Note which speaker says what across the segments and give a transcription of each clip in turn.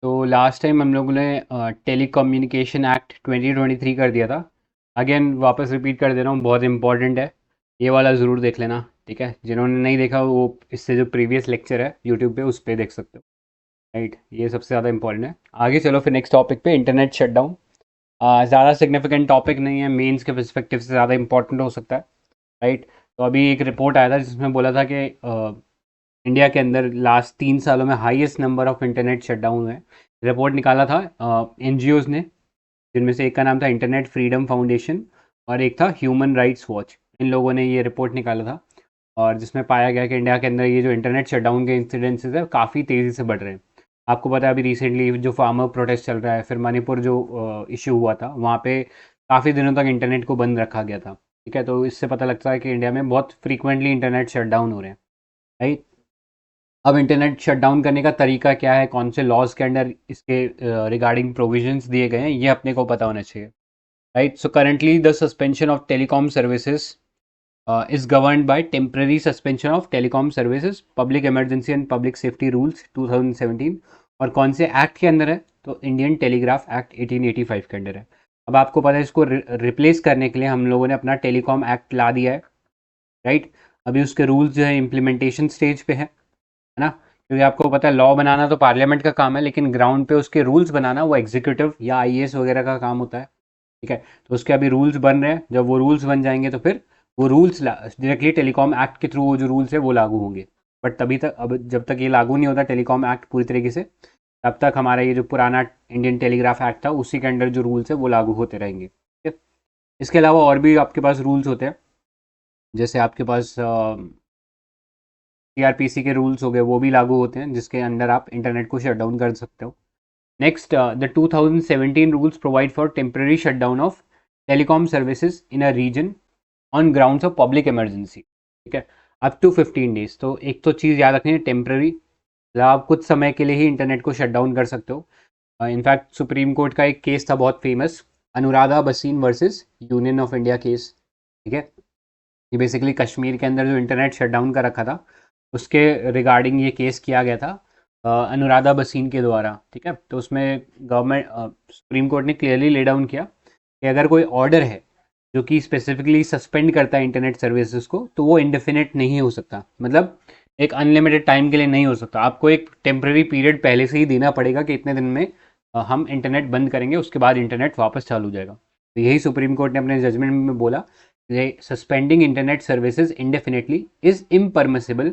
Speaker 1: तो last time हम लोगों ने टेलीकम्युनिकेशन एक्ट 2023 कर दिया था। अगेन वापस रिपीट कर दे रहा हूँ, बहुत इंपॉर्टेंट है। ये वाला ज़रूर देख लेना, ठीक है। जिन्होंने नहीं देखा वो इससे जो प्रीवियस लेक्चर है यूट्यूब पे उस पर देख सकते हो। राइट, ये सबसे ज़्यादा इंपॉर्टेंट है। आगे चलो फिर नेक्स्ट टॉपिक पे, इंटरनेट शटडाउन। ज़्यादा सिग्निफिकेंट टॉपिक नहीं है, मेंस के पर्सपेक्टिव से ज़्यादा इंपॉर्टेंट हो सकता है। राइट, तो अभी एक रिपोर्ट आया था जिसमें बोला था कि इंडिया के अंदर लास्ट 3 सालों में highest number of internet shutdown हुए। रिपोर्ट निकाला था एनजीओज ने, जिनमें से एक का नाम था इंटरनेट फ्रीडम फाउंडेशन और एक था ह्यूमन राइट्स वॉच। इन लोगों ने ये रिपोर्ट निकाला था और जिसमें पाया गया कि इंडिया के अंदर ये जो इंटरनेट शटडाउन के इंसिडेंसेस है काफ़ी तेज़ी से बढ़ रहे हैं। आपको पता है अभी रिसेंटली जो फार्मर प्रोटेस्ट चल रहा है, फिर मणिपुर जो इशू हुआ था वहाँ पे काफ़ी दिनों तक इंटरनेट को बंद रखा गया था। ठीक है, तो इससे पता लगता है कि इंडिया में बहुत फ्रीक्वेंटली इंटरनेट शटडाउन हो रहे हैं। राइट, अब इंटरनेट शटडाउन करने का तरीका क्या है, कौन से लॉज के अंडर इसके रिगार्डिंग प्रोविजंस दिए गए हैं, ये अपने को पता होना चाहिए। Right, so currently the suspension of telecom services is governed by temporary suspension of telecom services public emergency and public safety rules 2017। और कौन से एक्ट के अंदर है, तो इंडियन टेलीग्राफ एक्ट 1885 के अंदर है। अब आपको पता है इसको रिप्लेस करने के लिए हम लोगों ने अपना टेलीकॉम एक्ट ला दिया है। राइट, अभी उसके रूल्स जो है इम्प्लीमेंटेशन स्टेज पे है ना। क्योंकि आपको पता है लॉ बनाना तो पार्लियामेंट का काम है, लेकिन ग्राउंड पे उसके रूल्स बनाना वो एग्जीक्यूटिव या आईएएस वगैरह का काम होता है। ठीक है, तो उसके अभी रूल्स बन रहे हैं। जब वो रूल्स बन जाएंगे तो फिर वो रूल्स डायरेक्टली टेलीकॉम एक्ट के थ्रू वो जो रूल्स है वो लागू होंगे। बट तभी तक, अब जब तक ये लागू नहीं होता टेलीकॉम एक्ट पूरी तरीके से, तब तक हमारा ये जो पुराना इंडियन टेलीग्राफ एक्ट था उसी के अंडर जो रूल्स है वो लागू होते रहेंगे। ठीक है, इसके अलावा और भी आपके पास रूल्स होते हैं, जैसे आपके पास सीआरपीसी के रूल्स हो गए, वो भी लागू होते हैं जिसके अंडर आप इंटरनेट को शट डाउन कर सकते हो। Next, the 2017 rules provide for temporary shutdown of telecom services in a region on grounds of public emergency. ठीक है, अप टू 15 days। तो एक तो चीज़ याद रखनी है, टेम्पररी, मतलब आप कुछ समय के लिए ही इंटरनेट को शट डाउन कर सकते हो। इनफैक्ट सुप्रीम कोर्ट का एक केस था बहुत फेमस, अनुराधा बसीन versus union of India case. ठीक है, ये बेसिकली कश्मीर के अंदर जो इंटरनेट शट डाउन कर रखा था उसके रिगार्डिंग ये केस किया गया था अनुराधा बसीन के द्वारा। ठीक है, तो उसमें गवर्नमेंट, सुप्रीम कोर्ट ने क्लियरली ले डाउन किया कि अगर कोई ऑर्डर है जो कि स्पेसिफिकली सस्पेंड करता है इंटरनेट सर्विसेज को, तो वो इंडेफिनिट नहीं हो सकता। मतलब एक अनलिमिटेड टाइम के लिए नहीं हो सकता। आपको एक टेम्प्रेरी पीरियड पहले से ही देना पड़ेगा कि इतने दिन में हम इंटरनेट बंद करेंगे, उसके बाद इंटरनेट वापस चालू हो जाएगा। तो यही सुप्रीम कोर्ट ने अपने जजमेंट में बोला, suspending internet services indefinitely is impermissible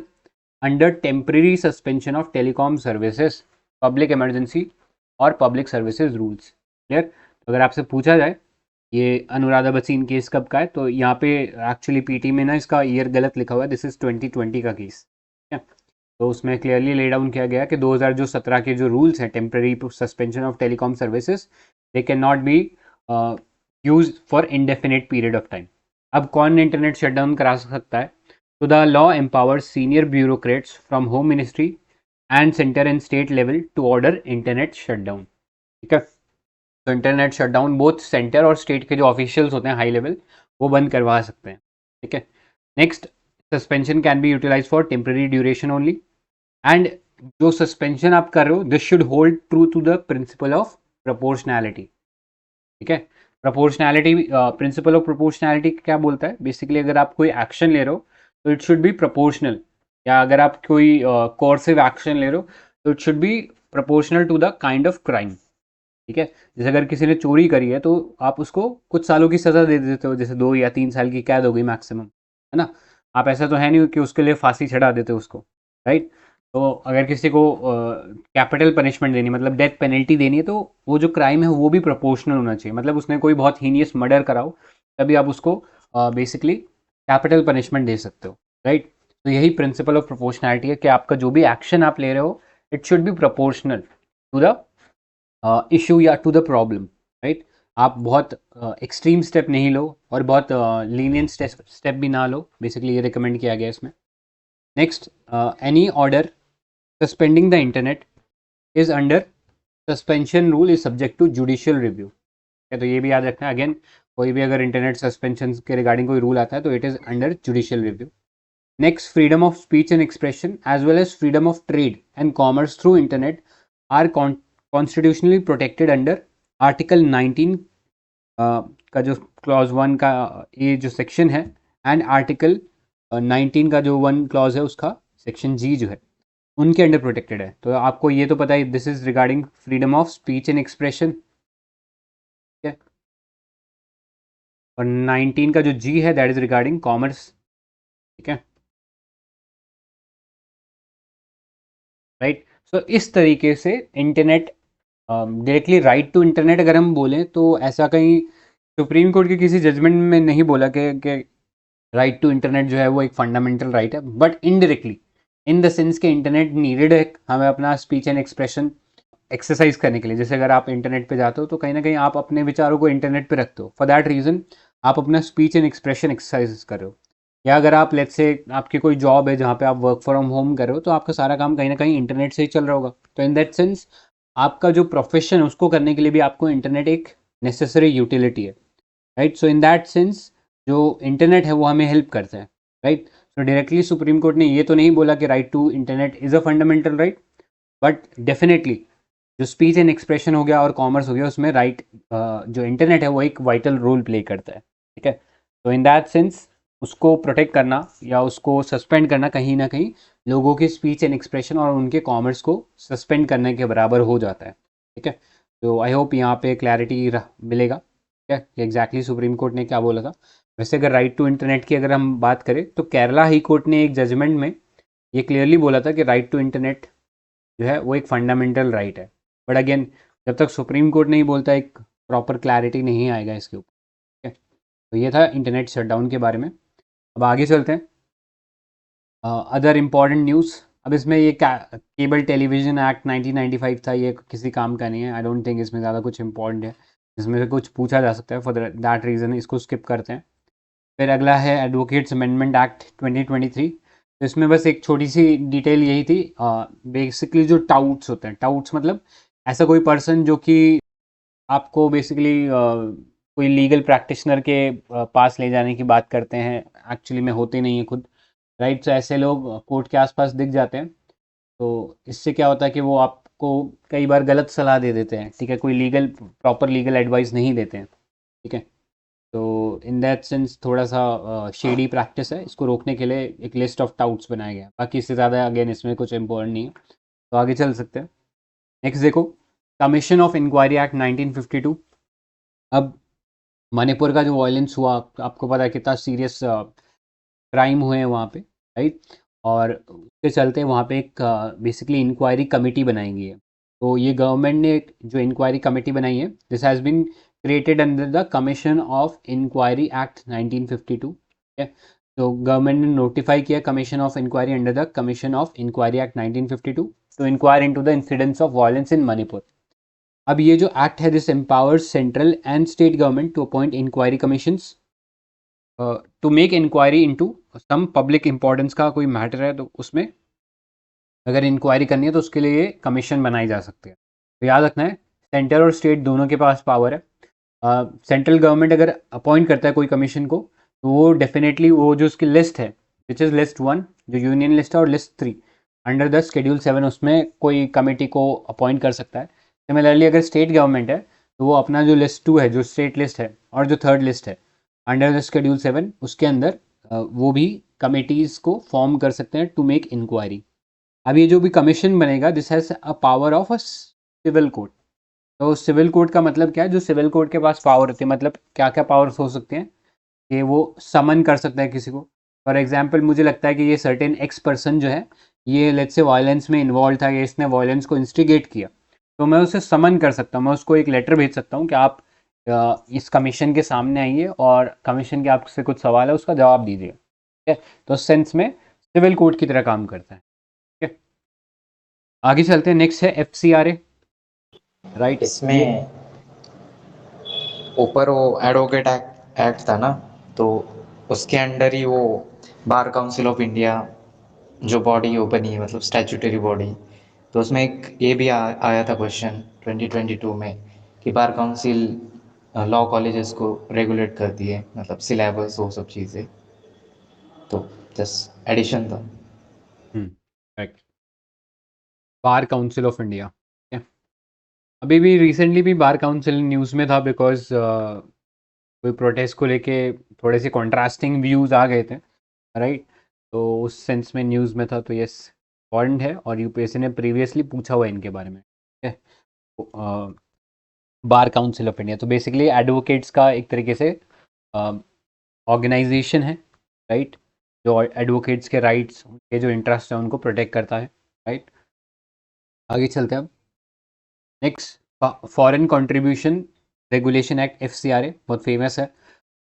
Speaker 1: under temporary suspension of telecom services, public emergency और पब्लिक सर्विसेज रूल्स। क्लियर, तो अगर आपसे पूछा जाए ये अनुराधा बसीन केस कब का है, तो यहाँ पे एक्चुअली पीटी में ना इसका ईयर गलत लिखा हुआ है, दिस इज 2020 का केस। ठीक है, तो उसमें क्लियरली ले डाउन किया गया कि 2017 के जो रूल्स हैं temporary suspension of telecom services, they can not be use for indefinite period of time. अब कौन इंटरनेट शटडाउन करा सकता है, तो the law empowers senior bureaucrats from home ministry and centre and state level to order internet shutdown. ठीक है, तो internet shutdown both centre और स्टेट के जो ऑफिशियल्स होते हैं हाई लेवल, वो बंद करवा सकते हैं। ठीक है, next, suspension can be utilise for temporary duration only, and जो सस्पेंशन आप कर रहे हो this should hold true to the principle of proportionality. ठीक है, प्रोपोर्शनैलिटी, प्रिंसिपल ऑफ प्रोपोर्शनैलिटी क्या बोलता है, बेसिकली अगर आप कोई एक्शन ले रहे हो तो इट शुड बी प्रोपोर्शनल, या अगर आप कोई कोर्सिव एक्शन ले रहे हो तो it should be proportional to the kind of crime. ठीक है, जैसे अगर किसी ने चोरी करी है तो आप उसको कुछ सालों की सज़ा दे देते हो, जैसे 2 या 3 साल की कैद हो गई मैक्सिमम, है ना। आप ऐसा तो है नहीं कि उसके लिए फांसी चढ़ा देते हो उसको। राइट, तो अगर किसी को कैपिटल पनिशमेंट देनी, मतलब डेथ पेनल्टी देनी है, तो वो जो क्राइम है वो भी प्रोपोर्शनल होना चाहिए। मतलब उसने कोई बहुत हीनियस मर्डर कराओ, तभी आप उसको बेसिकली कैपिटल पनिशमेंट दे सकते हो। राइट, तो यही प्रिंसिपल ऑफ प्रोपोर्शनैलिटी है कि आपका जो भी एक्शन आप ले रहे हो it should be proportional to the issue या टू द प्रॉब्लम। राइट, आप बहुत एक्सट्रीम स्टेप नहीं लो और बहुत लीनियंट स्टेप भी ना लो, बेसिकली ये रिकमेंड किया गया इसमें। Next, any order suspending the internet is under suspension rule is subject to judicial review. तो ये भी याद रखना है, अगेन कोई भी अगर इंटरनेट सस्पेंशन के रिगार्डिंग कोई रूल आता है तो it is under judicial review. Next, freedom of speech and expression as well as freedom of trade and commerce through internet are constitutionally protected under article 19 का जो क्लॉज 1 का ये जो सेक्शन है, एंड आर्टिकल 19 का जो 1 क्लॉज है उसका सेक्शन जी जो है, उनके अंडर प्रोटेक्टेड है। तो आपको ये तो पता है, this is regarding freedom of speech and expression, ठीक है। और 19 का जो जी है दैट इज रिगार्डिंग कॉमर्स, ठीक है, राइट। सो इस तरीके से internet, directly right to internet अगर हम बोलें तो ऐसा कहीं सुप्रीम कोर्ट के किसी जजमेंट में नहीं बोला कि राइट टू इंटरनेट जो है वो एक फंडामेंटल राइट है, but indirectly in the sense के इंटरनेट नीडेड है हमें अपना स्पीच एंड एक्सप्रेशन एक्सरसाइज करने के लिए। जैसे अगर आप इंटरनेट पे जाते हो तो कहीं ना कहीं आप अपने विचारों को इंटरनेट पे रखते हो, फॉर दैट रीज़न आप अपना स्पीच एंड एक्सप्रेशन एक्सरसाइज कर रहे हो। या अगर आप लेट्स से आपकी कोई जॉब है जहाँ पे आप वर्क फ्रॉम होम कर रहे हो, तो आपका सारा काम कहीं ना कहीं इंटरनेट से ही चल रहा होगा। तो इन दैट सेंस आपका जो प्रोफेशन है उसको करने के लिए भी आपको इंटरनेट एक नेसेसरी यूटिलिटी है, right. So in that sense जो इंटरनेट है वो हमें हेल्प करता है, right. So directly supreme court ने ये तो नहीं बोला कि right to internet is a fundamental right, but definitely जो स्पीच एंड एक्सप्रेशन हो गया और कॉमर्स हो गया उसमें राइट, जो इंटरनेट है वो एक वाइटल रोल प्ले करता है, ठीक है। तो इन दैट सेंस उसको प्रोटेक्ट करना या उसको सस्पेंड करना कहीं ना कहीं लोगों के स्पीच एंड एक्सप्रेशन और उनके कॉमर्स को सस्पेंड करने के बराबर हो जाता है, ठीक है। तो आई होप यहाँ पे क्लैरिटी मिलेगा, ठीक है, कि एग्जैक्टली सुप्रीम कोर्ट ने क्या बोला था। वैसे अगर राइट टू इंटरनेट की अगर हम बात करें तो केरला हाई कोर्ट ने एक जजमेंट में ये क्लियरली बोला था कि राइट टू इंटरनेट जो है वो एक फंडामेंटल राइट है। बट अगेन जब तक सुप्रीम कोर्ट नहीं बोलता एक प्रॉपर क्लैरिटी नहीं आएगा इसके ऊपर, ठीक है। तो ये था इंटरनेट शटडाउन के बारे में। अब आगे चलते हैं, अदर इम्पॉर्टेंट न्यूज़। अब इसमें ये केबल टेलीविज़न एक्ट 1995 था, ये किसी काम का नहीं है, आई डोंट थिंक इसमें ज़्यादा कुछ इंपॉर्टेंट है जिसमें से कुछ पूछा जा सकता है, फॉर दैट रीज़न इसको स्किप करते हैं। फिर अगला है एडवोकेट्स अमेंडमेंट एक्ट 2023। तो इसमें बस एक छोटी सी डिटेल यही थी, बेसिकली जो टाउट्स होते हैं, टाउट्स मतलब ऐसा कोई पर्सन जो कि आपको बेसिकली कोई लीगल प्रैक्टिशनर के पास ले जाने की बात करते हैं, एक्चुअली में होते नहीं है खुद, राइट। तो ऐसे लोग कोर्ट के आसपास दिख जाते हैं। तो इससे क्या होता है कि वो आपको कई बार गलत सलाह दे देते हैं, ठीक है, कोई लीगल प्रॉपर लीगल एडवाइस नहीं देते हैं, ठीक है। तो इन दैट सेंस थोड़ा सा शेडी प्रैक्टिस है, इसको रोकने के लिए एक लिस्ट ऑफ टाउट्स बनाया गया है। बाकी इससे ज़्यादा अगेन इसमें कुछ इंपॉर्टेंट नहीं है, तो आगे चल सकते हैं। नेक्स्ट देखो, कमीशन ऑफ इंक्वायरी एक्ट 1952। अब मणिपुर का जो वायलेंस हुआ, आपको पता है कितना सीरियस क्राइम हुए हैं वहाँ पे, राइट। और उसके चलते वहाँ पे एक बेसिकली इंक्वायरी कमेटी बनाई गई है। तो ये गवर्नमेंट ने एक जो इंक्वायरी कमेटी बनाई है, this has been created under the commission of inquiry act 1952, ठीक है। तो गवर्नमेंट ने नोटिफाई किया commission of inquiry under the commission of inquiry act 1952 to inquire into the incidents of violence in Manipur. अब ये जो एक्ट है this empowers central and state government to appoint inquiry commissions to make inquiry into some public importance का कोई matter है, तो उसमें अगर इंक्वायरी करनी है तो उसके लिए कमीशन बनाई जा सकती है। तो याद रखना है सेंटर और स्टेट दोनों के पास पावर है। सेंट्रल गवर्नमेंट अगर अपॉइंट करता है कोई कमीशन को तो वो डेफिनेटली वो जो उसकी लिस्ट है, विच इज़ लिस्ट 1 जो यूनियन लिस्ट है, और लिस्ट 3 अंडर द शेड्यूल 7 उसमें कोई कमेटी को अपॉइंट कर सकता है। सिमिलरली अगर स्टेट गवर्नमेंट है तो वो अपना जो लिस्ट 2 है, जो स्टेट लिस्ट है, और जो थर्ड लिस्ट है अंडर द शेड्यूल 7 उसके अंदर वो भी कमेटीज़ को फॉर्म कर सकते हैं टू मेक इंक्वायरी। अब ये जो भी कमीशन बनेगा this has a power of a civil court. तो सिविल कोर्ट का मतलब क्या है, जो सिविल कोर्ट के पास पावर होती है, मतलब क्या क्या पावर्स हो सकते हैं कि वो समन कर सकता है किसी को। फॉर एग्जांपल मुझे लगता है कि ये सर्टेन एक्स पर्सन जो है ये लेट्स से वायलेंस में इन्वॉल्व था, या इसने वायलेंस को इंस्टिगेट किया, तो मैं उसे समन कर सकता हूँ, मैं उसको एक लेटर भेज सकता हूँ कि आप इस कमीशन के सामने आइए और कमीशन के आपसे कुछ सवाल है उसका जवाब दीजिए, ठीक है। तो उस सेंस में सिविल कोर्ट की तरह काम करता है, ठीक है। आगे चलते हैं, नेक्स्ट है FCRA, राइट। ये
Speaker 2: इसमें ऊपर वो एडवोकेट एक्ट था ना, तो उसके अंडर ही वो बार काउंसिल ऑफ इंडिया जो बॉडी वो बनी है, मतलब स्टैट्यूटरी बॉडी। तो उसमें एक ये भी आया था क्वेश्चन 2022 में कि बार काउंसिल लॉ कॉलेजेस को रेगुलेट करती है, मतलब सिलेबस वो सब चीज़ें। तो जस्ट एडिशन था।
Speaker 1: Right, bar council of India, ठीक है। अभी भी रिसेंटली भी बार काउंसिल न्यूज़ में था, बिकॉज कोई प्रोटेस्ट को लेके थोड़े से कॉन्ट्रास्टिंग व्यूज़ आ गए थे, राइट। तो उस सेंस में न्यूज़ में था, तो यस इम्पॉर्टेंट है, और यूपीएससी ने प्रीवियसली पूछा हुआ है इनके बारे में, ठीक है। बार काउंसिल ऑफ इंडिया तो बेसिकली एडवोकेट्स का एक तरीके से ऑर्गेनाइजेशन है, राइट, जो एडवोकेट्स के राइट्स, उनके जो इंटरेस्ट है उनको प्रोटेक्ट करता है, राइट। आगे चलते हैं अब। Next, foreign contribution regulation act, FCRA, बहुत फेमस है,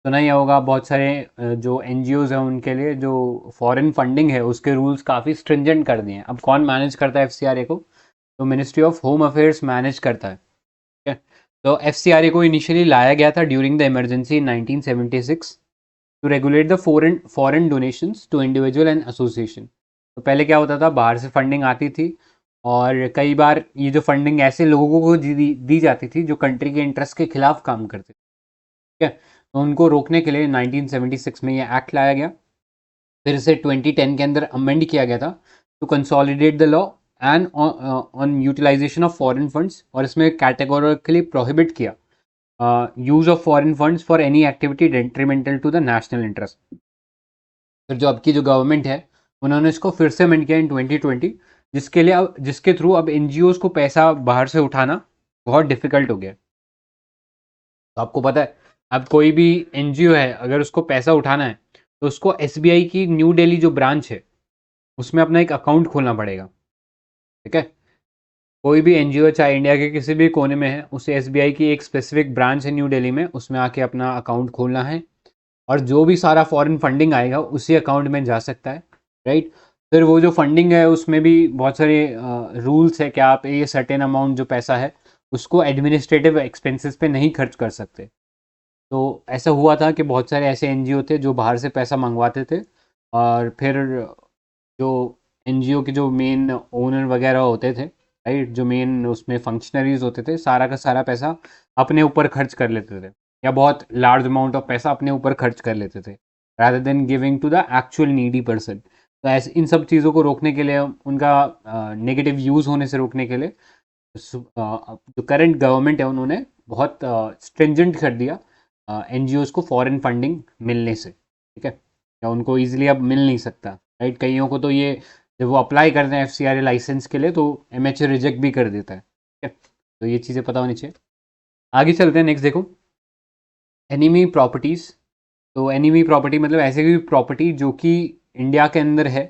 Speaker 1: सुना ही होगा। बहुत सारे जो एनजीओज हैं उनके लिए जो फॉरेन फंडिंग है उसके रूल्स काफ़ी स्ट्रिंजेंट कर दिए हैं। अब कौन मैनेज करता है एफसीआरए को? तो ministry of home affairs manage करता है, ठीक है। तो एफसीआरए को इनिशियली लाया गया था during the emergency in 1976 to regulate the foreign donations to individual and association. तो पहले क्या होता था, बाहर से फंडिंग आती थी, और कई बार ये जो फंडिंग ऐसे लोगों को दी जाती थी जो कंट्री के इंटरेस्ट के खिलाफ काम करते थे, ठीक है। तो उनको रोकने के लिए 1976 में ये एक्ट लाया गया। फिर इसे 2010 के अंदर अमेंड किया गया था to consolidate the law and on utilization of foreign funds, और इसमें कैटेगोरिकली प्रोहिबिट किया use of foreign funds for any activity detrimental to the national interest. फिर जो अब की जो गवर्नमेंट है उन्होंने इसको फिर से अमेंड किया इन 2020, जिसके थ्रू अब एनजीओज को पैसा बाहर से उठाना बहुत डिफिकल्ट हो गया। तो आपको पता है, अब कोई भी एनजीओ है अगर उसको पैसा उठाना है तो उसको एसबीआई की न्यू दिल्ली जो ब्रांच है उसमें अपना एक अकाउंट खोलना पड़ेगा, ठीक है। कोई भी एनजीओ चाहे इंडिया के किसी भी कोने में है, उसे एसबीआई की एक स्पेसिफिक ब्रांच है न्यू दिल्ली में, उसमें आके अपना अकाउंट खोलना है, और जो भी सारा फॉरेन फंडिंग आएगा उसी अकाउंट में जा सकता है, राइट। फिर वो जो फंडिंग है उसमें भी बहुत सारे रूल्स है कि आप ये सर्टेन अमाउंट जो पैसा है उसको एडमिनिस्ट्रेटिव एक्सपेंसेस पे नहीं खर्च कर सकते। तो ऐसा हुआ था कि बहुत सारे ऐसे एनजीओ थे जो बाहर से पैसा मंगवाते थे, और फिर जो एनजीओ के जो मेन ओनर वगैरह होते थे, राइट, जो मेन उसमें फंक्शनरीज होते थे, सारा का सारा पैसा अपने ऊपर खर्च कर लेते थे, या बहुत लार्ज अमाउंट ऑफ पैसा अपने ऊपर खर्च कर लेते थे, rather than giving to the actual needy person. तो ऐसे इन सब चीज़ों को रोकने के लिए, उनका नेगेटिव यूज़ होने से रोकने के लिए, जो करंट गवर्नमेंट है उन्होंने बहुत स्ट्रिंजेंट कर दिया एनजीओज को फॉरेन फंडिंग मिलने से, ठीक है, या उनको ईजिली अब मिल नहीं सकता, राइट। कईयों को तो ये जब वो अप्लाई करते हैं एफसीआरए लाइसेंस के लिए तो एमएचए रिजेक्ट भी कर देता है, ठीक है। तो ये चीज़ें पता होनी चाहिए। आगे चलते हैं, नेक्स्ट देखो, एनिमी प्रॉपर्टीज़। तो एनिमी प्रॉपर्टी मतलब ऐसे की प्रॉपर्टी जो कि इंडिया के अंदर है,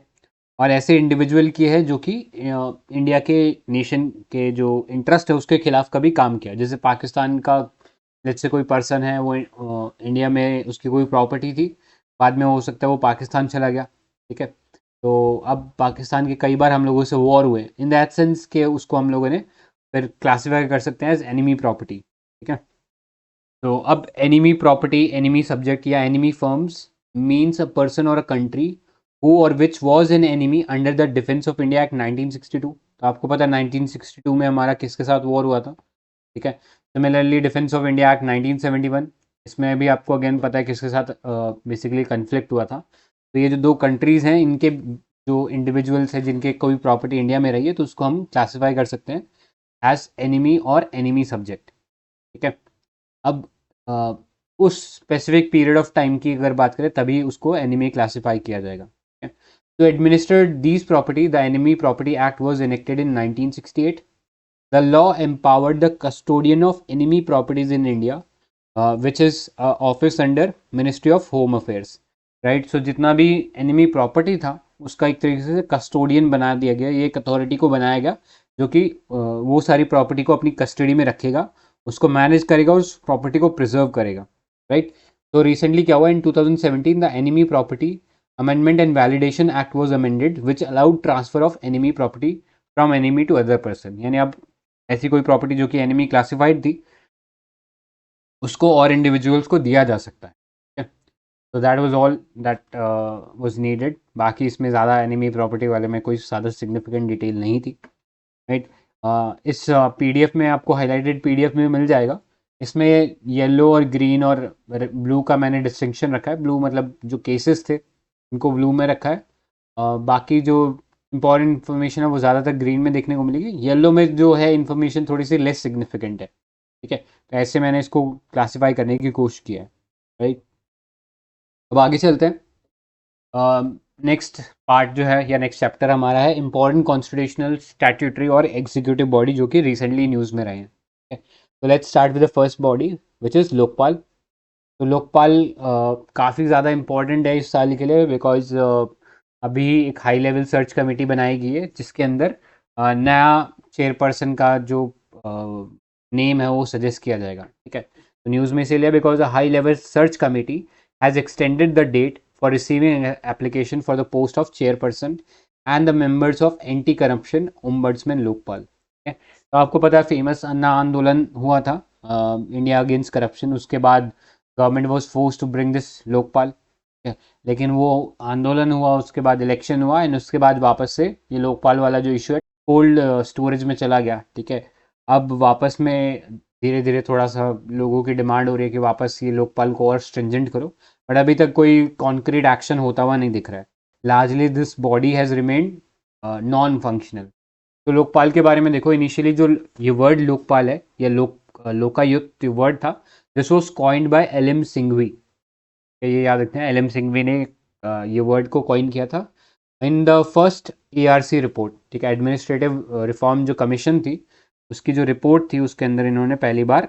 Speaker 1: और ऐसे इंडिविजुअल की है जो कि इंडिया के नेशन के जो इंटरेस्ट है उसके खिलाफ कभी काम किया। जैसे पाकिस्तान का लेट्स से कोई पर्सन है, वो इंडिया में उसकी कोई प्रॉपर्टी थी, बाद में हो सकता है वो पाकिस्तान चला गया, ठीक है। तो अब पाकिस्तान के कई बार हम लोगों से वॉर हुए, इन दैट सेंस के उसको हम लोगों ने फिर क्लासीफाई कर सकते हैं एज एनिमी प्रॉपर्टी, ठीक है। तो अब एनिमी प्रॉपर्टी, एनिमी सब्जेक्ट या enemy firms means a person और अ कंट्री हु और which was an enemy under the defence of India act 1962। तो आपको पता है 1962 में हमारा किसके साथ वॉर हुआ था, ठीक है। Similarly defence of India act 1971, इसमें भी आपको अगेन पता है किसके साथ बेसिकली कन्फ्लिक्ट हुआ था। तो ये जो दो कंट्रीज़ हैं इनके जो इंडिविजुअल्स हैं जिनके कोई प्रॉपर्टी इंडिया में रही है तो उसको हम क्लासीफाई कर सकते हैं एज एनिमी और एनिमी सब्जेक्ट, ठीक है। अब अ, उस स्पेसिफिक पीरियड ऑफ टाइम की अगर बात करें तभी उसको एनिमी क्लासीफाई किया जाएगा, ठीक है। तो administered these property, the enemy property act was enacted in 1968। The law empowered the custodian of enemy properties in India, which is office under Ministry of Home Affairs, right? So जितना भी enemy property था उसका एक तरीके से custodian बना दिया गया, ये एक अथॉरिटी को बनाया गया जो कि वो सारी प्रॉपर्टी को अपनी कस्टडी में रखेगा, उसको मैनेज करेगा और उस प्रॉपर्टी को प्रिजर्व करेगा, राइट। तो रिसेंटली क्या हुआ, in 2017 the enemy property amendment and validation act was amended which allowed transfer of enemy property from enemy to other person. यानी अब ऐसी कोई प्रॉपर्टी जो कि एनिमी क्लासिफाइड थी उसको और इंडिविजुअल्स को दिया जा सकता है, ठीक है। तो that was all that was needed. बाकी इसमें ज़्यादा एनिमी प्रॉपर्टी वाले में कोई ज़्यादा सिग्निफिकेंट डिटेल नहीं थी, राइट। इस पीडीएफ में आपको हाईलाइटेड पीडीएफ में मिल जाएगा। इसमें येलो और ग्रीन और ब्लू का मैंने डिस्टिंक्शन रखा है। ब्लू मतलब जो केसेस थे उनको ब्लू में रखा है, बाकी जो इंपॉर्टेंट इन्फॉर्मेशन है वो ज़्यादातर ग्रीन में देखने को मिलेगी, येलो में जो है इन्फॉर्मेशन थोड़ी सी लेस सिग्निफिकेंट है, ठीक है। तो ऐसे मैंने इसको क्लासीफाई करने की कोशिश किया है, राइट। अब आगे चलते हैं। नेक्स्ट पार्ट जो है या नेक्स्ट चैप्टर हमारा है इंपॉर्टेंट कॉन्स्टिट्यूशनल स्टैट्यूटरी और एग्जीक्यूटिव बॉडी जो कि रिसेंटली न्यूज़ में रहे हैं, ठीक है। तो let's start with the first body which is Lokpal. तो लोकपाल काफ़ी ज़्यादा इम्पोर्टेंट है इस साल के लिए, बिकॉज अभी एक हाई लेवल सर्च कमेटी बनाई गई है जिसके अंदर नया चेयरपर्सन का जो नेम है वो सजेस्ट किया जाएगा, ठीक है। तो न्यूज़ में इसीलिए because a high level search committee has extended the date for receiving application for the post of chairperson and the members of anti corruption ombudsman Lokpal, ठीक है। तो आपको पता है फेमस अन्ना आंदोलन हुआ था इंडिया अगेंस्ट करप्शन, उसके बाद government was force to bring this Lokpal, लेकिन वो आंदोलन हुआ, उसके बाद इलेक्शन हुआ एंड उसके बाद वापस से ये लोकपाल वाला जो इशू है कोल्ड स्टोरेज में चला गया, ठीक है। अब वापस में धीरे धीरे थोड़ा सा लोगों की डिमांड हो रही है कि वापस ये लोकपाल को और स्ट्रिंजेंट करो, बट अभी तक कोई कॉन्क्रीट एक्शन होता हुआ नहीं दिख रहा है। Largely this body has remained non functional. तो लोकपाल के बारे में देखो, इनिशियली जो ये वर्ड लोकपाल है या लोकायुक्त वर्ड था, this was coined by LM. Singhvi. ये याद रखते हैं, एल.एम. सिंघवी ने ये वर्ड को कॉइन किया था in the first ARC report, ठीक है। एडमिनिस्ट्रेटिव रिफॉर्म जो कमीशन थी उसकी जो रिपोर्ट थी उसके अंदर इन्होंने पहली बार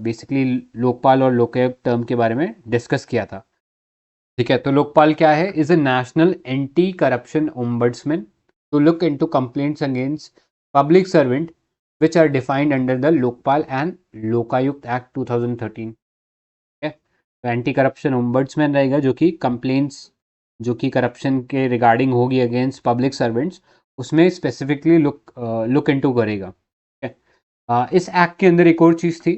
Speaker 1: बेसिकली लोकपाल और लोकायुक्त टर्म के बारे में डिस्कस किया था, ठीक है। तो लोकपाल क्या है? Is a national anti corruption ombudsman to look into complaints against public servant which are defined under the Lokpal and Lokayukta act 2013, ठीक है। तो एंटी करप्शन ओम्बड्समैन रहेगा जो कि कंप्लेंट्स जो कि करप्शन के रिगार्डिंग होगी अगेंस्ट पब्लिक सर्वेंट्स, उसमें स्पेसिफिकली लुक इनटू करेगा, ठीक है। इस एक्ट के अंदर एक और चीज़ थी,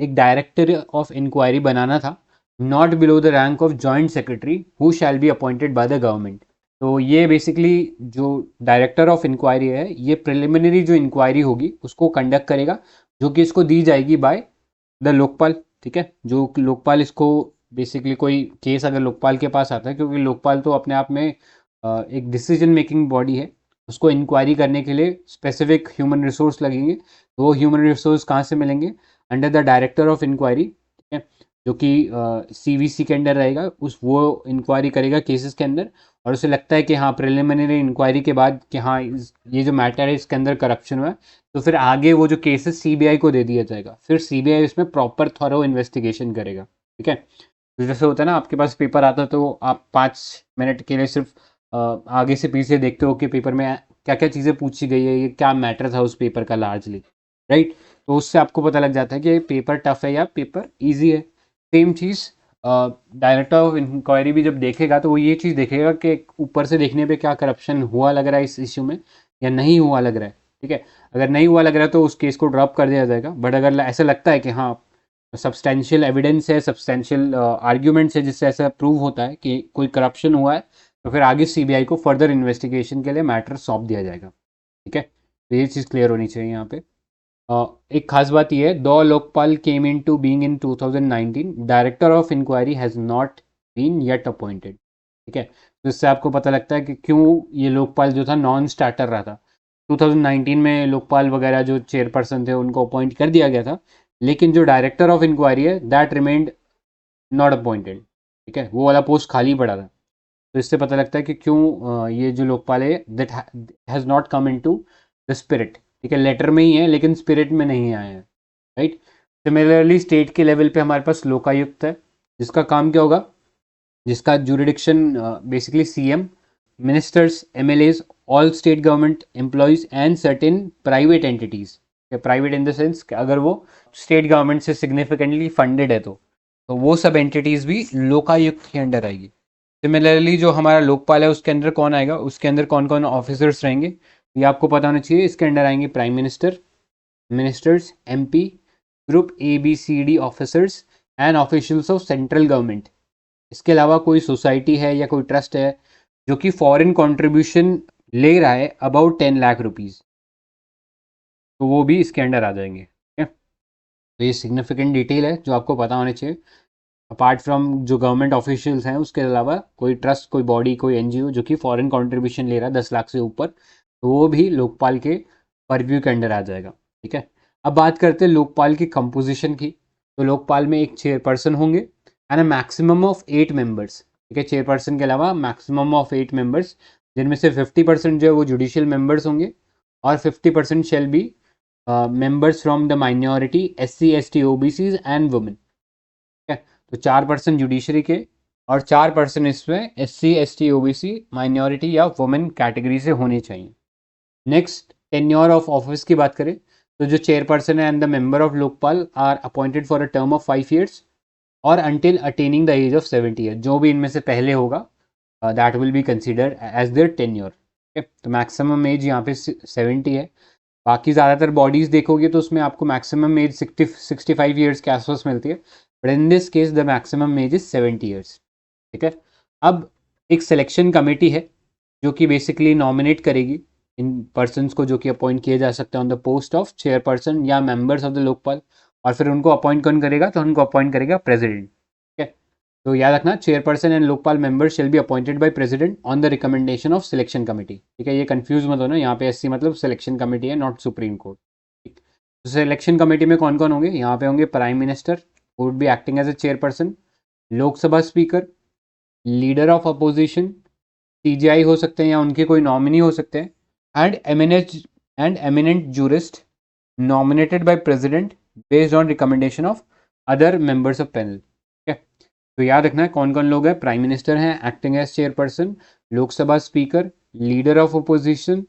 Speaker 1: एक डायरेक्टर ऑफ इंक्वायरी बनाना था, not below the rank of joint secretary who shall be appointed by the government. तो ये बेसिकली जो डायरेक्टर ऑफ इंक्वायरी है ये प्रिलिमिनरी जो इंक्वायरी होगी उसको कंडक्ट करेगा, जो कि इसको दी जाएगी बाय द लोकपाल, ठीक है। जो लोकपाल इसको बेसिकली कोई केस अगर लोकपाल के पास आता है, क्योंकि लोकपाल तो अपने आप में एक डिसीजन मेकिंग बॉडी है, उसको इंक्वायरी करने के लिए स्पेसिफिक ह्यूमन रिसोर्स लगेंगे। तो वो ह्यूमन रिसोर्स कहाँ से मिलेंगे? Under the director of inquiry, ठीक है, जो कि सीवीसी के अंडर रहेगा। उस वो इंक्वायरी करेगा केसेस के अंदर, और उसे लगता है कि हाँ प्रिलिमिनरी इंक्वायरी के बाद कि हाँ ये जो मैटर है इसके अंदर करप्शन हुआ है, तो फिर आगे वो जो केसेस सीबीआई को दे दिया जाएगा, फिर सीबीआई इसमें प्रॉपर थॉरो इन्वेस्टिगेशन करेगा, ठीक है। तो जैसे होता है ना, आपके पास पेपर आता है तो आप 5 मिनट के लिए सिर्फ आगे से पीछे देखते हो कि पेपर में क्या क्या चीज़ें पूछी गई है, ये क्या मैटर था उस पेपर का लार्जली, राइट। तो उससे आपको पता लग जाता है कि पेपर टफ है या पेपर ईजी है। सेम चीज़ डायरेक्टर ऑफ इंक्वायरी भी जब देखेगा तो वो ये चीज़ देखेगा कि ऊपर से देखने पे क्या करप्शन हुआ लग रहा है इस इश्यू में या नहीं हुआ लग रहा है, ठीक है। अगर नहीं हुआ लग रहा है तो उस केस को ड्रॉप कर दिया जाएगा, बट अगर ऐसा लगता है कि हाँ सब्सटेंशियल एविडेंस है, सब्सटेंशियल आर्ग्यूमेंट्स है जिससे ऐसा प्रूव होता है कि कोई करप्शन हुआ है, तो फिर आगे सीबीआई को फर्दर इन्वेस्टिगेशन के लिए मैटर सौंप दिया जाएगा, ठीक है। तो ये चीज़ क्लियर होनी चाहिए यहाँ पे। एक खास बात यह है, though Lokpal came into being in 2019, director of inquiry has not been yet appointed, ठीक है। तो इससे आपको पता लगता है कि क्यों ये लोकपाल जो था नॉन स्टार्टर रहा था। 2019 में लोकपाल वगैरह जो चेयरपर्सन थे उनको अपॉइंट कर दिया गया था, लेकिन जो डायरेक्टर ऑफ इंक्वायरी है दैट रिमेंड नॉट अपॉइंटेड, ठीक है, वो वाला पोस्ट खाली पड़ा था। तो इससे पता लगता है कि क्यों ये जो लोकपाल है that has not come into the spirit, ठीक है, लेटर में ही है लेकिन स्पिरिट में नहीं आए हैं, राइट। सिमिलरली स्टेट के लेवल पे हमारे पास लोकायुक्त है, जिसका काम क्या होगा? जिसका jurisdiction basically CM, ministers, MLAs, all state government employees and certain private entities, private in the sense अगर वो स्टेट गवर्नमेंट से सिग्निफिकेंटली फंडेड है तो वो सब एंटिटीज भी लोकायुक्त के अंडर आएगी। सिमिलरली जो हमारा लोकपाल है उसके अंदर कौन आएगा, उसके अंदर कौन कौन ऑफिसर्स रहेंगे ये आपको पता होना चाहिए। इसके अंडर आएंगे prime minister, ministers, MP, group ABCD officers and officials of central government. इसके अलावा कोई सोसाइटी है या कोई ट्रस्ट है जो कि फॉरेन कंट्रीब्यूशन ले रहा है अबाउट 10 लाख रुपीज़, तो वो भी इसके अंडर आ जाएंगे, ठीक है। तो ये सिग्निफिकेंट डिटेल है जो आपको पता होनी चाहिए। अपार्ट फ्रॉम जो गवर्नमेंट ऑफिशियल्स हैं उसके अलावा कोई ट्रस्ट, कोई बॉडी, कोई एनजीओ जो कि फॉरेन कंट्रीब्यूशन ले रहा है 10 लाख से ऊपर, तो वो भी लोकपाल के परव्यू के अंडर आ जाएगा। ठीक है, अब बात करते हैं लोकपाल की कंपोजिशन की। तो लोकपाल में एक चेयरपर्सन होंगे and a maximum of 8 members. ठीक है, चेयरपर्सन के अलावा मैक्सिमम ऑफ 8 मेंबर्स, जिनमें से 50% जो है वो जुडिशियल मेंबर्स होंगे और 50% shall be members from the minority SC ST OBCs and women. ठीक है, तो 4% जुडिशरी के और 4% इसमें SC ST OBC माइनॉरिटी या वुमेन कैटेगरी से होने चाहिए। नेक्स्ट, टेन्योर ऑफ ऑफिस की बात करें तो जो चेयरपर्सन है and the member of Lokpal are appointed for a term of 5 years और until attaining the age of 70 year. जो भी इनमें से पहले होगा that will be considered as their tenure. तो मैक्सिमम एज यहाँ पे 70 है। बाकी ज़्यादातर बॉडीज़ देखोगे तो उसमें आपको मैक्सिमम एज 65 ईयर्स के आसपास मिलती है, but in this case the maximum age is 70 years. ठीक है, अब एक सिलेक्शन कमेटी है जो कि बेसिकली नॉमिनेट करेगी इन पर्सनस को जो कि अपॉइंट किए जा सकते हैं on the post of chairperson या मेंबर्स ऑफ द लोकपाल, और फिर उनको अपॉइंट कौन करेगा, तो उनको अपॉइंट करेगा प्रेसिडेंट। ठीक है, तो याद रखना chairperson and Lokpal member shall be appointed by president on the recommendation of selection committee. ठीक है, ये कंफ्यूज मत होना, यहाँ पे SC मतलब सिलेक्शन कमेटी है, नॉट सुप्रीम कोर्ट। तो सिलेक्शन कमेटी में कौन कौन होंगे, यहाँ पे होंगे prime minister would be acting as a chairperson, Lok Sabha speaker, leader of opposition, CGI हो सकते हैं या उनके कोई नॉमिनी हो सकते हैं, and eminent jurist nominated by president based on recommendation of other members of panel. ठीक है, तो याद रखना है कौन कौन लोग हैं, प्राइम मिनिस्टर हैं acting as chairperson, Lok Sabha speaker, leader of opposition,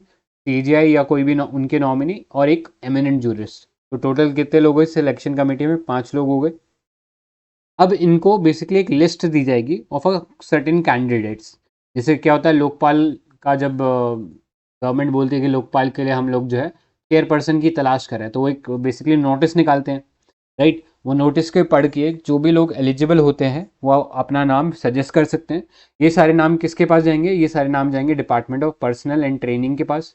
Speaker 1: CGI या कोई भी उनके नॉमिनी, और एक एमिनेंट जूरिस्ट। तो टोटल कितने लोग हैं सिलेक्शन कमेटी में, 5 लोग हो गए। अब इनको बेसिकली एक लिस्ट दी जाएगी ऑफ अ सर्टेन कैंडिडेट्स। जैसे क्या होता है लोकपाल का, जब गवर्नमेंट बोलती है कि लोकपाल के लिए हम लोग जो है चेयरपर्सन की तलाश कर रहे हैं, तो वो एक बेसिकली नोटिस निकालते हैं, राइट। वो नोटिस के पढ़ के जो भी लोग एलिजिबल होते हैं वो अपना नाम सजेस्ट कर सकते हैं। ये सारे नाम किसके पास जाएंगे, ये सारे नाम जाएंगे department of Personnel and training के पास।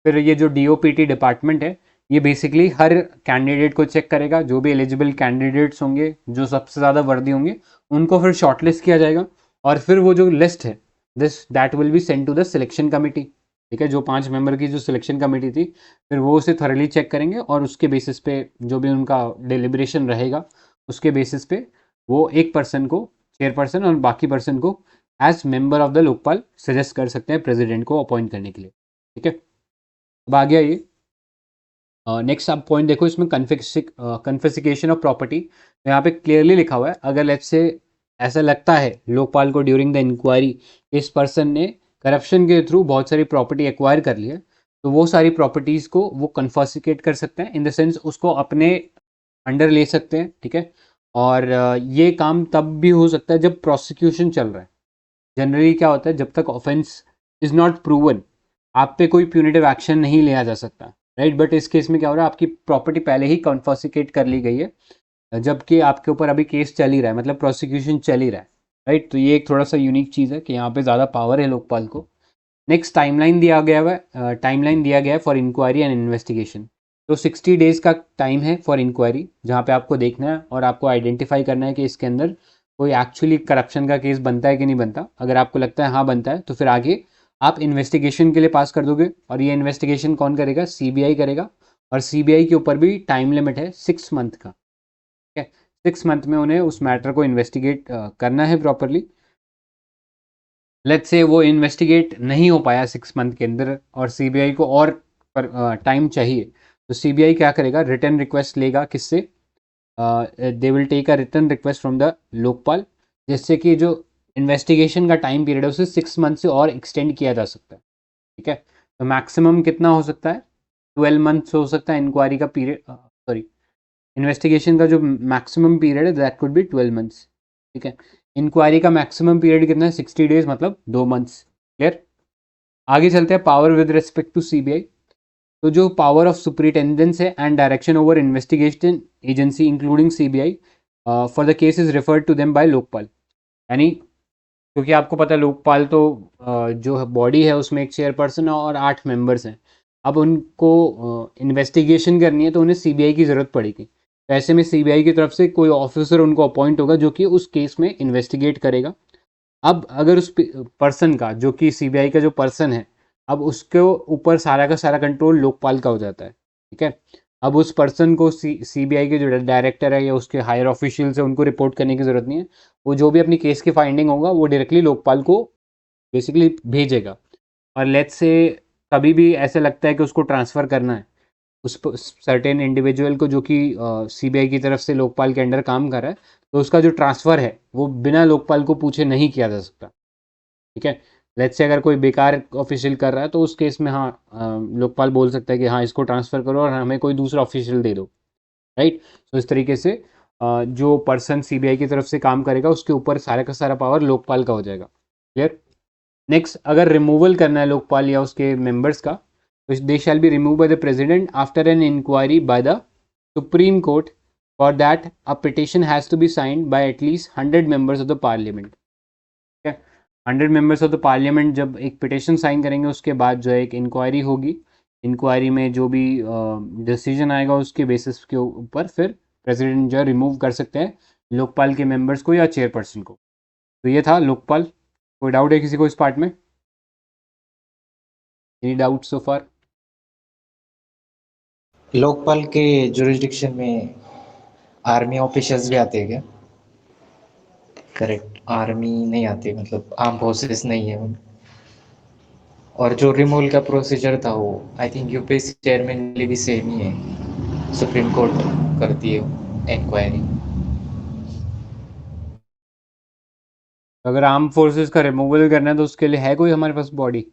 Speaker 1: फिर ये जो DOPT डिपार्टमेंट है ये बेसिकली हर कैंडिडेट को चेक करेगा, जो भी एलिजिबल कैंडिडेट्स होंगे जो सबसे ज़्यादा वर्दी होंगे उनको फिर शॉर्टलिस्ट किया जाएगा, और फिर वो जो लिस्ट है that will be send to the selection committee. ठीक है, जो 5 मेंबर की जो सिलेक्शन कमेटी थी फिर वो उसे थॉरली चेक करेंगे और उसके बेसिस पे जो भी उनका डिलिब्रेशन रहेगा उसके बेसिस पे वो एक पर्सन को चेयरपर्सन और बाकी पर्सन को as member of the Lokpal suggest कर सकते हैं प्रेसिडेंट को अपॉइंट करने के लिए। ठीक है, अब आ गया ये नेक्स्ट आप पॉइंट देखो, इसमें कन्फिस्केशन ऑफ प्रॉपर्टी। तो यहाँ पे क्लियरली लिखा हुआ है अगर लेट्स से ऐसा लगता है लोकपाल को ड्यूरिंग द इंक्वायरी इस पर्सन ने करप्शन के थ्रू बहुत सारी प्रॉपर्टी एक्वायर कर ली है, तो वो सारी प्रॉपर्टीज़ को वो कन्फिस्केट कर सकते हैं, इन द सेंस उसको अपने अंडर ले सकते हैं। ठीक है, और ये काम तब भी हो सकता है जब प्रोसिक्यूशन चल रहा है। जनरली क्या होता है, जब तक ऑफेंस इज नॉट प्रूवन आप पे कोई प्यूनिटिव एक्शन नहीं लिया जा सकता, राइट। बट इस केस में क्या हो रहा है, आपकी प्रॉपर्टी पहले ही कॉन्फिस्केट कर ली गई है जबकि आपके ऊपर अभी केस चल ही रहा है, मतलब प्रोसिक्यूशन चल ही रहा है, राइट। तो ये एक थोड़ा सा यूनिक चीज़ है कि यहाँ पे ज़्यादा पावर है लोकपाल को। नेक्स्ट टाइमलाइन दिया गया है, टाइमलाइन दिया गया है फॉर इंक्वायरी एंड इन्वेस्टिगेशन। तो 60 डेज़ का टाइम है फॉर इंक्वायरी, जहाँ पे आपको देखना है और आपको आइडेंटिफाई करना है कि इसके अंदर कोई एक्चुअली करप्शन का केस बनता है कि नहीं बनता। अगर आपको लगता है हाँ बनता है तो फिर आगे आप इन्वेस्टिगेशन के लिए पास कर दोगे, और ये इन्वेस्टिगेशन कौन करेगा, CBI करेगा, और CBI के ऊपर भी टाइम लिमिट है 6 मंथ का। ठीक है, 6 मंथ में उन्हें उस मैटर को इन्वेस्टिगेट करना है प्रॉपरली। लेट्स से वो इन्वेस्टिगेट नहीं हो पाया 6 मंथ के अंदर और CBI को और टाइम चाहिए, तो CBI क्या करेगा, रिटर्न रिक्वेस्ट लेगा किससे, they will take a return request from the Lokpal, जिससे कि जो इन्वेस्टिगेशन का टाइम पीरियड है उसे 6 मंथ से और एक्सटेंड किया जा सकता है। ठीक है, तो मैक्सिमम कितना हो सकता है, 12 मंथ्स हो सकता है इंक्वायरी का पीरियड, सॉरी इन्वेस्टिगेशन का जो मैक्सिमम पीरियड है दैट कुड बी 12 मंथ्स। ठीक है, इंक्वायरी का मैक्सिमम पीरियड कितना है, 60 डेज, मतलब 2 मंथ्स। क्लियर, आगे चलते हैं power with respect to CBI। तो जो पावर ऑफ सुपरिटेंडेंस है and direction over investigation agency including CBI for the case is referred to them by Lokpal. यानी क्योंकि आपको पता है लोकपाल तो जो बॉडी है उसमें एक चेयरपर्सन और 8 मेंबर्स हैं। अब उनको इन्वेस्टिगेशन करनी है तो उन्हें CBI की ज़रूरत पड़ेगी, तो ऐसे में सीबीआई की तरफ से कोई ऑफिसर उनको अपॉइंट होगा जो कि उस केस में इन्वेस्टिगेट करेगा। अब अगर उस पर्सन का, जो कि सीबीआई का जो पर्सन है, अब उसके ऊपर सारा का सारा कंट्रोल लोकपाल का हो जाता है, ठीक है। अब उस पर्सन को सीबीआई के जो डायरेक्टर है या उसके हायर ऑफिशियल है उनको रिपोर्ट करने की ज़रूरत नहीं है। वो जो भी अपनी केस की फाइंडिंग होगा वो डायरेक्टली लोकपाल को बेसिकली भेजेगा। और लेट्स से कभी भी ऐसे लगता है कि उसको ट्रांसफ़र करना है उस सर्टेन इंडिविजुअल को जो कि सीबीआई की तरफ से लोकपाल के अंडर काम कर रहा है, तो उसका जो ट्रांसफ़र है वो बिना लोकपाल को पूछे नहीं किया जा सकता, ठीक है। लेट्स से अगर कोई बेकार ऑफिशियल कर रहा है तो उस केस में हाँ लोकपाल बोल सकता है कि हाँ इसको ट्रांसफ़र करो और हमें कोई दूसरा ऑफिशियल दे दो, राइट। तो इस तरीके से जो पर्सन सीबीआई की तरफ से काम करेगा उसके ऊपर सारा का सारा पावर लोकपाल का हो जाएगा। क्लियर। नेक्स्ट, अगर रिमूवल करना है लोकपाल या उसके मेंबर्स का, तो they shall be remove by the president after an inquiry by the supreme Court. For that a petition has to be signed by at least 100 members of the Parliament, ठीक है। 100 members of the parliament जब एक petition sign करेंगे उसके बाद जो है एक इंक्वायरी होगी। इंक्वायरी में जो भी डिसीजन आएगा उसके बेसिस के ऊपर फिर प्रेसिडेंट जो है रिमूव कर सकते हैं लोकपाल के मेंबर्स को या चेयरपर्सन को। तो ये था लोकपाल। कोई डाउट है किसी को इस पार्ट में? एनी डाउट सो फार?
Speaker 2: लोकपाल के जुरिस्डिक्शन में आर्मी ऑफिसर्स भी आते हैं क्या? करेक्ट, आर्मी नहीं आती, मतलब आर्म फोर्सेस नहीं है। और जो रिमूवल का प्रोसीजर था वो आई थिंक यूपीएससी चेयरमैन के लिए भी सेम ही है, सुप्रीम कोर्ट करती है इंक्वायरी।
Speaker 1: अगर आर्म फोर्सेस का रिमूवल करना है तो उसके लिए है कोई हमारे पास बॉडी?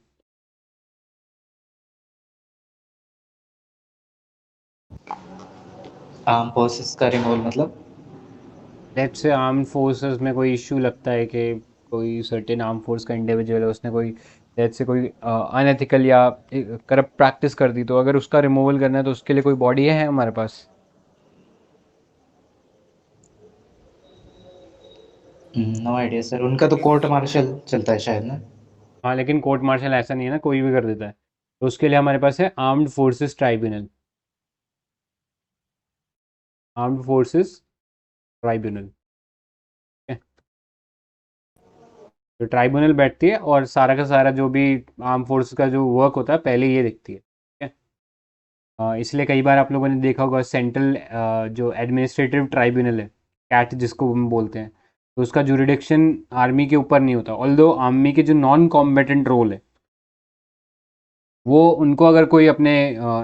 Speaker 2: आर्म फोर्सेस का रिमूवल मतलब?
Speaker 1: लेट्स से आर्म फोर्सेस में कोई इश्यू लगता है कि कोई सर्टेन आर्म फोर्स का इंडिविजुअल है, उसने कोई लेट्स से कोई अनएथिकल या करप्ट प्रैक्टिस कर दी, तो अगर उसका रिमूवल करना है तो उसके लिए कोई बॉडी है हमारे पास?
Speaker 2: नो आइडिया सर, उनका तो कोर्ट मार्शल चलता है शायद ना।
Speaker 1: हाँ, लेकिन कोर्ट मार्शल ऐसा नहीं है ना, कोई भी कर देता है। तो उसके लिए हमारे पास है armed forces tribunal. Armed forces tribunal, तो ट्राइब्यूनल बैठती है और सारा का सारा जो भी आर्म फोर्स का जो वर्क होता है पहले ये देखती है, ठीक है। इसलिए कई बार आप लोगों ने देखा होगा सेंट्रल जो एडमिनिस्ट्रेटिव ट्राइब्यूनल है, कैट जिसको हम बोलते हैं, तो उसका जुरिडिक्शन आर्मी के ऊपर नहीं होता। ऑल्दो आर्मी के जो नॉन कॉम्बेटेंट रोल है वो उनको अगर कोई अपने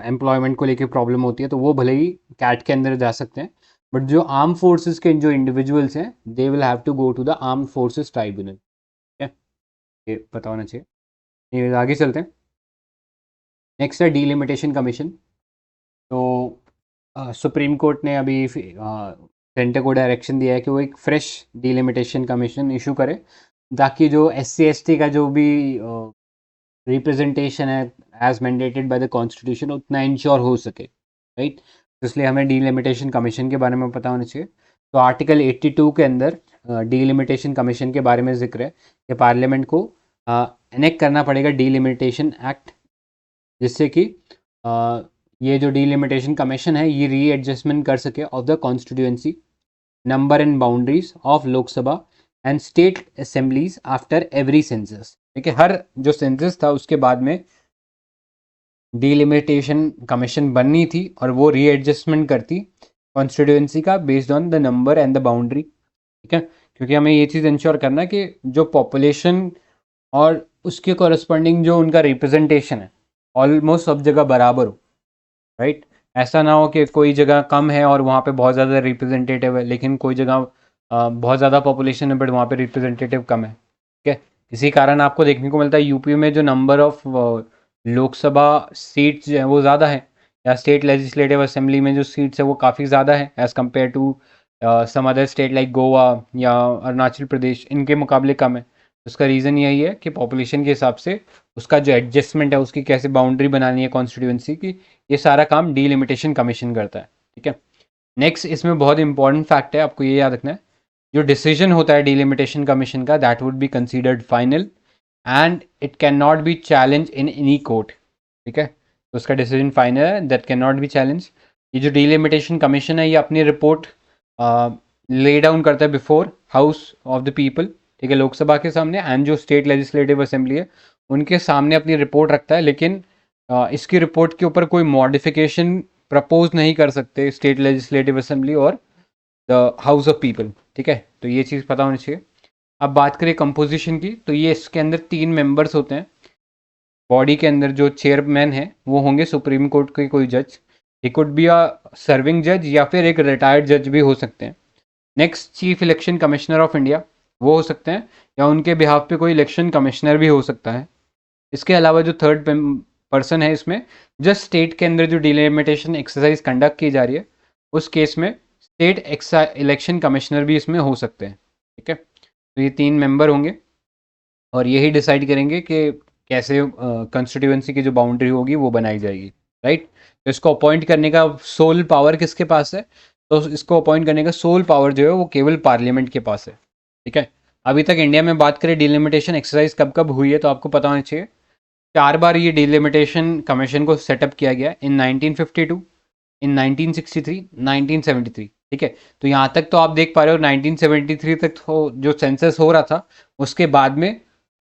Speaker 1: एम्प्लॉयमेंट को लेके प्रॉब्लम होती है तो वो भले ही कैट के अंदर जा सकते हैं, बट जो आर्म फोर्सेस के जो इंडिविजुअल्स हैं they will have to go to the arm forces tribunal, ठीक है। ये पता होना चाहिए। ये आगे चलते हैं। नेक्स्ट है डीलिमिटेशन कमीशन। तो सुप्रीम कोर्ट ने अभी सेंटर को डायरेक्शन दिया है कि वो एक फ्रेश डीलिमिटेशन कमीशन इशू करे, ताकि जो SC ST का जो भी रिप्रेजेंटेशन है as mandated by the constitution उतना इंश्योर हो सके, राइट। तो इसलिए हमें डीलिमिटेशन कमीशन के बारे में पता होना चाहिए। तो आर्टिकल 82 के अंदर डीलिमिटेशन कमीशन के बारे में जिक्र है कि पार्लियामेंट को एनेक्ट करना पड़ेगा डीलिमिटेशन एक्ट, जिससे कि ये जो डीलिमिटेशन कमीशन है ये रीएडजस्टमेंट कर सके of the constituency number and boundaries of Lok Sabha and state assemblies after every census. देखिए हर जो सेंसस था उसके बाद में डीलिमिटेशन कमीशन बननी थी और वो रीएडजस्टमेंट करती कॉन्स्टिट्यूएंसी का based on the number and the boundary, ठीक है। क्योंकि हमें ये चीज़ इंश्योर करना है कि जो पॉपुलेशन और उसके कॉरस्पॉन्डिंग जो उनका रिप्रेजेंटेशन है ऑलमोस्ट सब जगह बराबर हो, राइट। ऐसा ना हो कि कोई जगह कम है और वहाँ पे बहुत ज़्यादा रिप्रेजेंटेटिव है, लेकिन कोई जगह बहुत ज़्यादा पॉपुलेशन है बट वहाँ पे रिप्रेजेंटेटिव कम है, ठीक है। इसी कारण आपको देखने को मिलता है यूपी में जो नंबर ऑफ लोकसभा सीट्स जो है वो ज़्यादा है, या स्टेट लेजिस्लेटिव असेंबली में जो सीट्स है वो काफ़ी ज़्यादा है as compare to some other state like Goa या अरुणाचल प्रदेश, इनके मुकाबले कम है। उसका रीज़न यही है कि पॉपुलेशन के हिसाब से उसका जो एडजस्टमेंट है, उसकी कैसे बाउंड्री बनानी है कॉन्स्टिट्यूएंसी की, ये सारा काम डीलिमिटेशन कमीशन करता है, ठीक है। नेक्स्ट इसमें बहुत इंपॉर्टेंट फैक्ट है, आपको ये याद रखना है, जो डिसीजन होता है डीलिमिटेशन कमीशन का that would be considered final and it can not B challenge in any court, ठीक है। तो उसका डिसीजन फाइनल है, that can not B challenge. ये जो डिलिमिटेशन कमीशन है ये अपनी रिपोर्ट ले डाउन करता है before house of the people, ठीक है, लोकसभा के सामने, एंड जो स्टेट लेजिस्लेटिव असेंबली है उनके सामने अपनी रिपोर्ट रखता है, लेकिन इसकी रिपोर्ट के ऊपर कोई मॉडिफिकेशन प्रपोज नहीं कर सकते स्टेट लेजिस्लेटिव असेंबली और द हाउस ऑफ पीपल, ठीक है, तो ये चीज़ पता होनी चाहिए। अब बात करें कंपोजिशन की, तो ये इसके अंदर 3 मेंबर्स होते हैं बॉडी के अंदर। जो चेयरमैन है वो होंगे सुप्रीम कोर्ट के कोई जज, he could be a serving जज या फिर एक रिटायर्ड जज भी हो सकते हैं। Next chief election commissioner of India वो हो सकते हैं, या उनके बिहाफ पे कोई इलेक्शन कमिश्नर भी हो सकता है। इसके अलावा जो थर्ड पर्सन है इसमें, जस्ट स्टेट के अंदर जो डिलिमिटेशन एक्सरसाइज कंडक्ट की जा रही है उस केस में स्टेट इलेक्शन कमिश्नर भी इसमें हो सकते हैं, ठीक है। तो ये 3 मेंबर होंगे और यही डिसाइड करेंगे कि कैसे कंस्टिट्यूएंसी की जो बाउंड्री होगी वो बनाई जाएगी, राइट। तो इसको अपॉइंट करने का सोल पावर किसके पास है, तो इसको अपॉइंट करने का सोल पावर जो है वो केवल पार्लियामेंट के पास है, ठीक है। अभी तक इंडिया में बात करें डिलिमिटेशन एक्सरसाइज कब कब हुई है, तो आपको पता होना चाहिए 4 बार ये डिलिमिटेशन कमीशन को सेटअप किया गया, इन 1952, इन 1963, 1973, ठीक है। तो यहाँ तक तो आप देख पा रहे हो 1973 तक तो जो सेंसस हो रहा था उसके बाद में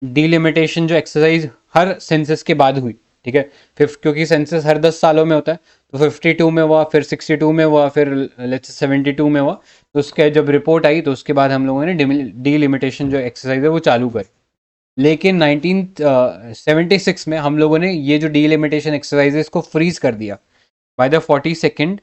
Speaker 1: डिलिमिटेशन जो एक्सरसाइज हर सेंसस के बाद हुई, ठीक है। फिफ्थ, क्योंकि सेंसस हर 10 सालों में होता है, तो 52 में हुआ, फिर 62 में हुआ, फिर लेट्स 72 में हुआ, तो उसके जब रिपोर्ट आई तो उसके बाद हम लोगों ने डिलिमिटेशन जो एक्सरसाइज है वो चालू करी। लेकिन 1976 में हम लोगों ने ये जो डिलिमिटेशन एक्सरसाइज है इसको फ्रीज कर दिया by the 42nd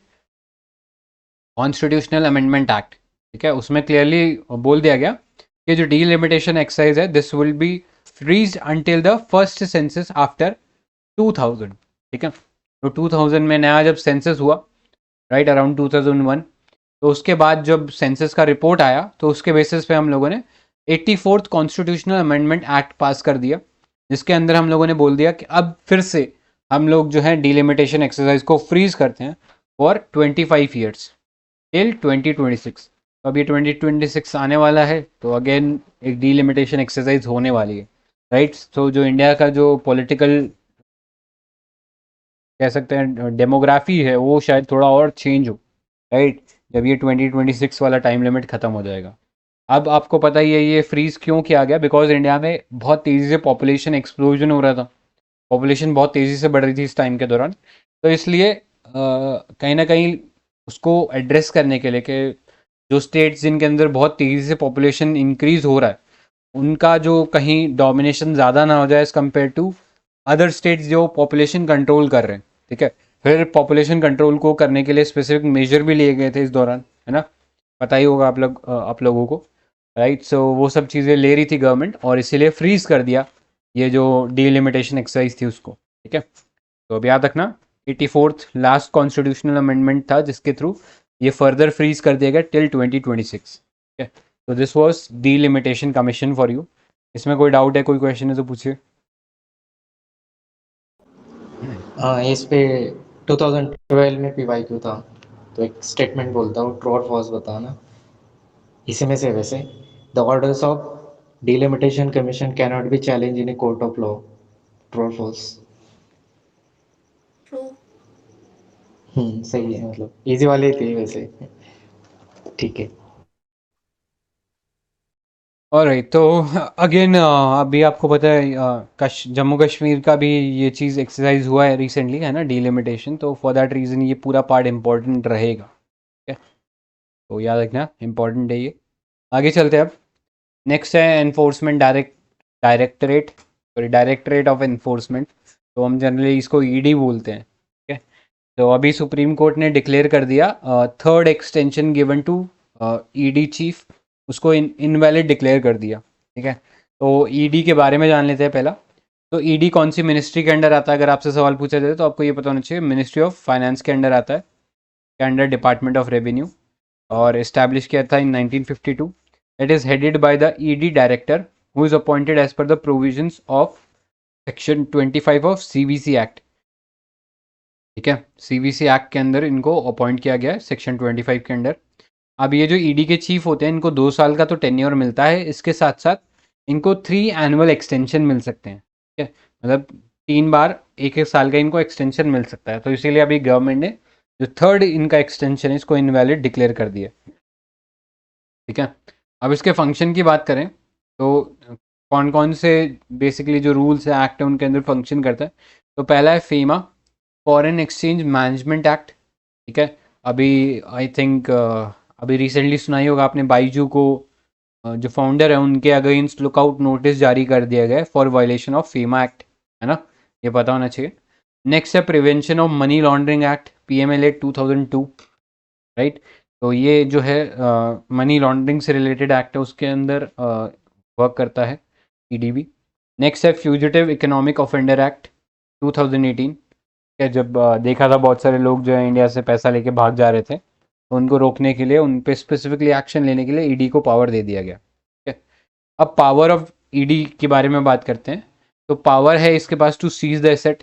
Speaker 1: constitutional amendment act, ठीक है। उसमें क्लियरली बोल दिया गया कि जो डिलिमिटेशन एक्सरसाइज है this will be freeze until the first census after 2000, ठीक है। तो 2000 में नया जब सेंसस हुआ, राइट, अराउंड 2001, तो उसके बाद जब सेंसस का रिपोर्ट आया तो उसके बेसिस पे हम लोगों ने 84th constitutional amendment act pass कर दिया, जिसके अंदर हम लोगों ने बोल दिया कि अब फिर से हम लोग जो है डिलिमिटेशन एक्सरसाइज को फ्रीज करते हैं फॉर 25 ईयर्स टिल 2026। तो अभी 2026 आने वाला है तो अगेन एक डिलिमिटेशन एक्सरसाइज होने वाली है, राइट। तो जो इंडिया का जो पॉलिटिकल कह सकते हैं डेमोग्राफी है वो शायद थोड़ा और चेंज हो, राइट, जब ये 2026 वाला टाइम लिमिट ख़त्म हो जाएगा। अब आपको पता ही है ये फ्रीज क्यों किया गया, बिकॉज इंडिया में बहुत तेज़ी से पॉपुलेशन एक्सप्लोजन हो रहा था, पॉपुलेशन बहुत तेज़ी से बढ़ रही थी इस टाइम के दौरान, तो इसलिए कहीं ना कहीं उसको एड्रेस करने के लिए कि जो स्टेट्स जिनके अंदर बहुत तेज़ी से पॉपुलेशन इंक्रीज हो रहा है उनका जो कहीं डोमिनेशन ज़्यादा ना हो जाए as compare to other states जो पॉपुलेशन कंट्रोल कर रहे हैं, ठीक है। फिर पॉपुलेशन कंट्रोल को करने के लिए स्पेसिफिक मेजर भी लिए गए थे इस दौरान, है ना, पता ही होगा आप लोगों को, राइट। सो वो सब चीज़ें ले रही थी गवर्नमेंट और इसीलिए फ्रीज कर दिया ये जो डिलिमिटेशन एक्सरसाइज थी उसको, ठीक है। तो अब याद रखना 84th लास्ट कॉन्स्टिट्यूशनल अमेंडमेंट था जिसके थ्रू ये फर्दर फ्रीज कर दिया गया टिल 2026, ठीक है। तो this was delimitation commission for you. इसमें कोई डाउट है, कोई क्वेश्चन है तो पूछिए।
Speaker 2: हाँ, इस पे 2012 में PYQ था, तो एक स्टेटमेंट बोलता हूँ, ट्रू और फॉल्स बताना। इसी में से वैसे the orders of delimitation commission cannot be challenge in a court of law, true और फॉल्स।
Speaker 3: ट्रू।
Speaker 2: सही है, मतलब इजी वाले थे वैसे, ठीक है।
Speaker 1: ऑलराइट, तो अगेन अभी आपको पता है जम्मू कश्मीर का भी ये चीज़ एक्सरसाइज हुआ है रिसेंटली, है ना, डिलिमिटेशन, तो फॉर दैट रीज़न ये पूरा पार्ट इम्पोर्टेंट रहेगा, ठीक है। तो याद रखना इम्पोर्टेंट है ये। आगे चलते हैं अब। नेक्स्ट है enforcement directorate, sorry directorate of enforcement, तो हम जनरली इसको ईडी बोलते हैं, ठीक है। तो अभी सुप्रीम कोर्ट ने डिक्लेयर कर दिया third extension given to ED chief, उसको इनवैलिड डिक्लेयर कर दिया, ठीक है। तो ईडी के बारे में जान लेते हैं पहला। तो ईडी कौन सी मिनिस्ट्री के अंडर आता है, अगर आपसे सवाल पूछा जाए तो आपको ये पता होना चाहिए मिनिस्ट्री ऑफ फाइनेंस के अंडर आता है, के अंडर डिपार्टमेंट ऑफ रेवेन्यू, और इस्टेब्लिश किया था in 1952। It is headed by the ED director who is appointed as per the provisions of section 25 of CBC act, ठीक है। सीबीसी एक्ट के अंदर इनको अपॉइंट किया गया है सेक्शन 25 के अंडर। अब ये जो ईडी के चीफ होते हैं इनको 2 साल का तो टेन्योर मिलता है, इसके साथ साथ इनको 3 एनुअल एक्सटेंशन मिल सकते हैं, ठीक है, मतलब 3 बार 1-1 साल का इनको एक्सटेंशन मिल सकता है। तो इसीलिए अभी गवर्नमेंट ने जो थर्ड इनका एक्सटेंशन है इसको इनवैलिड डिक्लेयर कर दिया। ठीक है, अब इसके फंक्शन की बात करें तो कौन कौन से बेसिकली जो रूल्स है एक्ट है उनके अंदर फंक्शन करता है। तो पहला है फीमा, फॉरेन एक्सचेंज मैनेजमेंट एक्ट। ठीक है, अभी आई थिंक अभी रिसेंटली सुनाई होगा आपने, बाईजू को जो फाउंडर है उनके अगेंस्ट लुकआउट नोटिस जारी कर दिया गया फॉर वायलेशन ऑफ फीमा एक्ट, है ना, ये पता होना चाहिए। नेक्स्ट है prevention of money laundering act, PMLA 2002, right. तो ये जो है मनी लॉन्ड्रिंग से रिलेटेड एक्ट है, उसके अंदर वर्क करता है EDB। नेक्स्ट है फ्यूजिटिव इकोनॉमिक ऑफेंडर एक्ट 2018, कि जब देखा था बहुत सारे लोग जो है इंडिया से पैसा लेके भाग जा रहे थे, तो उनको रोकने के लिए, उन पे स्पेसिफिकली एक्शन लेने के लिए ED को पावर दे दिया गया। ठीक है, अब पावर ऑफ ED के बारे में बात करते हैं। तो पावर है इसके पास to seize the asset.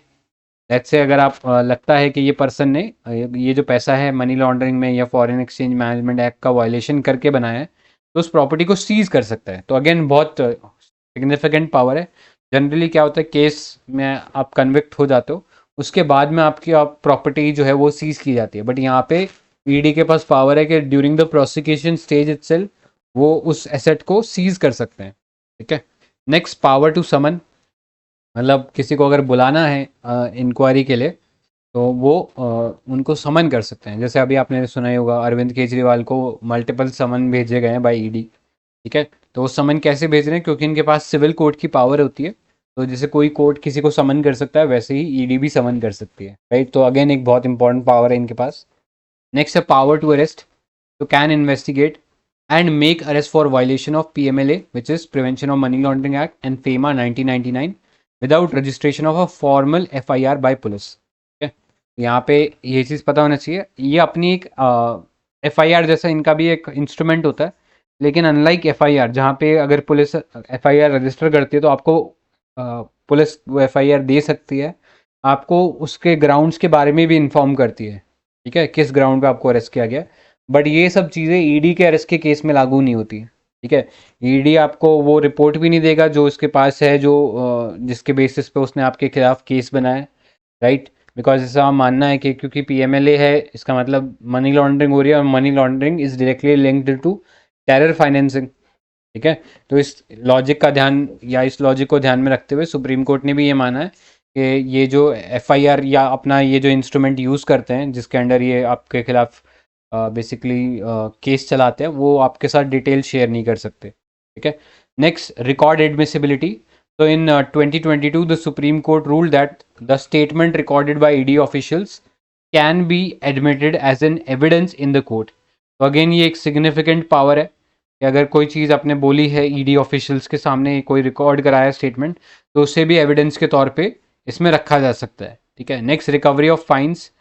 Speaker 1: Let's say अगर आप लगता है कि ये पर्सन ने ये जो पैसा है मनी लॉन्ड्रिंग में या फॉरेन एक्सचेंज मैनेजमेंट एक्ट का वायलेशन करके बनाया है, तो उस प्रॉपर्टी को सीज कर सकता है। तो अगेन बहुत सिग्निफिकेंट पावर है। जनरली क्या होता है, केस में आप कन्विक्ट हो जाते हो, उसके बाद में आपकी प्रॉपर्टी जो है वो सीज की जाती है, बट यहाँ पे ED के पास पावर है कि during the prosecution stage itself वो उस एसेट को सीज कर सकते हैं। ठीक है, नेक्स्ट पावर टू समन, मतलब किसी को अगर बुलाना है इंक्वायरी के लिए तो वो उनको समन कर सकते हैं। जैसे अभी आपने सुना ही होगा अरविंद केजरीवाल को मल्टीपल समन भेजे गए हैं बाय ED। ठीक है, तो वो समन कैसे भेज रहे हैं, क्योंकि इनके पास सिविल कोर्ट की पावर होती है। तो जैसे कोई कोर्ट किसी को समन कर सकता है, वैसे ही ED भी समन कर सकती है, राइट। तो अगेन एक बहुत इंपॉर्टेंट पावर है इनके पास। नेक्स्ट है पावर टू अरेस्ट, तो can investigate and make arrest for violation of PMLA which is prevention of money laundering act and FEMA 1999 without registration of a formal FIR by police. ठीक है, यहाँ पे ये चीज़ पता होना चाहिए, ये अपनी एक FIR जैसा इनका भी एक इंस्ट्रूमेंट होता है, लेकिन अनलाइक FIR जहाँ पे अगर पुलिस FIR रजिस्टर करती है तो आपको पुलिस वो FIR दे सकती है, आपको उसके ग्राउंड्स के बारे में भी इन्फॉर्म करती है। ठीक है, किस ग्राउंड पे आपको अरेस्ट किया गया, बट ये सब चीज़ें ED के अरेस्ट के केस में लागू नहीं होती। ठीक है, ED आपको वो रिपोर्ट भी नहीं देगा जो उसके पास है, जो जिसके बेसिस पे उसने आपके खिलाफ केस बनाया, राइट। बिकॉज ऐसा मानना है कि क्योंकि PMLA है, इसका मतलब मनी लॉन्ड्रिंग हो रही है, और money laundering is directly linked to terror financing. ठीक है, तो इस लॉजिक का ध्यान या इस लॉजिक को ध्यान में रखते हुए सुप्रीम कोर्ट ने भी ये माना है कि ये जो FIR या अपना ये जो इंस्ट्रूमेंट यूज़ करते हैं जिसके अंडर ये आपके खिलाफ बेसिकली केस चलाते हैं, वो आपके साथ डिटेल शेयर नहीं कर सकते। ठीक है, नेक्स्ट रिकॉर्ड एडमिसिबिलिटी। तो in 2022 the supreme court ruled that the statement recorded by ED officials can be admitted as an evidence in the court. तो अगेन ये एक सिग्निफिकेंट पावर है कि अगर कोई चीज़ आपने बोली है ED ऑफिशियल्स के सामने, कोई रिकॉर्ड कराया स्टेटमेंट, तो उसे भी एविडेंस के तौर पे इसमें रखा जा सकता है। ठीक है, next recovery of fines,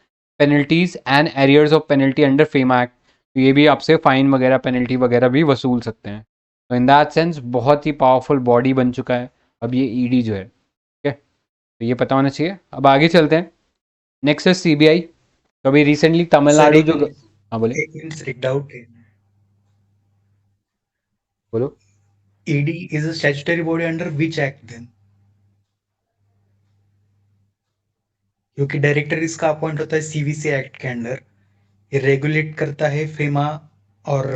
Speaker 1: penalties and arrears of penalty under FEMA act. तो ये भी आपसे फाइन वगैरह पेनल्टी वगैरह भी वसूल सकते हैं। तो इन दैट सेंस बहुत ही पावरफुल बॉडी बन चुका है अब ये ED जो है। ठीक है, तो ये पता होना चाहिए। अब आगे चलते हैं, नेक्स्ट है CBI। तो अभी रिसेंटली
Speaker 2: सर
Speaker 1: तमिलनाडु
Speaker 2: एक
Speaker 1: जो, हाँ बोले,
Speaker 2: एक मिनट, एक डाउट है।
Speaker 1: बोलो।
Speaker 2: ED is a statutory body under which act then? क्योंकि डायरेक्टर इसका अपॉइंट होता है CVC एक्ट के अंडर, ये रेगुलेट करता है फेमा और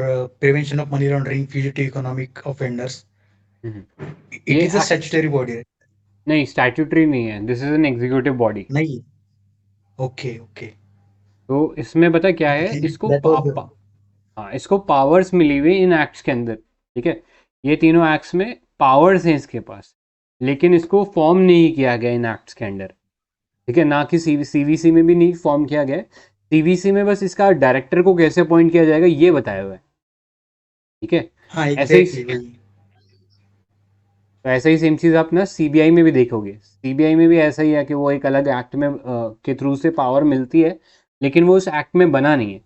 Speaker 2: prevention of money laundering, fugitive economic offenders. It
Speaker 1: ये
Speaker 2: इज अ स्टैट्यूटरी बॉडी।
Speaker 1: नहीं, स्टैट्यूटरी नहीं है, this is an executive body.
Speaker 2: नहीं, ओके ओके
Speaker 1: तो इसमें पता क्या है, इसको
Speaker 2: दैट वाज
Speaker 1: हाँ, इसको पावर्स मिली हुई इन एक्ट्स के अंदर। ठीक है, ये तीनों एक्ट्स में पावर्स हैं इसके पास, लेकिन इसको फॉर्म नहीं किया गया इन एक्ट्स के अंदर। ठीक है, ना कि CVC में भी नहीं फॉर्म किया गया है। CVC में बस इसका डायरेक्टर को कैसे अपॉइंट किया जाएगा ये बताया हुआ है। ठीक है,
Speaker 2: हाँ
Speaker 1: ऐसे ही
Speaker 2: एग्जैक्टली वही।
Speaker 1: तो ऐसा ही सेम चीज़ आप ना CBI में भी देखोगे। CBI में भी ऐसा ही है कि वो एक अलग एक्ट में के थ्रू से पावर मिलती है, लेकिन वो उस एक्ट में बना नहीं है।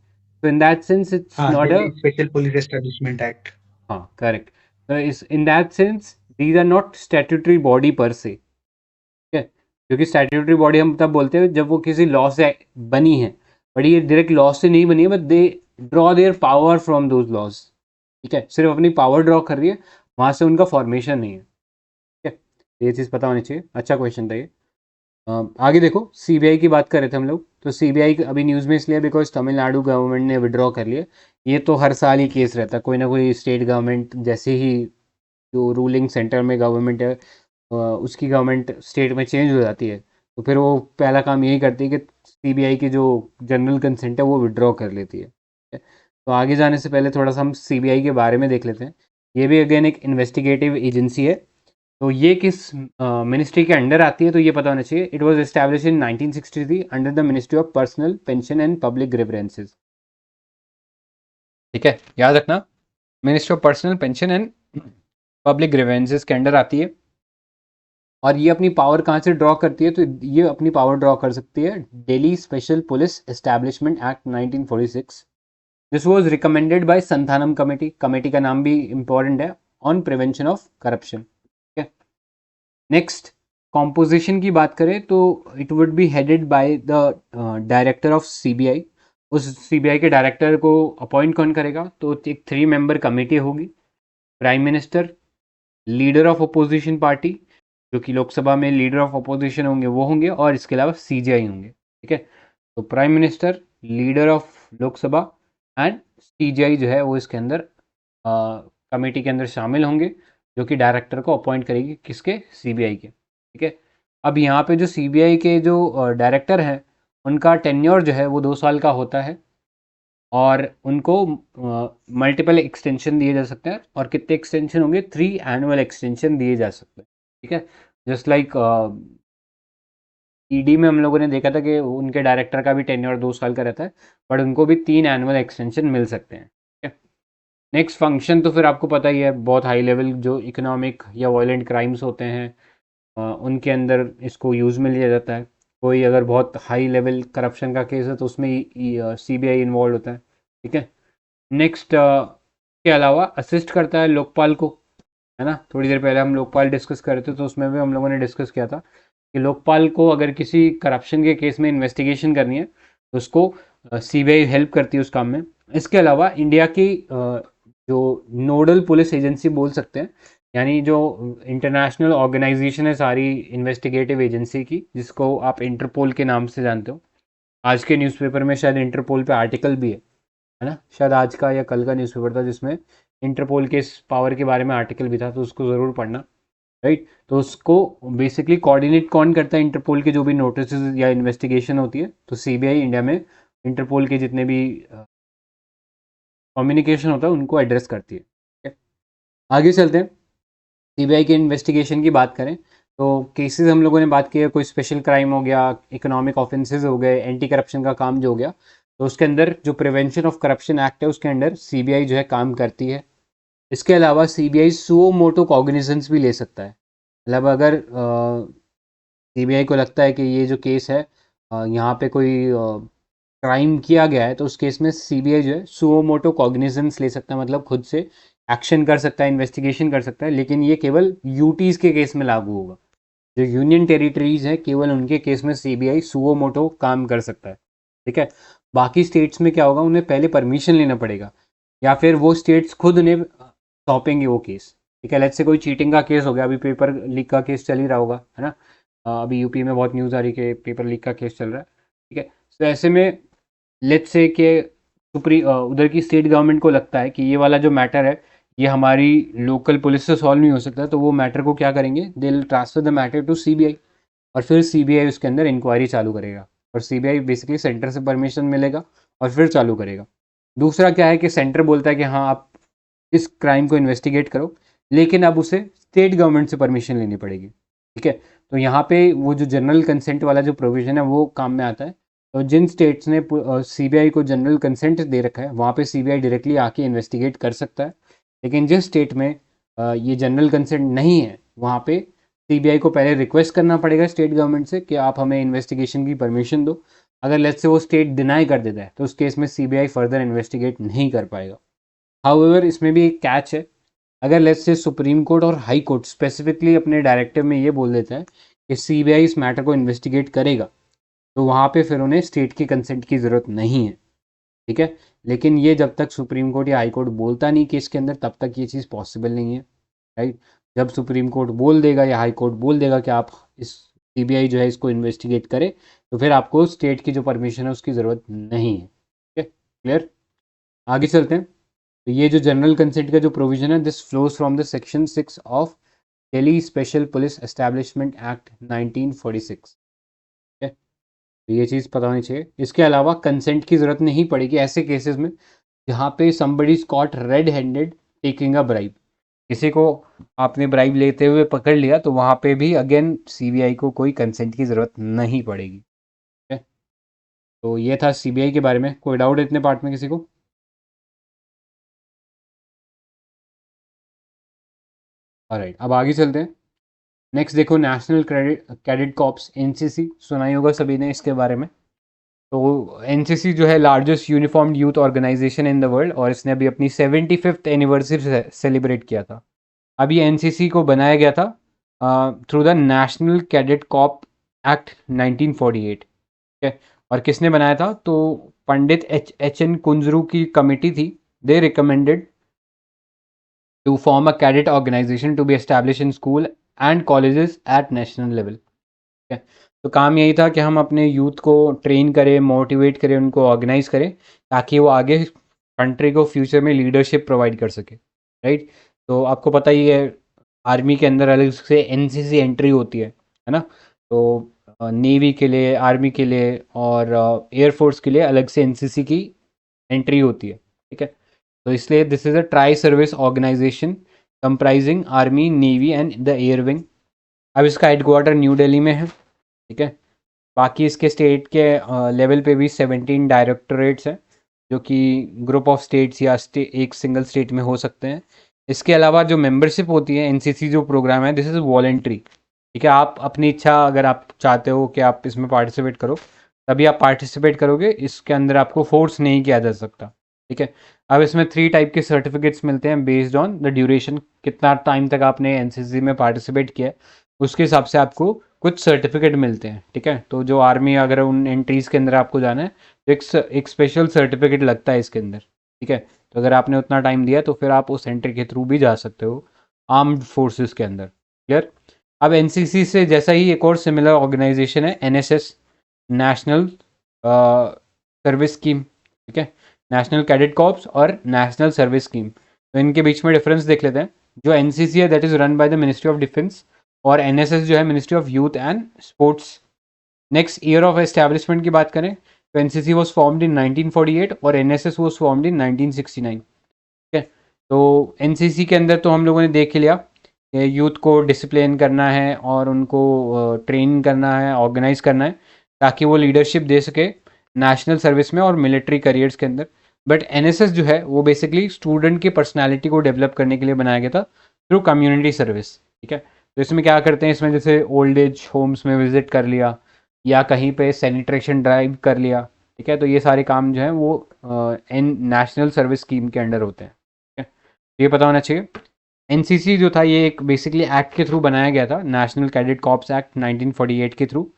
Speaker 1: तो इन दैट सेंस इट्स
Speaker 2: हाँ,
Speaker 1: not a,
Speaker 2: Delhi special police establishment act.
Speaker 1: हाँ करेक्ट। तो इस in that sense these are not statutory body per se. ठीक है, क्योंकि स्टैट्यूटरी बॉडी हम तब बोलते हैं जब वो किसी लॉ से बनी है, बट ये डायरेक्ट लॉ से नहीं बनी है, but they draw their power from those laws. ठीक है, सिर्फ अपनी पावर ड्रॉ कर रही है, वहाँ से उनका फॉर्मेशन नहीं है। ठीक है, ये चीज़ पता होनी चाहिए। अच्छा क्वेश्चन था ये। आगे देखो, CBI की बात कर रहे थे हम लोग। तो सीबीआई अभी न्यूज़ में इसलिए बिकॉज तमिलनाडु गवर्नमेंट ने विड्रॉ कर लिया। ये तो हर साल ही केस रहता है, कोई ना कोई स्टेट गवर्नमेंट जैसे ही जो रूलिंग सेंटर में गवर्नमेंट है उसकी गवर्नमेंट स्टेट में चेंज हो जाती है, तो फिर वो पहला काम यही करती है कि सीबीआई की जो जनरल कंसेंट है वो विड्रॉ कर लेती है। तो आगे जाने से पहले थोड़ा सा हम सीबीआई के बारे में देख लेते हैं। ये भी अगेन एक इन्वेस्टिगेटिव एजेंसी है। तो ये किस मिनिस्ट्री के अंडर आती है, तो ये पता होना चाहिए। It was establish in 1963 under the ministry of personal pension and Public grievances. ठीक है, याद रखना, ministry of personal pension and Public grievances के अंडर आती है। और ये अपनी पावर कहाँ से ड्रॉ करती है, तो ये अपनी पावर ड्रॉ कर सकती है Delhi special police establishment act 1946। This was recommended by Santhanam committee. Committee का नाम भी इंपॉर्टेंट है, ऑन प्रिवेंशन ऑफ करप्शन। ठीक है, नेक्स्ट कॉम्पोजिशन की बात करें तो it would be headed by the director of CBI. उस सीबीआई के डायरेक्टर को अपॉइंट कौन करेगा, तो एक 3 मेंबर कमेटी होगी। Prime minister, leader of opposition party, जो कि लोकसभा में लीडर ऑफ अपोजिशन होंगे वो होंगे, और इसके अलावा सीजीआई होंगे। ठीक है, तो prime minister, leader of Lok Sabha and CGI जो है वो इसके अंदर कमेटी के अंदर शामिल होंगे, जो कि डायरेक्टर को अपॉइंट करेगी, किसके, सीबीआई के। ठीक है, अब यहाँ पे जो सीबीआई के जो डायरेक्टर हैं उनका टेन्योर जो है वो 2 साल का होता है, और उनको मल्टीपल एक्सटेंशन दिए जा सकते हैं। और कितने एक्सटेंशन होंगे, 3 एनुअल एक्सटेंशन दिए जा सकते हैं। ठीक है, जस्ट लाइक ईडी में हम लोगों ने देखा था कि उनके डायरेक्टर का भी टेन्योर 2 साल का रहता है, बट उनको भी 3 एनुअल एक्सटेंशन मिल सकते हैं। ठीक है, नेक्स्ट फंक्शन तो फिर आपको पता ही है, बहुत हाई लेवल जो इकोनॉमिक या वायलेंट क्राइम्स होते हैं उनके अंदर इसको यूज़ में लिया जाता है। कोई अगर बहुत हाई लेवल करप्शन का केस है तो उसमें सीबीआई इन्वॉल्व होता है। ठीक है, नेक्स्ट के अलावा असिस्ट करता है लोकपाल को, है ना। थोड़ी देर पहले हम लोकपाल डिस्कस कर रहे थे, तो उसमें भी हम लोगों ने डिस्कस किया था कि लोकपाल को अगर किसी करप्शन के केस में इन्वेस्टिगेशन करनी है तो उसको सीबीआई हेल्प करती है उस काम में। इसके अलावा इंडिया की जो नोडल पुलिस एजेंसी बोल सकते हैं, यानी जो इंटरनेशनल ऑर्गेनाइजेशन है सारी इन्वेस्टिगेटिव एजेंसी की, जिसको आप इंटरपोल के नाम से जानते हो। आज के न्यूज़पेपर में शायद इंटरपोल पे आर्टिकल भी है ना, शायद आज का या कल का न्यूज़पेपर था जिसमें इंटरपोल के इस पावर के बारे में आर्टिकल भी था, तो उसको ज़रूर पढ़ना। राइट, तो उसको बेसिकली कोऑर्डिनेट कौन करता है, इंटरपोल के जो भी नोटिस या इन्वेस्टिगेशन होती है, तो सीबीआई इंडिया में इंटरपोल के जितने भी कम्युनिकेशन होता है उनको एड्रेस करती है। ठीक है? आगे चलते हैं, सीबीआई के इन्वेस्टिगेशन की बात करें तो केसेस हम लोगों ने बात की है, कोई स्पेशल क्राइम हो गया, इकोनॉमिक ऑफेंसेस हो गए, एंटी करप्शन का काम जो हो गया, तो उसके अंदर जो प्रिवेंशन ऑफ करप्शन एक्ट है उसके अंडर सीबीआई जो है काम करती है। इसके अलावा सीबीआई सुओ मोटो कॉग्निजेंस भी ले सकता है। मतलब अगर सीबीआई को लगता है कि ये जो केस है यहाँ पे कोई क्राइम किया गया है, तो उस केस में सीबीआई जो है सुओ मोटो कॉग्निजेंस ले सकता है, मतलब खुद से एक्शन कर सकता है, इन्वेस्टिगेशन कर सकता है। लेकिन ये केवल यूटीज़ के केस में लागू होगा। जो यूनियन टेरिटरीज है केवल उनके केस में सीबीआई सुओ मोटो काम कर सकता है। ठीक है, बाकी स्टेट्स में क्या होगा, उन्हें पहले परमिशन लेना पड़ेगा, या फिर वो स्टेट्स खुद उन्हें सौंपेंगे वो केस। ठीक है, लेट्स से कोई चीटिंग का केस हो गया, अभी पेपर लीक का केस चल ही रहा होगा, है ना। अभी यूपी में बहुत न्यूज़ आ रही है कि पेपर लीक का केस चल रहा है। ठीक है, तो ऐसे में लेट्स से कि उधर की स्टेट गवर्नमेंट को लगता है कि ये वाला जो मैटर है ये हमारी लोकल पुलिस से सॉल्व नहीं हो सकता, तो वो मैटर को क्या करेंगे, they will transfer the matter to CBI, और फिर सीबीआई उसके अंदर इंक्वायरी चालू करेगा। और सीबीआई बेसिकली सेंटर से परमिशन मिलेगा और फिर चालू करेगा। दूसरा क्या है कि सेंटर बोलता है कि हाँ आप इस क्राइम को इन्वेस्टिगेट करो, लेकिन अब उसे स्टेट गवर्नमेंट से परमिशन लेनी पड़ेगी। ठीक है, तो यहाँ पे वो जो जनरल कंसेंट वाला जो प्रोविजन है वो काम में आता है। तो जिन स्टेट्स ने सीबीआई को जनरल कंसेंट दे रखा है वहाँ पे सीबीआई डायरेक्टली आके इन्वेस्टिगेट कर सकता है। लेकिन जिस स्टेट में ये जनरल कंसेंट नहीं है वहाँ पे सीबीआई को पहले रिक्वेस्ट करना पड़ेगा स्टेट गवर्नमेंट से कि आप हमें इन्वेस्टिगेशन की परमिशन दो। अगर लेट्स से वो स्टेट डिनाई कर देता है तो उस केस में सीबीआई फर्दर इन्वेस्टिगेट नहीं कर पाएगा। हाउएवर इसमें भी एक कैच है, अगर लेट्स से सुप्रीम कोर्ट और हाई कोर्ट स्पेसिफिकली अपने डायरेक्टिव में ये बोल देता है कि सीबीआई इस मैटर को इन्वेस्टिगेट करेगा, तो वहाँ पे फिर उन्हें स्टेट की कंसेंट की ज़रूरत नहीं है। ठीक है, लेकिन ये जब तक सुप्रीम कोर्ट या हाई कोर्ट बोलता नहीं केस के अंदर, तब तक ये चीज़ पॉसिबल नहीं है। राइट, जब सुप्रीम कोर्ट बोल देगा या हाई कोर्ट बोल देगा कि आप इस सीबीआई जो है इसको इन्वेस्टिगेट करे तो फिर आपको स्टेट की जो परमिशन है उसकी ज़रूरत नहीं है। ठीक है, क्लियर। आगे चलते हैं। तो ये जो जनरल कंसेंट का जो प्रोविजन है, this flows from the section 6 of Delhi special police establishment act 1946। ठीक है, तो ये चीज़ पता होनी चाहिए। इसके अलावा कंसेंट की ज़रूरत नहीं पड़ेगी ऐसे केसेस में जहाँ पे somebody is caught red handed taking a bribe. किसी को आपने ब्राइब लेते हुए पकड़ लिया तो वहाँ पे भी अगेन सीबीआई को कोई कंसेंट की ज़रूरत नहीं पड़ेगी। ठीक है, तो ये था सीबीआई के बारे में। कोई डाउट इतने पार्ट में किसी को? ऑलराइट, अब आगे चलते हैं। नेक्स्ट देखो, नेशनल कैडेट कॉर्प्स एनसीसी, सुना ही होगा सभी ने इसके बारे में। तो एनसीसी जो है largest uniformed youth organisation in the world, और इसने अभी अपनी 75th एनिवर्सरी सेलिब्रेट किया था। अब ये एनसीसी को बनाया गया था through the national cadet Corp act 1948। ठीक है, और किसने बनाया था? तो पंडित एच एन कुंजरू की कमिटी थी। They recommended to form a cadet organisation to be establish in school and colleges at national level. ठीक है, तो काम यही था कि हम अपने यूथ को ट्रेन करें, मोटिवेट करें, उनको ऑर्गेनाइज करें ताकि वो आगे कंट्री को फ्यूचर में लीडरशिप प्रोवाइड कर सके। राइट, तो आपको पता ही है आर्मी के अंदर अलग से एनसीसी एंट्री होती है ना। तो नेवी के लिए, आर्मी के लिए और एयरफोर्स के लिए अलग से एनसीसी की एंट्री होती है। ठीक है, तो इसलिए this is a tri service organisation comprising army, navy and the air wing. अब इसका हेडक्वार्टर न्यू दिल्ली में है। ठीक है, बाकी इसके स्टेट के लेवल पे भी 17 डायरेक्टोरेट्स हैं जो कि ग्रुप ऑफ स्टेट्स या एक सिंगल स्टेट में हो सकते हैं। इसके अलावा जो मेंबरशिप होती है एनसीसी जो प्रोग्राम है, दिस इज़ वॉलेंट्री। ठीक है, आप अपनी इच्छा, अगर आप चाहते हो कि आप इसमें पार्टिसिपेट करो तभी आप पार्टिसिपेट करोगे, इसके अंदर आपको फोर्स नहीं किया जा सकता। ठीक है, अब इसमें 3 टाइप के सर्टिफिकेट्स मिलते हैं बेस्ड ऑन द ड्यूरेशन, कितना टाइम तक आपने एनसीसी में पार्टिसिपेट किया है उसके हिसाब से आपको कुछ सर्टिफिकेट मिलते हैं। ठीक है, तो जो आर्मी, अगर उन एंट्रीज़ के अंदर आपको जाना है तो एक स्पेशल सर्टिफिकेट लगता है इसके अंदर। ठीक है, तो अगर आपने उतना टाइम दिया तो फिर आप उस एंट्री के थ्रू भी जा सकते हो आर्म्ड फोर्सेस के अंदर। क्लियर। अब एनसीसी से जैसा ही एक और सिमिलर ऑर्गेनाइजेशन है एनएसएस, नेशनल सर्विस स्कीम। ठीक है, नेशनल कैडेट कॉर्प्स और नेशनल सर्विस स्कीम, तो इनके बीच में डिफरेंस देख लेते हैं। जो एनसीसी है that is run by the ministry of defence, और एनएसएस जो है ministry of youth and sports. Next year of establishment की बात करें तो एनसीसी वाज फॉर्म्ड इन 1948 और एनएसएस वाज फॉर्म्ड इन 1969। ठीक है, तो एनसीसी के अंदर तो हम लोगों ने देख ही लिया कि यूथ को डिसिप्लिन करना है और उनको ट्रेन करना है, ऑर्गेनाइज करना है ताकि वो लीडरशिप दे सके नेशनल सर्विस में और मिलिट्री करियर्स के अंदर। बट एनएसएस जो है वो बेसिकली स्टूडेंट की पर्सनैलिटी को डेवलप करने के लिए बनाया गया था थ्रू कम्युनिटी सर्विस। ठीक है, तो इसमें क्या करते हैं, इसमें जैसे ओल्ड एज होम्स में विजिट कर लिया या कहीं पे सैनिटेशन ड्राइव कर लिया। ठीक है, तो ये सारे काम जो हैं वो इन नेशनल सर्विस स्कीम के अंडर होते हैं। ठीक है, तो ये पता होना चाहिए। एनसीसी जो था ये एक बेसिकली एक्ट के थ्रू बनाया गया था, नेशनल कैडेट कॉर्प्स एक्ट 1948 के थ्रू।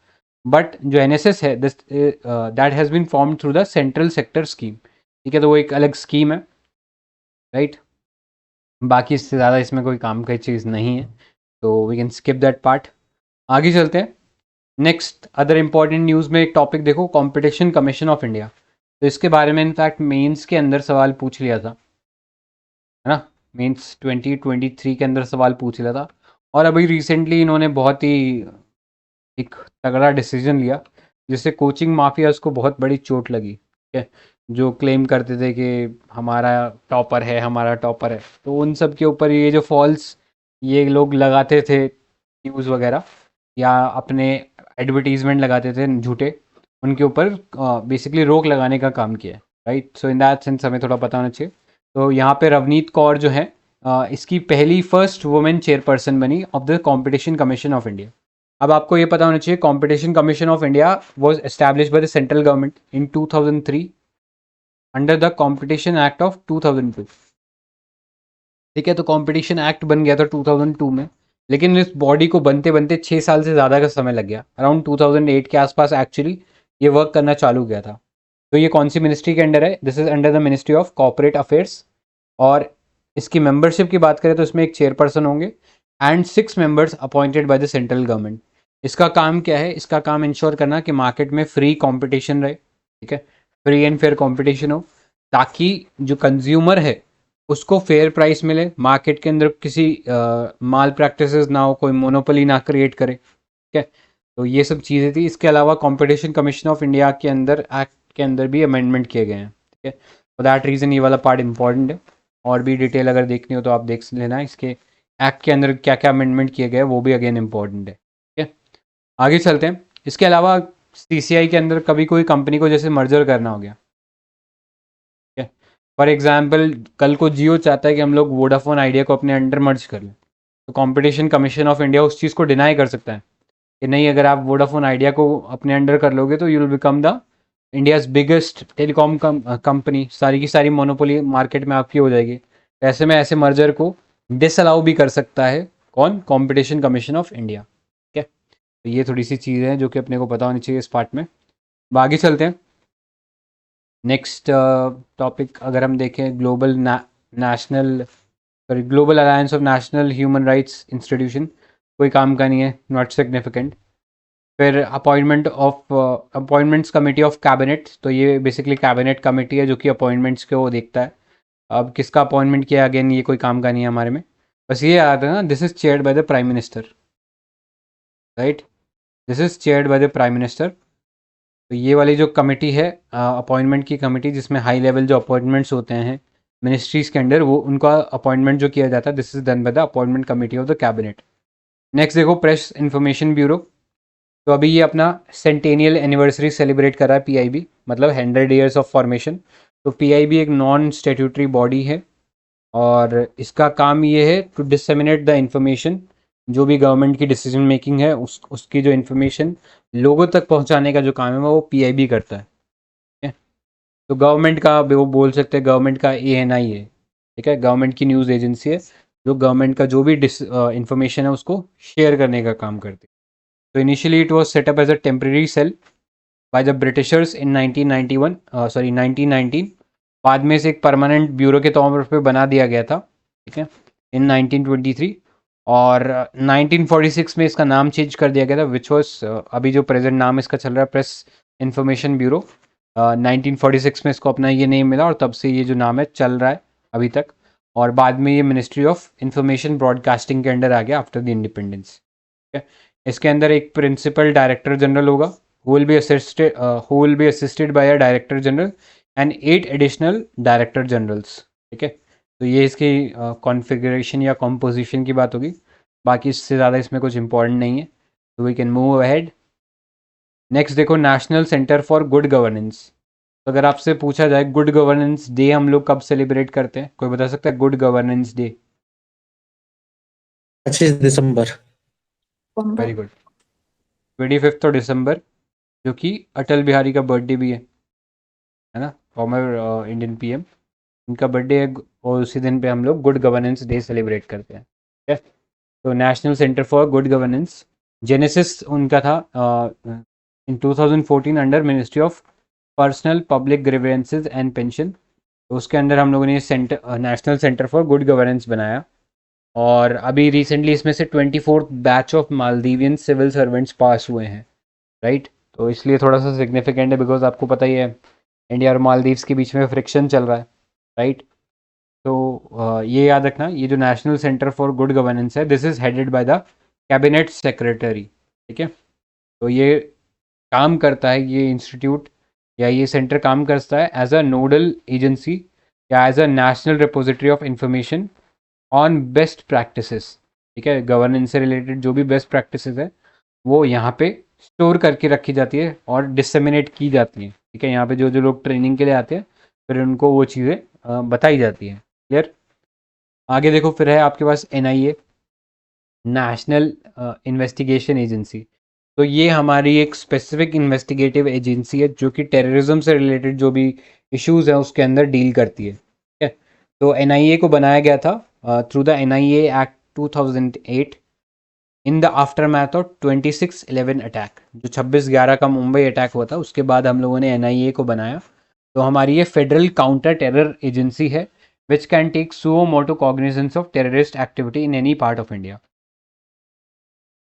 Speaker 1: बट जो एनएसएस है this that has been formed through the central sector scheme. ठीक है, तो वो एक अलग स्कीम है। राइट, बाकी इससे ज़्यादा इसमें कोई काम की चीज़ नहीं है, तो we can skip that part. आगे चलते हैं। नेक्स्ट अदर इंपॉर्टेंट न्यूज़ में एक टॉपिक देखो, कंपटीशन कमीशन ऑफ इंडिया। तो इसके बारे में इनफैक्ट मेंस के अंदर सवाल पूछ लिया था, है ना। मेंस 2023 के अंदर सवाल पूछ लिया था, और अभी रिसेंटली इन्होंने बहुत ही एक तगड़ा डिसीजन लिया जिससे कोचिंग माफियाज को बहुत बड़ी चोट लगी। ठीक है, जो क्लेम करते थे कि हमारा टॉपर है, हमारा टॉपर है, तो उन सब के ऊपर ये जो फॉल्स ये लोग लगाते थे न्यूज़ वगैरह या अपने एडवर्टीजमेंट लगाते थे झूठे, उनके ऊपर बेसिकली रोक लगाने का काम किया है। Right, so in that sense हमें थोड़ा पता होना चाहिए। तो यहाँ पे रवनीत कौर जो है इसकी पहली फर्स्ट वुमेन चेयरपर्सन बनी of the competition commission of India. अब आपको ये पता होना चाहिए competition commission of India was established bye the central government in 2003 under the competition act of 2002। ठीक है, तो कंपटीशन एक्ट बन गया था 2002 में, लेकिन इस बॉडी को बनते बनते 6 साल से ज़्यादा का समय लग गया। अराउंड 2008 के आसपास एक्चुअली ये वर्क करना चालू किया था। तो ये कौन सी मिनिस्ट्री के अंडर है? This is under the ministry of corporate affairs. और इसकी मेंबरशिप की बात करें तो इसमें एक चेयरपर्सन होंगे and 6 members appointed by the central government. इसका काम क्या है? इसका काम इंश्योर करना कि मार्केट में फ्री कंपटीशन रहे, ठीक है, फ्री एंड फेयर कंपटीशन हो, ताकि जो कंज्यूमर है उसको फेयर प्राइस मिले, मार्केट के अंदर किसी माल प्रैक्टिसेस ना हो, कोई मोनोपोली ना क्रिएट करे, ठीक है। तो ये सब चीज़ें थी। इसके अलावा कंपटीशन कमीशन ऑफ इंडिया के अंदर, एक्ट के अंदर भी अमेंडमेंट किए गए हैं, ठीक है। फॉर दैट रीज़न ये वाला पार्ट इंपॉर्टेंट है। और भी डिटेल अगर देखनी हो तो आप देख लेना, इसके एक्ट के अंदर क्या क्या अमेंडमेंट किए गए वो भी अगेन इंपॉर्टेंट है, ठीक है। आगे चलते हैं। इसके अलावा सीसीआई के अंदर कभी कोई कंपनी को जैसे मर्जर करना हो गया, ठीक है, फॉर एग्जाम्पल कल को जियो चाहता है कि हम लोग वोडाफोन आइडिया को अपने अंडर मर्ज कर लें, तो कंपटीशन कमीशन ऑफ इंडिया उस चीज़ को डिनाई कर सकता है कि नहीं, अगर आप वोडाफोन आइडिया को अपने अंडर कर लोगे तो you will become the India's biggest telecom company, सारी की सारी मोनोपोली मार्केट में आपकी हो जाएगी। ऐसे में ऐसे मर्जर को डिसअलाउ भी कर सकता है कौन? कंपटीशन कमीशन ऑफ इंडिया, ठीक है। तो ये थोड़ी सी चीज़ें हैं जो कि अपने को पता होनी चाहिए इस पार्ट में। अब आगे चलते हैं। नेक्स्ट टॉपिक अगर हम देखें, national sorry global alliance of national human rights institution, कोई काम का नहीं है, नॉट सिग्निफिकेंट। फिर अपॉइंटमेंट्स कमेटी ऑफ कैबिनेट, तो ये बेसिकली कैबिनेट कमेटी है जो कि अपॉइंटमेंट्स को वो देखता है। अब किसका अपॉइंटमेंट किया, अगेन ये कोई काम का नहीं है हमारे में, बस ये याद है ना, this is chaired by the prime minister, right, this is chaired by the prime minister. तो ये वाली जो कमेटी है, अपॉइंटमेंट की कमेटी, जिसमें हाई लेवल जो अपॉइंटमेंट्स होते हैं मिनिस्ट्रीज के अंडर, वो उनका अपॉइंटमेंट जो किया जाता है, this is done by the appointment committee of the cabinet. Next देखो, प्रेस इन्फॉर्मेशन ब्यूरो। तो अभी ये अपना सेंटेनियल एनिवर्सरी सेलिब्रेट कर रहा है, पीआईबी, मतलब 100 ईयर्स ऑफ फॉर्मेशन। तो पीआईबी एक नॉन स्टेट्यूटरी बॉडी है और इसका काम ये है टू डिसेमिनेट द इंफॉर्मेशन, जो भी गवर्नमेंट की डिसीजन मेकिंग है उसकी जो इन्फॉर्मेशन लोगों तक पहुंचाने का जो काम है वो पीआईबी करता है, ठीक है। तो गवर्नमेंट का वो बोल सकते हैं, गवर्नमेंट का एएनआई है, ठीक है, गवर्नमेंट की न्यूज़ एजेंसी है जो गवर्नमेंट का जो भी इंफॉर्मेशन है उसको शेयर करने का काम करती है। तो initially it was set up as a temporary cell by the Britishers in 1919 बाद में इसे एक परमानेंट ब्यूरो के तौर पर बना दिया गया था, ठीक है, इन 1923। और 1946 में इसका नाम चेंज कर दिया गया था, विच वॉज अभी जो प्रेजेंट नाम इसका चल रहा है प्रेस इंफॉर्मेशन ब्यूरो। 1946 में इसको अपना ये नेम मिला और तब से ये जो नाम है चल रहा है अभी तक। और बाद में ये मिनिस्ट्री ऑफ इंफॉर्मेशन ब्रॉडकास्टिंग के अंडर आ गया आफ्टर द इंडिपेंडेंस, ठीक है। इसके अंदर एक प्रिंसिपल डायरेक्टर जनरल होगा, who will be assisted by a director general and 8 additional director generals, ठीक है। तो ये इसकी कॉन्फ़िगरेशन या कॉम्पोजिशन की बात होगी, बाकी इससे ज़्यादा इसमें कुछ इंपॉर्टेंट नहीं है। तो we can move ahead. Next देखो, National Centre for Good Governance. तो अगर आपसे पूछा जाए गुड गवर्नेंस डे हम लोग कब सेलिब्रेट करते हैं, कोई बता सकता है गुड गवर्नेंस डे?
Speaker 3: 25 दिसंबर।
Speaker 1: वेरी गुड, 25 दिसंबर, जो कि अटल बिहारी का बर्थडे भी है ना, फॉर्मर इंडियन पीएम, इनका बर्थडे है और उसी दिन पे हम लोग गुड गवर्नेंस डे सेलिब्रेट करते हैं, ठीक है। तो National Centre for Good Governance, genesis उनका था in 2014 under ministry of personnel public grievances and Pension. तो उसके अंदर हम लोगों ने centre National Centre for Good Governance बनाया। और अभी रिसेंटली इसमें से 24th batch of Maldivian civil servants pass हुए हैं, राइट। तो इसलिए थोड़ा सा सिग्निफिकेंट है, बिकॉज आपको पता ही है इंडिया और मालदीव्स के बीच में फ्रिक्शन चल रहा है, राइट। तो ये याद रखना, ये जो National Centre for Good Governance है, this is headed by the cabinet secretary, ठीक है। तो ये काम करता है, ये इंस्टीट्यूट या ये सेंटर काम करता है एज अ नोडल एजेंसी या as a national repository of information on best practices, ठीक है। गवर्नेंस से रिलेटेड जो भी बेस्ट प्रैक्टिसेस है वो यहाँ पे स्टोर करके रखी जाती है और डिसेमिनेट की जाती हैं, ठीक है। यहाँ पे जो जो लोग ट्रेनिंग के लिए आते हैं फिर उनको वो चीज़ें बताई जाती हैं, क्लियर। आगे देखो, फिर है आपके पास एनआईए, नेशनल इन्वेस्टिगेशन एजेंसी। तो ये हमारी एक स्पेसिफिक इन्वेस्टिगेटिव एजेंसी है जो कि टेररिज्म से रिलेटेड जो भी इश्यूज हैं उसके अंदर डील करती है, ठीक है। तो एनआईए को बनाया गया था through the NIA act 2008 in the after math of 26/11 attack, जो 26/11 का मुंबई अटैक हुआ था उसके बाद हम लोगों ने एनआईए को बनाया। तो हमारी ये फेडरल काउंटर टेरर एजेंसी है which can take suo motu cognizance of terrorist activity in any part of India,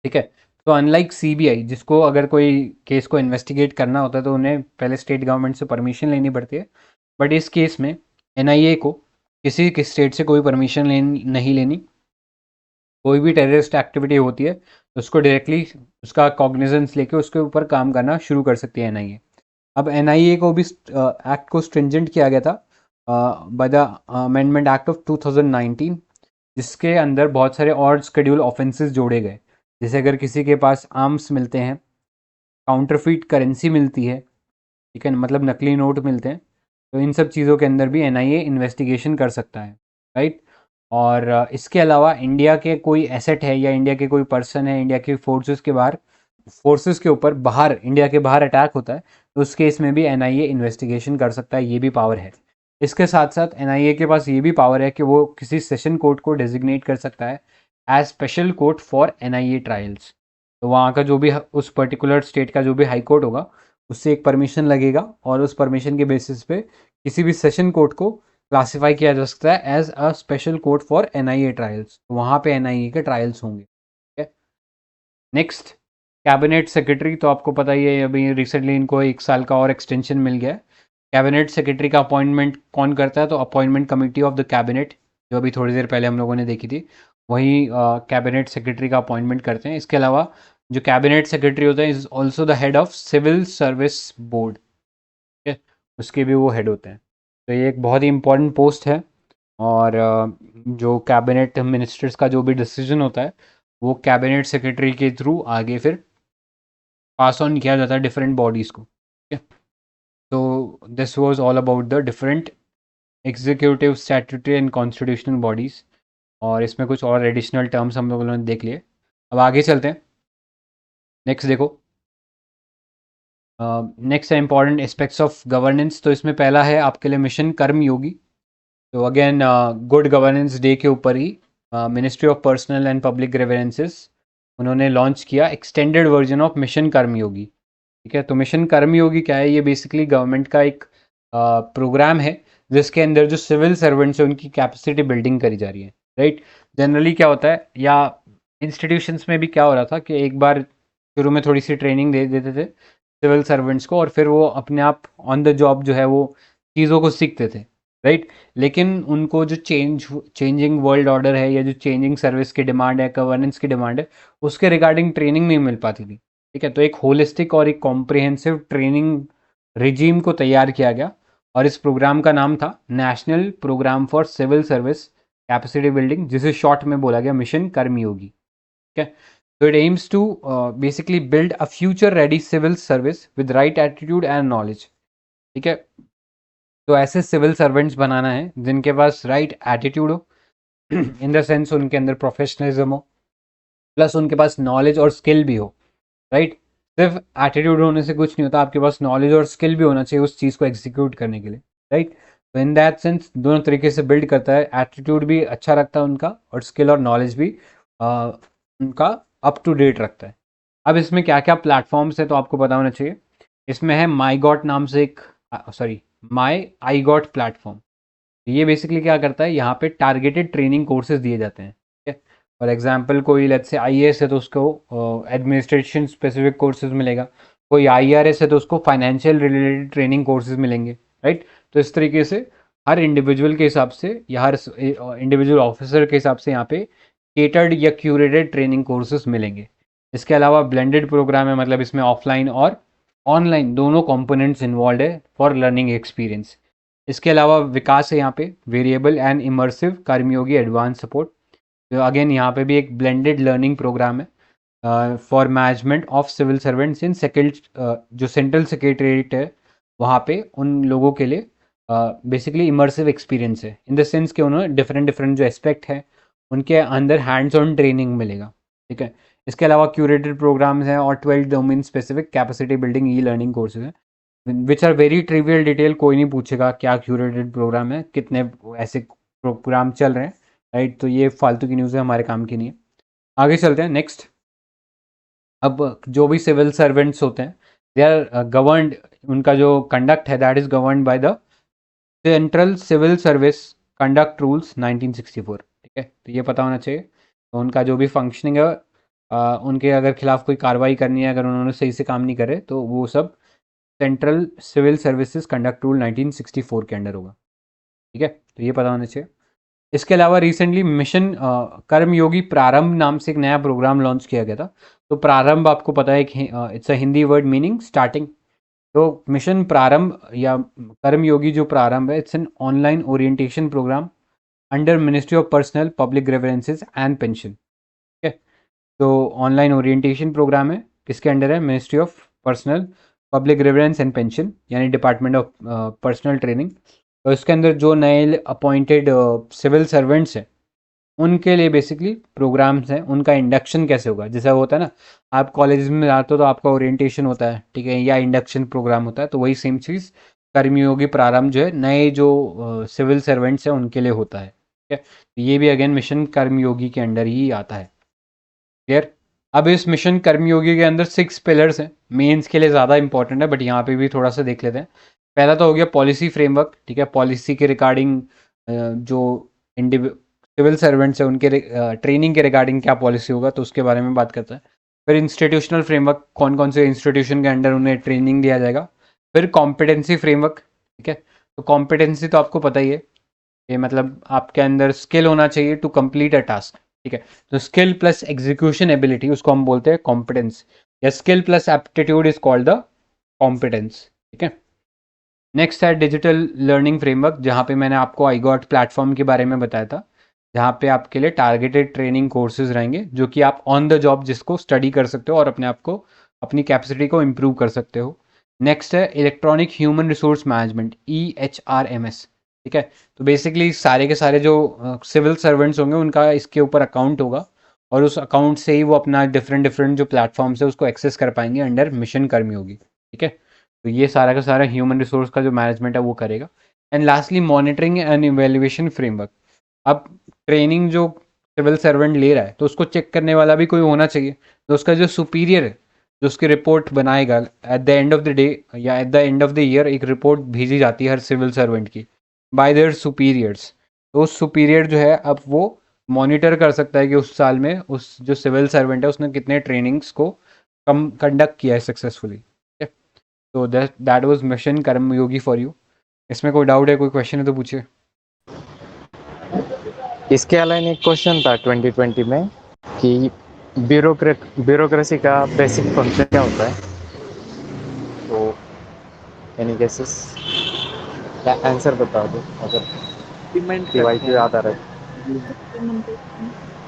Speaker 1: ठीक है। तो अनलाइक सीबीआई, जिसको अगर कोई केस को इन्वेस्टिगेट करना होता है तो उन्हें पहले स्टेट गवर्नमेंट से परमिशन लेनी पड़ती है, बट इस केस में एनआईए को किसी स्टेट से कोई परमिशन नहीं लेनी। कोई भी टेररिस्ट एक्टिविटी होती है तो उसको डायरेक्टली उसका कॉग्निजेंस लेके उसके ऊपर काम करना शुरू कर सकती है एनआईए। अब एनआईए को भी एक्ट को स्ट्रिंजेंट किया गया था by the amendment act of 2019, जिसके अंदर बहुत सारे और शेड्यूल ऑफेंसेस जोड़े गए। जैसे अगर किसी के पास आर्म्स मिलते हैं, काउंटरफीट करेंसी मिलती है, ठीक है, मतलब नकली नोट मिलते हैं, तो इन सब चीज़ों के अंदर भी एनआईए इन्वेस्टिगेशन कर सकता है, राइट। और इसके अलावा इंडिया के कोई एसेट है या इंडिया के कोई पर्सन है, इंडिया के फोर्सेस के ऊपर बाहर, इंडिया के बाहर अटैक होता है, तो उस केस में भी एनआईए इन्वेस्टिगेशन कर सकता है, ये भी पावर है। इसके साथ साथ एनआईए के पास ये भी पावर है कि वो किसी सेशन कोर्ट को डेजिग्नेट कर सकता है as special court for NIA trials. तो वहाँ का जो भी उस पर्टिकुलर स्टेट का जो भी हाई कोर्ट होगा, उससे एक परमिशन लगेगा और उस परमिशन के बेसिस पे किसी भी सेशन कोर्ट को क्लासिफाई किया जा सकता है as a special court for NIA trials. तो वहाँ पे एनआईए के ट्रायल्स होंगे, ठीक है। नेक्स्ट, कैबिनेट सेक्रेटरी, तो आपको पता ही है अभी रिसेंटली इनको 1 साल का और एक्सटेंशन मिल गया है। कैबिनेट सेक्रेटरी का अपॉइंटमेंट कौन करता है? तो appointment committee of the cabinet, जो अभी थोड़ी देर पहले हम लोगों ने देखी थी, वही कैबिनेट सेक्रेटरी का अपॉइंटमेंट करते हैं। इसके अलावा जो कैबिनेट सेक्रेटरी होता है is also the head of civil service board, ठीक है, उसके भी वो हेड होते हैं। तो ये एक बहुत ही इंपॉर्टेंट पोस्ट है। और जो कैबिनेट मिनिस्टर्स का जो भी डिसीजन होता है वो कैबिनेट सेक्रेटरी के थ्रू आगे फिर पास ऑन किया जाता है डिफरेंट बॉडीज़ को, ठीक है। तो this was all about the different executive, statutory and constitutional bodies. और इसमें कुछ और एडिशनल टर्म्स हम लोगों ने देख लिए। अब आगे चलते हैं। नेक्स्ट देखो, नेक्स्ट है इंपॉर्टेंट एस्पेक्ट्स ऑफ गवर्नेंस। तो इसमें पहला है आपके लिए मिशन कर्म योगी। तो अगेन गुड गवर्नेंस डे के ऊपर ही Ministry of Personnel and Public Grievances उन्होंने लॉन्च किया extended version of Mission Karmayogi, ठीक है। तो मिशन कर्मयोगी क्या है? ये बेसिकली गवर्नमेंट का एक प्रोग्राम है जिसके अंदर जो सिविल सर्वेंट्स है उनकी कैपेसिटी बिल्डिंग करी जा रही है, राइट। जनरली क्या होता है, या इंस्टीट्यूशंस में भी क्या हो रहा था कि एक बार शुरू में थोड़ी सी ट्रेनिंग दे देते थे सिविल सर्वेंट्स को और फिर वो अपने आप ऑन द जॉब जो है वो चीज़ों को सीखते थे, राइट। लेकिन उनको जो चेंजिंग वर्ल्ड ऑर्डर है या जो चेंजिंग सर्विस की डिमांड है, गवर्नेंस की डिमांड है, उसके रिगार्डिंग ट्रेनिंग नहीं मिल पाती थी, ठीक है। तो एक होलिस्टिक और एक कॉम्प्रिहेंसिव ट्रेनिंग रिजीम को तैयार किया गया और इस प्रोग्राम का नाम था national programme for civil service capacity building, जिसे शॉर्ट में बोला गया मिशन कर्मयोगी, ठीक है। So it aims to basically build a future ready civil service with right attitude and knowledge, ठीक है। तो ऐसे सिविल सर्वेंट्स बनाना है जिनके पास राइट एटीट्यूड हो, इन द सेंस उनके अंदर प्रोफेशनलिज्म हो, प्लस उनके पास नॉलेज और स्किल भी हो, राइट। सिर्फ एटीट्यूड होने से कुछ नहीं होता, आपके पास नॉलेज और स्किल भी होना चाहिए उस चीज़ को एग्जीक्यूट करने के लिए, राइट। तो इन दैट सेंस दोनों तरीके से बिल्ड करता है, एटीट्यूड भी अच्छा रखता है उनका और स्किल और नॉलेज भी उनका अप टू डेट रखता है। अब इसमें क्या क्या प्लेटफॉर्म्स है तो आपको पता होना चाहिए। इसमें है माई गॉट नाम से एक, sorry, my I got platform. ये बेसिकली क्या करता है, यहाँ पे टारगेटेड ट्रेनिंग कोर्सेज दिए जाते हैं, ठीक है। फॉर एग्जांपल कोई लेट्स से आईएएस है तो उसको एडमिनिस्ट्रेशन स्पेसिफिक कोर्सेज मिलेगा, कोई आईआरएस है तो उसको फाइनेंशियल रिलेटेड ट्रेनिंग कोर्सेज मिलेंगे, राइट। तो इस तरीके से हर इंडिविजुअल के हिसाब से या हर इंडिविजुअल ऑफिसर के हिसाब से यहाँ पे केटर्ड या क्यूरेटेड ट्रेनिंग कोर्सेज मिलेंगे। इसके अलावा ब्लेंडेड प्रोग्राम है, मतलब इसमें ऑफलाइन और ऑनलाइन दोनों कंपोनेंट्स इन्वॉल्व है फॉर लर्निंग एक्सपीरियंस। इसके अलावा विकास है यहाँ पे, variable and immersive Karmayogi advance support. तो अगेन यहाँ पे भी एक ब्लेंडेड लर्निंग प्रोग्राम है for management of civil servants इन जो सेंट्रल सेक्रेटरीट है वहाँ पे उन लोगों के लिए बेसिकली इमर्सिव एक्सपीरियंस है, इन द सेंस कि उन्होंने डिफरेंट डिफरेंट जो एस्पेक्ट है उनके अंदर हैंड्स ऑन ट्रेनिंग मिलेगा, ठीक है। इसके अलावा क्यूरेटेड प्रोग्राम्स हैं और 12 domain specific capacity building e learning courses हैं which are very trivial detail. कोई नहीं पूछेगा क्या क्यूरेटेड प्रोग्राम है, कितने ऐसे प्रोग्राम चल रहे हैं, राइट। तो ये फालतू की न्यूज़ है, हमारे काम की नहीं है। आगे चलते हैं नेक्स्ट। अब जो भी सिविल सर्वेंट्स होते हैं दे आर गवर्नड, उनका जो कंडक्ट है that is governed by the central civil service conduct rules 1964, ठीक है। तो ये पता होना चाहिए। तो उनका जो भी फंक्शनिंग है उनके अगर खिलाफ कोई कार्रवाई करनी है, अगर उन्होंने सही से काम नहीं करे, तो वो सब central civil services conduct rule 1964 के अंडर होगा। ठीक है, तो ये पता होना चाहिए। इसके अलावा रिसेंटली मिशन कर्मयोगी प्रारंभ नाम से एक नया प्रोग्राम लॉन्च किया गया था। तो प्रारंभ आपको पता है कि it's a Hindi word meaning starting. तो मिशन प्रारंभ या कर्मयोगी जो प्रारंभ है, it's an online orientation programme under ministry of personnel public grievances and pension. ठीक है, तो ऑनलाइन ओरिएंटेशन प्रोग्राम है, किसके अंडर है? Ministry of personnel public grievance and pension, यानी डिपार्टमेंट ऑफ पर्सनल ट्रेनिंग। तो इसके अंदर जो नए अपॉइंटेड सिविल सर्वेंट्स हैं उनके लिए बेसिकली प्रोग्राम्स हैं, उनका इंडक्शन कैसे होगा। जैसा होता है ना, आप कॉलेज में जाते हो तो आपका ओरिएंटेशन होता है, ठीक है, या इंडक्शन प्रोग्राम होता है, तो वही सेम चीज़ कर्मयोगी प्रारंभ जो है नए जो सिविल सर्वेंट्स हैं उनके लिए होता है। ठीक है, तो ये भी अगेन मिशन कर्मयोगी के अंडर ही आता है। क्लियर? अब इस मिशन कर्मयोगी के अंदर 6 पिलर्स हैं, मेंस के लिए ज़्यादा इंपॉर्टेंट है, बट यहाँ पे भी थोड़ा सा देख लेते हैं। पहला तो हो गया पॉलिसी फ्रेमवर्क। ठीक है, पॉलिसी के रिगार्डिंग जो सिविल सर्वेंट्स है उनके ट्रेनिंग के रिगार्डिंग क्या पॉलिसी होगा, तो उसके बारे में बात करते हैं। फिर इंस्टीट्यूशनल फ्रेमवर्क, कौन कौन से इंस्टीट्यूशन के अंडर उन्हें ट्रेनिंग दिया जाएगा। फिर कॉम्पिटेंसी फ्रेमवर्क। ठीक है, तो कॉम्पिटेंसी तो आपको पता ही है, ये मतलब आपके अंदर स्किल होना चाहिए टू कंप्लीट अ टास्क। ठीक है, तो स्किल प्लस एग्जीक्यूशन एबिलिटी, उसको हम बोलते हैं कॉम्पिटेंस, या skill plus aptitude is called the competence. ठीक है, नेक्स्ट है डिजिटल लर्निंग फ्रेमवर्क, जहाँ पे मैंने आपको आईगॉट प्लेटफॉर्म के बारे में बताया था, जहाँ पे आपके लिए टारगेटेड ट्रेनिंग कोर्सेज रहेंगे, जो कि आप ऑन द जॉब जिसको स्टडी कर सकते हो और अपने आप को, अपनी कैपेसिटी को इम्प्रूव कर सकते हो। नेक्स्ट है electronic human resource management, EHRMS। ठीक है, तो बेसिकली सारे के सारे जो सिविल सर्वेंट्स होंगे उनका इसके ऊपर अकाउंट होगा, और उस अकाउंट से ही वो अपना डिफरेंट डिफरेंट जो प्लेटफॉर्म्स है उसको एक्सेस कर पाएंगे अंडर मिशन कर्मयोगी। ठीक है, तो ये सारा का सारा ह्यूमन रिसोर्स का जो मैनेजमेंट है वो करेगा। And lastly monitoring and evaluation framework. अब ट्रेनिंग जो सिविल सर्वेंट ले रहा है तो उसको चेक करने वाला भी कोई होना चाहिए, तो उसका जो सुपीरियर है जो उसकी रिपोर्ट बनाएगा at the end of the day या at the end of the year, एक रिपोर्ट भेजी जाती है हर सिविल सर्वेंट की बाय देयर सुपीरियर्स। तो उस सुपीरियर जो है अब वो मॉनिटर कर सकता है कि उस साल में उस जो सिविल सर्वेंट है उसने कितने ट्रेनिंग्स को कम कंडक्ट किया है सक्सेसफुली। तो that was mission Karmayogi for you. इसमें कोई डाउट है, कोई क्वेश्चन है तो पूछिए।
Speaker 2: इसके अलावा एक क्वेश्चन था 2020 में कि ब्यूरोक्रेसी का बेसिक फंक्शन क्या होता है, तो एनी गेसेस या आंसर बता दो अगर दिवाई को याद आ रहा है।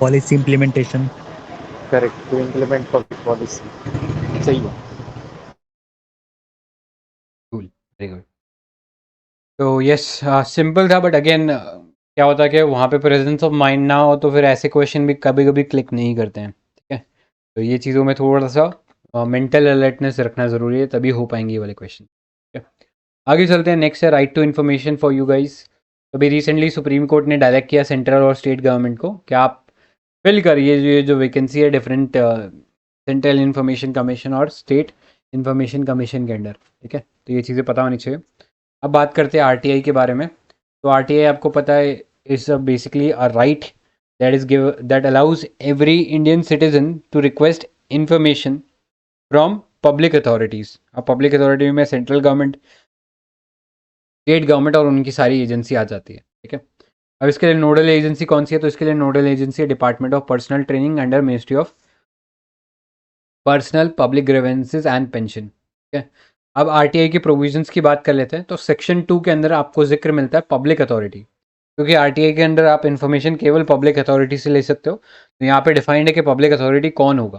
Speaker 3: Policy implementation.
Speaker 2: Correct, to implement public policy, सही है।
Speaker 1: Cool, very good. तो यस, सिंपल था, बट अगेन क्या होता है कि वहाँ पे प्रेजेंस ऑफ माइंड ना हो तो फिर ऐसे क्वेश्चन भी कभी कभी क्लिक नहीं करते हैं। ठीक है, तो ये चीज़ों में थोड़ा सा मेंटल अलर्टनेस रखना ज़रूरी है, तभी हो पाएंगे ये वाले क्वेश्चन। ठीक है, आगे चलते हैं। नेक्स्ट है right to information for you guys. अभी रिसेंटली सुप्रीम कोर्ट ने डायरेक्ट किया सेंट्रल और स्टेट गवर्नमेंट को कि आप फिल करिए ये जो वैकेंसी है डिफरेंट सेंट्रल इन्फॉर्मेशन कमीशन और स्टेट इन्फॉर्मेशन कमीशन के अंडर। ठीक है, तो ये चीज़ें पता होनी चाहिए। अब बात करते हैं RTI के बारे में। तो RTI आपको पता है is basically a right that allows every Indian citizen to request information from public authorities. अब पब्लिक अथॉरिटी में सेंट्रल गवर्नमेंट, स्टेट गवर्नमेंट और उनकी सारी एजेंसी आ जाती है। ठीक है, अब इसके लिए नोडल एजेंसी कौन सी है, तो इसके लिए नोडल एजेंसी है department of personal training under ministry of personnel public grievances and pension. ठीक है, अब RTI की प्रोविजंस की बात कर लेते हैं। तो सेक्शन 2 के अंदर आपको जिक्र मिलता है पब्लिक अथॉरिटी, क्योंकि RTI के अंदर आप इन्फॉर्मेशन केवल पब्लिक अथॉरिटी से ले सकते हो। तो यहाँ पे डिफाइंड है कि पब्लिक अथॉरिटी कौन होगा।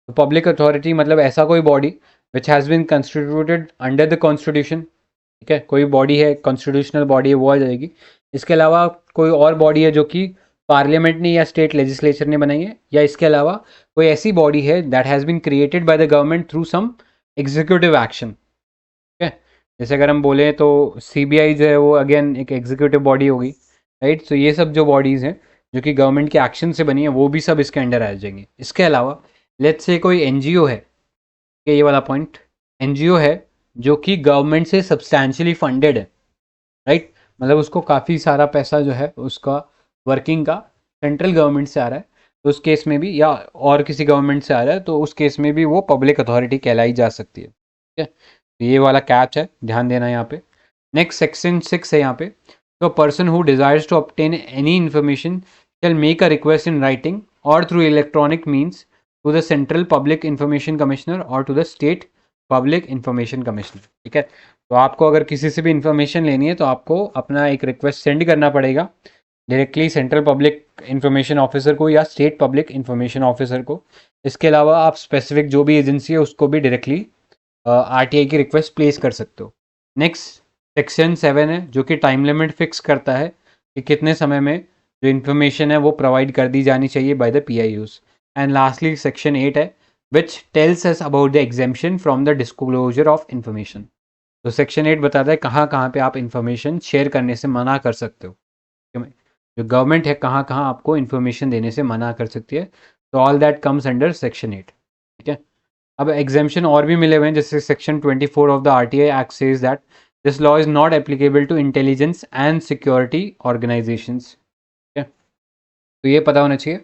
Speaker 1: तो पब्लिक अथॉरिटी मतलब ऐसा कोई body which has been constituted under the constitution. ठीक है, कोई बॉडी है, कॉन्स्टिट्यूशनल बॉडी है, वो आ जाएगी। इसके अलावा कोई और बॉडी है जो कि पार्लियामेंट ने या स्टेट लेजिस्लेचर ने बनाई है, या इसके अलावा कोई ऐसी बॉडी है that has been created by the government through some executive action. ठीक है, जैसे अगर हम बोले तो CBI जो है वो अगेन एक एग्जीक्यूटिव बॉडी होगी, राइट। तो ये सब जो बॉडीज़ हैं जो कि गवर्नमेंट के एक्शन से बनी है वो भी सब इसके अंडर आ जाएंगे। इसके अलावा लेट्स से कोई NGO है, ये वाला पॉइंट, NGO है जो कि गवर्नमेंट से सब्सटैंशियली फंडेड है, राइट, मतलब उसको काफ़ी सारा पैसा जो है उसका वर्किंग का सेंट्रल गवर्नमेंट से आ रहा है, तो उस केस में भी, या और किसी गवर्नमेंट से आ रहा है तो उस केस में भी वो पब्लिक अथॉरिटी कहलाई जा सकती है। ठीक है, तो ये वाला कैच है, ध्यान देना यहाँ पे। नेक्स्ट सेक्शन 6 है यहाँ पे, तो person who desires to obtain any information shall make a request in writing or through electronic means to the Central Public Information Commissioner or to the State Public Information Commissioner। ठीक है, तो आपको अगर किसी से भी इंफॉर्मेशन लेनी है तो आपको अपना एक रिक्वेस्ट सेंड करना पड़ेगा directly central public information officer को या स्टेट पब्लिक इंफॉर्मेशन ऑफिसर को। इसके अलावा आप स्पेसिफिक जो भी एजेंसी है उसको भी डायरेक्टली आरटीआई की रिक्वेस्ट प्लेस कर सकते हो। नेक्स्ट सेक्शन 7 है जो कि टाइम लिमिट फिक्स करता है कि कितने समय में जो इन्फॉर्मेशन है वो प्रोवाइड कर दी जानी चाहिए by the PIUs. And lastly section 8 है which tells us about the exemption from the disclosure of information. तो सेक्शन 8 बताता है कहाँ कहाँ पे आप इन्फॉर्मेशन शेयर करने से मना कर सकते हो। जो गवर्नमेंट है कहाँ कहाँ आपको इन्फॉर्मेशन देने से मना कर सकती है, तो all that comes under section 8। ठीक है, अब एग्जेम्पशन और भी मिले हुए हैं, जैसे section 24 of the RTI act says that this law is not applicable to intelligence and security organisations. तो ये पता होना चाहिए।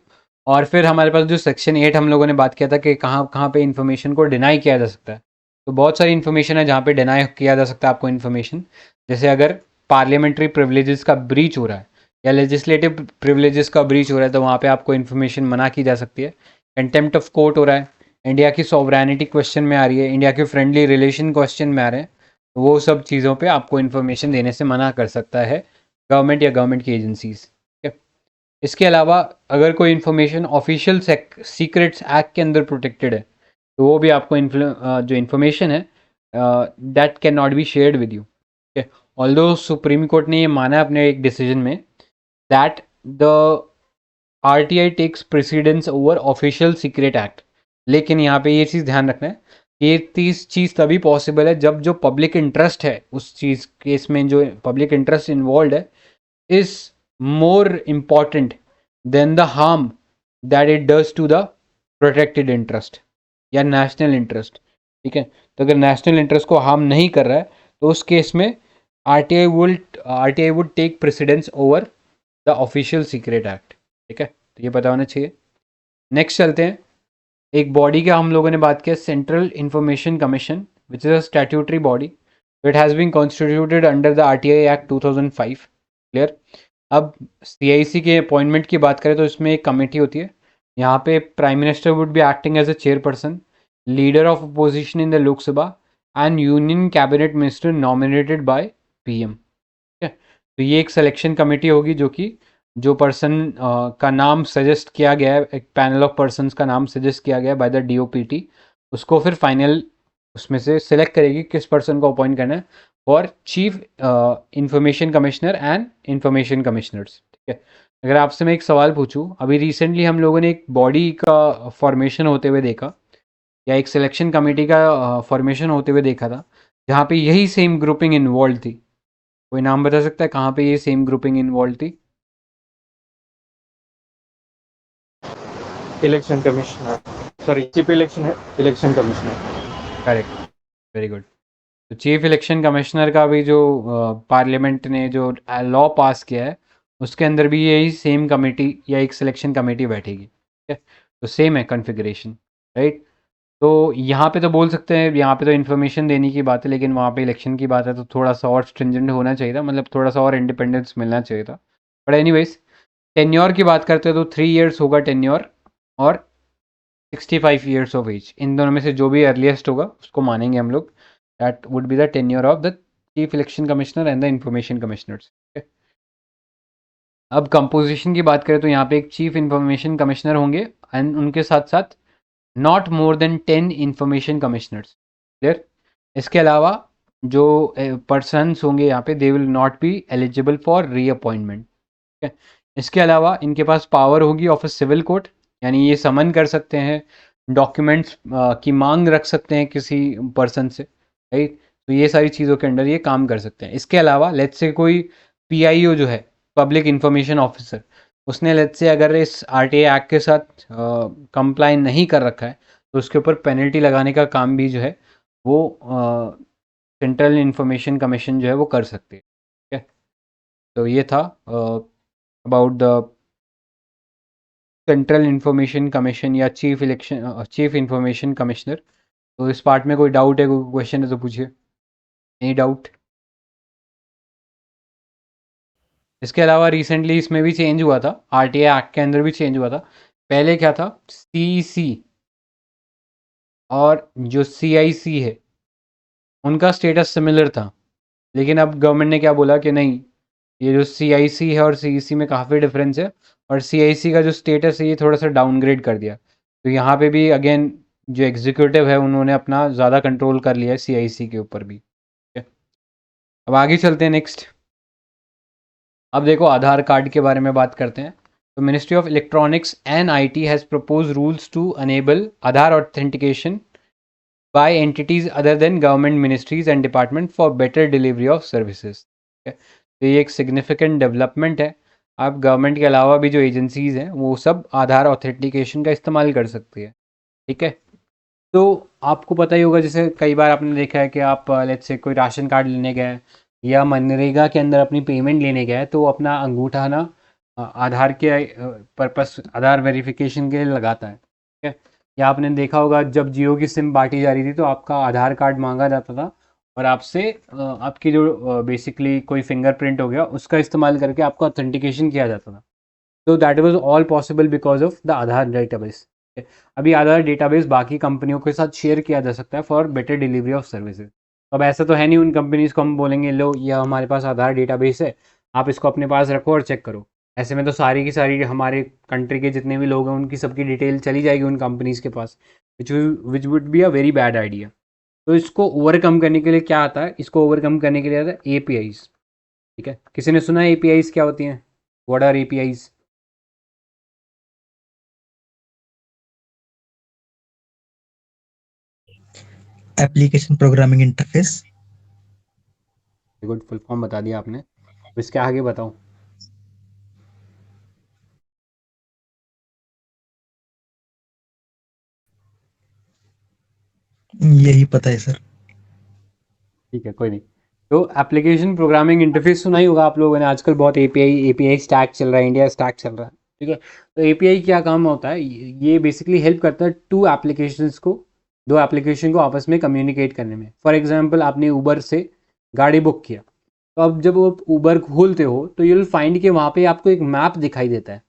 Speaker 1: और फिर हमारे पास जो सेक्शन 8 हम लोगों ने बात किया था कि कहाँ कहाँ पे इन्फॉर्मेशन को डिनाई किया जा सकता है, तो बहुत सारी इन्फॉर्मेशन है जहाँ पे डिनाई किया जा सकता है आपको इन्फॉर्मेशन। जैसे अगर पार्लियामेंट्री प्रिविलेजेस का ब्रीच हो रहा है या लेजिस्लेटिव प्रिविलेजेस का ब्रीच हो रहा है तो वहाँ पे आपको इन्फॉर्मेशन मना की जा सकती है। कंटेम्प्ट ऑफ कोर्ट हो रहा है, इंडिया की सॉवरेनिटी क्वेश्चन में आ रही है, इंडिया के फ्रेंडली रिलेशन क्वेश्चन में आ रहे हैं, तो वो सब चीज़ों पे आपको इन्फॉर्मेशन देने से मना कर सकता है गवर्नमेंट या गवर्नमेंट की एजेंसीज। इसके अलावा अगर कोई इन्फॉर्मेशन ऑफिशियल सीक्रेट्स एक्ट के अंदर प्रोटेक्टेड है तो वो भी आपको जो इन्फॉर्मेशन है that can not be shared with you. Although supreme court ने ये माना अपने एक डिसीजन में that the RTI takes precedence over official secret act, लेकिन यहाँ पे ये चीज़ ध्यान रखना है कि ये चीज़ तभी पॉसिबल है जब जो पब्लिक इंटरेस्ट है उस चीज़ केस में, जो पब्लिक इंटरेस्ट इन्वॉल्व है is more important than the harm that it does to the protected interest या national interest। ठीक है, तो अगर national interest को harm नहीं कर रहा है तो उस केस में RTI would take precedence over the official secret act। ठीक है, तो ये पता होना चाहिए। नेक्स्ट चलते हैं, एक बॉडी का हम लोगों ने बात किया, central information commission which is a statutory body, it has been constituted under the RTI act 2005। Clear. अब सीआईसी के अपॉइंटमेंट की बात करें तो इसमें एक कमेटी होती है, यहाँ पे prime minister would be acting as a chairperson, leader of opposition in the Lok Sabha and union cabinet minister nominated by PM. ठीक है, तो ये एक सिलेक्शन कमेटी होगी जो कि जो पर्सन का नाम सजेस्ट किया गया है, एक पैनल ऑफ पर्सन्स का नाम सजेस्ट किया गया है बाय द डीओपीटी, उसको फिर फाइनल उसमें से सिलेक्ट करेगी किस पर्सन को अपॉइंट करना है for chief information commissioner and information commissioners. ठीक है, अगर आपसे मैं एक सवाल पूछूं, अभी रिसेंटली हम लोगों ने एक बॉडी का फॉर्मेशन होते हुए देखा या एक सिलेक्शन कमेटी का फॉर्मेशन होते हुए देखा था जहाँ पे यही सेम ग्रुपिंग इन्वॉल्व थी। कोई नाम बता सकता है कहाँ पे ये सेम ग्रुपिंग इन्वॉल्व थी?
Speaker 2: Election commissioner, sorry chief election commissioner.
Speaker 1: Correct, very good. तो चीफ इलेक्शन कमिश्नर का भी जो पार्लियामेंट ने जो लॉ पास किया है उसके अंदर भी यही सेम कमेटी या एक सिलेक्शन कमेटी बैठेगी। ठीक है, तो सेम है कॉन्फ़िगरेशन, राइट। तो यहाँ पे तो बोल सकते हैं, यहाँ पे तो इन्फॉर्मेशन देने की बात है, लेकिन वहाँ पे इलेक्शन की बात है तो थोड़ा सा और स्ट्रिंजेंट होना चाहिए था, मतलब थोड़ा सा और इंडिपेंडेंस मिलना चाहिए था। बट एनीवेज, टेन्योर की बात करते हैं तो 3 इयर्स होगा टेन्योर और 65 ईयर्स ऑफ एज, इन दोनों में से जो भी अर्लीस्ट होगा उसको मानेंगे हम लोग। That would be the tenure of the chief election commissioner and the information commissioners. अब कंपोजिशन की बात करें तो यहाँ पे एक चीफ इंफॉर्मेशन कमिश्नर होंगे एंड उनके साथ साथ not more than 10 information commissioners. Clear. इसके अलावा जो पर्सनस होंगे यहाँ पे they will not be eligible for reappointment. ठीक है, इसके अलावा इनके पास पावर होगी ऑफ ए सिविल कोर्ट, यानी ये समन कर सकते हैं, डॉक्यूमेंट्स की मांग रख सकते हैं किसी पर्सन से, राइट। तो ये सारी चीज़ों के अंडर ये काम कर सकते हैं। इसके अलावा लेट्स से कोई पीआईओ जो है, पब्लिक इंफॉर्मेशन ऑफिसर, उसने लेट्स से अगर इस आरटीआई एक्ट के साथ कंप्लाई नहीं कर रखा है तो उसके ऊपर पेनल्टी लगाने का काम भी जो है वो सेंट्रल इंफॉर्मेशन कमीशन जो है वो कर सकती है। ठीक है, तो ये था about the central information commission या चीफ इंफॉर्मेशन कमिश्नर। तो इस पार्ट में कोई डाउट है, कोई क्वेश्चन है तो पूछिए। Any doubt? इसके अलावा रिसेंटली इसमें भी चेंज हुआ था, आरटीआई एक्ट के अंदर भी चेंज हुआ था। पहले क्या था, सीईसी और जो सीआईसी है उनका स्टेटस सिमिलर था, लेकिन अब गवर्नमेंट ने क्या बोला कि नहीं, ये जो सीआईसी है और सीईसी में काफ़ी डिफरेंस है, और सीआईसी का जो स्टेटस है ये थोड़ा सा डाउनग्रेड कर दिया। तो यहाँ पे भी अगेन जो एग्जीक्यूटिव है उन्होंने अपना ज़्यादा कंट्रोल कर लिया है सीआईसी के ऊपर भी। ठीक है, अब आगे चलते हैं नेक्स्ट। अब देखो आधार कार्ड के बारे में बात करते हैं। तो ministry of electronics and IT has propose rules to enable Aadhaar authentication by entities other than government ministries and department for better delivery of services. तो ये एक सिग्निफिकेंट डेवलपमेंट है। अब गवर्नमेंट के अलावा भी जो एजेंसीज हैं वो सब आधार ऑथेंटिकेशन का इस्तेमाल कर सकती है। ठीक है, तो आपको पता ही होगा, जैसे कई बार आपने देखा है कि आप लेट्स से कोई राशन कार्ड लेने गए या मनरेगा के अंदर अपनी पेमेंट लेने गए तो अपना अंगूठा ना आधार के पर्पस, आधार वेरिफिकेशन के लिए लगाता है। ठीक है, या आपने देखा होगा जब जियो की सिम बांटी जा रही थी तो आपका आधार कार्ड मांगा जाता था और आपसे आपकी जो बेसिकली कोई फिंगरप्रिंट हो गया उसका इस्तेमाल करके आपका ऑथेंटिकेशन किया जाता था। तो that was all possible because of the Aadhaar database. अभी आधार डेटाबेस बाकी कंपनियों के साथ शेयर किया जा सकता है for better delivery of services. अब ऐसा तो है नहीं उन कंपनीज को हम बोलेंगे लो ये हमारे पास आधार डेटाबेस है, आप इसको अपने पास रखो और चेक करो। ऐसे में तो सारी की सारी हमारे कंट्री के जितने भी लोग हैं उनकी सबकी डिटेल चली जाएगी उन कंपनीज के पास, which would be a very bad idea. तो इसको ओवरकम करने के लिए क्या आता है, इसको ओवरकम करने के लिए आता है एपीआईज। ठीक है, किसी ने सुना है एपीआईज क्या होती हैं? What are APIs?
Speaker 3: Application programming interface.
Speaker 1: Good, full form बता दिया आपने, अब इसके आगे बताओ।
Speaker 3: यही पता है सर।
Speaker 1: ठीक है, कोई नहीं। तो एप्लीकेशन प्रोग्रामिंग इंटरफेस सुना ही होगा आप लोगों ने, आजकल बहुत एपीआई स्टैक चल रहा है, इंडिया स्टैक चल रहा है। ठीक है, तो एपीआई क्या काम होता है, ये बेसिकली हेल्प करता है टू एप्लीकेशंस को, दो एप्लीकेशन को आपस में कम्युनिकेट करने में। फॉर एग्जांपल आपने ऊबर से गाड़ी बुक किया, तो अब जब आप ऊबर खोलते हो तो यू विल फाइंड कि वहाँ पे आपको एक मैप दिखाई देता है,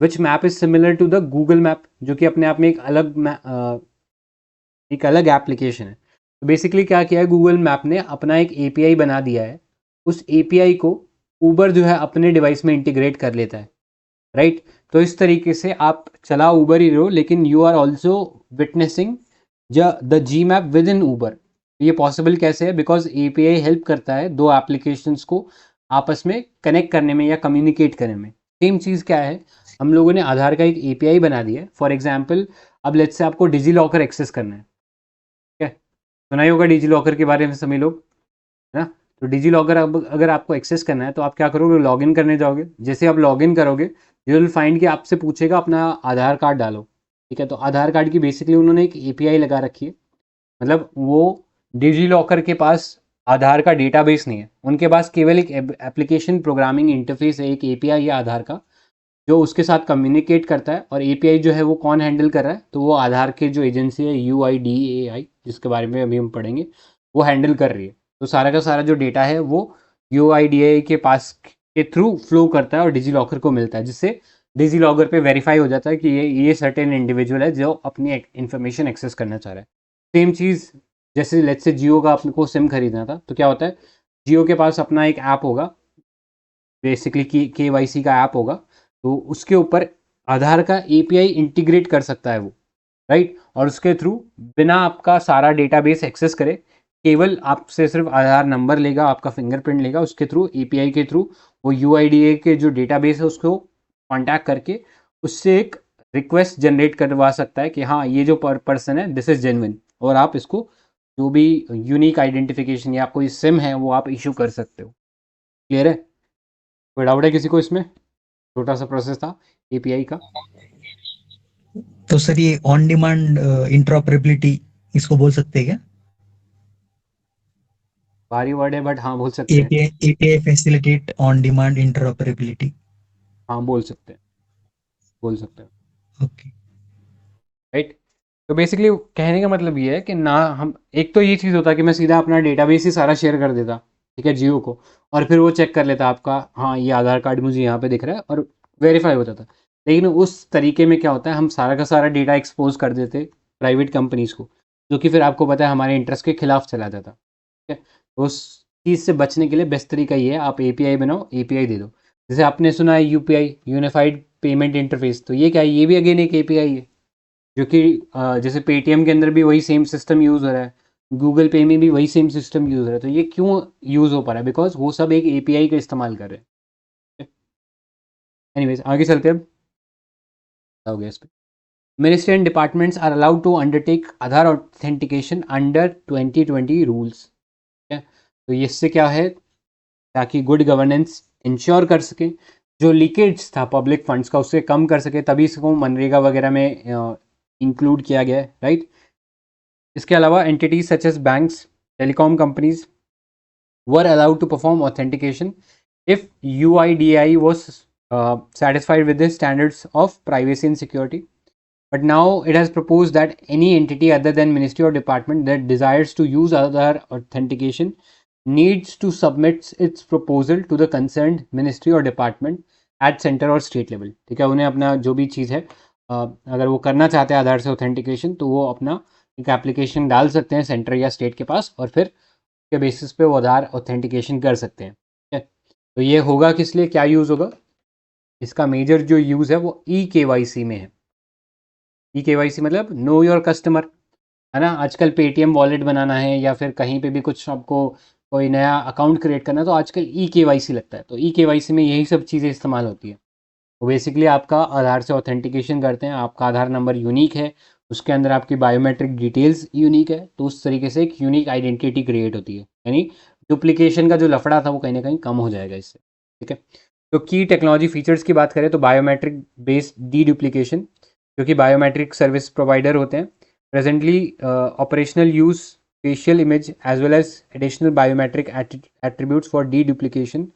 Speaker 1: which map is similar to the Google Map, जो कि अपने आप में एक अलग एप्लीकेशन है। तो बेसिकली क्या किया है, गूगल मैप ने अपना एक एपीआई बना दिया है, उस एपीआई को ऊबर जो है अपने डिवाइस में इंटीग्रेट कर लेता है। राइट, तो इस तरीके से आप चला ऊबर ही रहो लेकिन you are also witnessing the G map within Uber. ये पॉसिबल कैसे है, बिकॉज एपीआई हेल्प करता है दो एप्लीकेशंस को आपस में कनेक्ट करने में या कम्युनिकेट करने में। सेम चीज़ क्या है, हम लोगों ने आधार का एक एपीआई बना दिया है। फॉर एग्जाम्पल अब लेट्स से आपको डिजी लॉकर एक्सेस करना है। ठीक है, सुना ही होगा डिजी लॉकर के बारे में सभी लोग, है ना? तो डिजी लॉकर अब अगर आपको एक्सेस करना है तो आप क्या करोगे, लॉगिन करने जाओगे। जैसे आप लॉगिन करोगे यू विल फाइंड कि आपसे पूछेगा अपना आधार कार्ड डालो। ठीक है, तो आधार कार्ड की बेसिकली उन्होंने एक एपीआई लगा रखी है, मतलब वो डिजी लॉकर के पास आधार का डेटाबेस नहीं है, उनके पास केवल एक एप्लीकेशन प्रोग्रामिंग इंटरफेस है, एक एपीआई है आधार का जो उसके साथ कम्युनिकेट करता है। और एपीआई जो है वो कौन हैंडल कर रहा है, तो वो आधार की जो एजेंसी है यूआईडीएआई, जिसके बारे में अभी हम पढ़ेंगे, वो हैंडल कर रही है। तो सारा का सारा जो डेटा है वो यूआईडीएआई के पास के थ्रू फ्लो करता है और डिजी लॉकर को मिलता है, जिससे डिजी लॉकर पे वेरीफाई हो जाता है कि ये सर्टेन इंडिविजुअल है जो अपनी इन्फॉर्मेशन एक्सेस करना चाह रहा है। सेम चीज़ जैसे लेट्स से जियो का अपने को सिम खरीदना था, तो क्या होता है, जियो के पास अपना एक ऐप होगा, बेसिकली केवाईसी का ऐप होगा, तो उसके ऊपर आधार का एपीआई इंटीग्रेट कर सकता है वो। राइट, और उसके थ्रू बिना आपका सारा डेटाबेस एक्सेस करे, केवल आपसे सिर्फ आधार नंबर लेगा, आपका फिंगरप्रिंट लेगा, उसके थ्रू एपीआई के थ्रू वो यूआईडीए के जो डेटाबेस है उसको कांटेक्ट करके उससे एक रिक्वेस्ट जनरेट करवा सकता है कि हाँ ये जो पर्सन है दिस इज जेन्युइन, और आप इसको जो भी यूनिक आइडेंटिफिकेशन या कोई सिम है वो आप इशू कर सकते हो। क्लियर है? कोई डाउट है किसी को इसमें? छोटा सा प्रोसेस था एपीआई का।
Speaker 3: तो सर ये ऑन डिमांड इंटरऑपरेबिलिटी इसको बोल सकते हैं क्या?
Speaker 1: भारी वर्ड है बट हाँ बोल सकते हैं।
Speaker 3: API facilitate on demand interoperability.
Speaker 1: हाँ बोल सकते हैं, बोल सकते हैं।
Speaker 3: ओके।
Speaker 1: राइट। तो बेसिकली कहने का मतलब ये है कि ना हम, एक तो ये चीज़ होता है कि मैं सीधा अपना डेटाबेस ही सारा शेयर कर देता, ठीक है, जियो को, और फिर वो चेक कर लेता आपका, हाँ ये आधार कार्ड मुझे यहाँ पे दिख रहा है, और वेरीफाई हो जाता। लेकिन उस तरीके में क्या होता है, हम सारा का सारा डेटा एक्सपोज कर देते प्राइवेट कंपनीज को, जो कि फिर आपको पता है हमारे इंटरेस्ट के खिलाफ चला जाता, ठीक है। तो उस चीज़ से बचने के लिए बेस्ट तरीका ये है, आप एपीआई बनाओ, एपीआई दे दो। जैसे आपने सुना है यूपीआई, यूनिफाइड पेमेंट इंटरफेस, तो ये क्या है, ये भी अगेन एक एपीआई है, जो कि जैसे पेटीएम के अंदर भी वही सेम सिस्टम यूज़ हो रहा है, गूगल पे में भी वही सेम सिस्टम यूज़ हो रहा है। तो ये क्यों यूज़ हो पा रहा है, बिकॉज वो सब एक एपीआई का इस्तेमाल कर रहे हैं। एनीवेज आगे चलते हैं, हो गया इस पे। Ministry and departments are allowed to undertake Aadhaar authentication under 2020 rules, ठीक है। तो इससे क्या है, ताकि गुड गवर्नेंस इंश्योर कर सके, जो लीकेज था पब्लिक फंड्स का उससे कम कर सके, तभी इसको मनरेगा वगैरह में इंक्लूड किया गया है, राइट। इसके अलावा entities such as banks, telecom companies were allowed to perform authentication if UIDAI was satisfied with the standards of privacy and security. But now it has proposed that any entity other than ministry or department that desires to use other authentication needs to submit its proposal to the concerned ministry or department at center or state level, ठीक है। उन्हें अपना जो भी चीज़ है, अगर वो करना चाहते हैं आधार से ऑथेंटिकेशन, तो वो अपना एक एप्लीकेशन डाल सकते हैं सेंटर या स्टेट के पास, और फिर के बेसिस पे वो आधार ऑथेंटिकेशन कर सकते हैं, ठीक है। तो ये होगा किस लिए, क्या यूज़ होगा, इसका मेजर जो यूज़ है वो ई केवाईसी में है। ई केवाईसी मतलब नो योर कस्टमर, है ना। आजकल पेटीएम वॉलेट बनाना है या फिर कहीं पे भी कुछ आपको कोई नया अकाउंट क्रिएट करना है, तो आजकल ई केवाईसी लगता है। तो ई केवाईसी में यही सब चीज़ें इस्तेमाल होती है। तो बेसिकली आपका आधार से ऑथेंटिकेशन करते हैं, आपका आधार नंबर यूनिक है, उसके अंदर आपकी बायोमेट्रिक डिटेल्स यूनिक है, तो उस तरीके से एक यूनिक आइडेंटिटी क्रिएट होती है, यानी डुप्लीकेशन का जो लफड़ा था वो कहीं ना कहीं कम हो जाएगा इससे, ठीक है। तो की टेक्नोलॉजी फीचर्स की बात करें तो बायोमेट्रिक बेस्ड डी डुप्लीकेशन, जो कि बायोमेट्रिक सर्विस प्रोवाइडर होते हैं, presently operational use facial image as well as additional biometric attributes for deduplication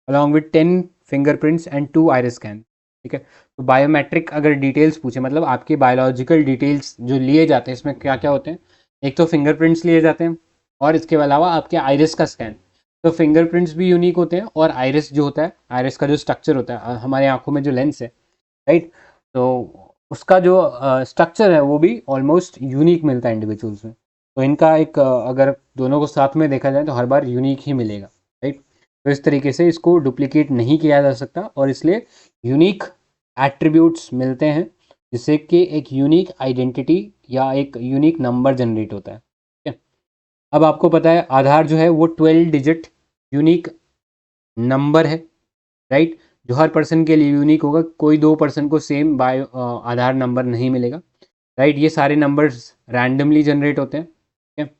Speaker 1: along with 10 fingerprints and 2 iris scan, ठीक है। तो बायोमेट्रिक अगर डिटेल्स पूछे, मतलब आपके बायोलॉजिकल डिटेल्स जो लिए जाते हैं, इसमें क्या क्या होते हैं, एक तो फिंगरप्रिंट्स लिए जाते हैं, और इसके अलावा आपके आइरिस का स्कैन। तो फिंगरप्रिंट्स भी यूनिक होते हैं, और आइरिस जो होता है, आइरिस का जो स्ट्रक्चर होता है, हमारे आंखों में जो लेंस है, राइट, तो उसका जो स्ट्रक्चर है वो भी ऑलमोस्ट यूनिक मिलता है इंडिविजुअल्स में। तो इनका एक अगर दोनों को साथ में देखा जाए तो हर बार यूनिक ही मिलेगा, राइट। तो इस तरीके से इसको डुप्लीकेट नहीं किया जा सकता, और इसलिए यूनिक एट्रीब्यूट्स मिलते हैं, जिससे कि एक यूनिक आइडेंटिटी या एक यूनिक नंबर जनरेट होता है, ठीक है। अब आपको पता है आधार जो है वो 12 डिजिट यूनिक नंबर है, राइट, जो हर पर्सन के लिए यूनिक होगा, कोई दो पर्सन को सेम बायो आधार नंबर नहीं मिलेगा, राइट। ये सारे नंबर्स रैंडमली जनरेट होते हैं, ठीक है।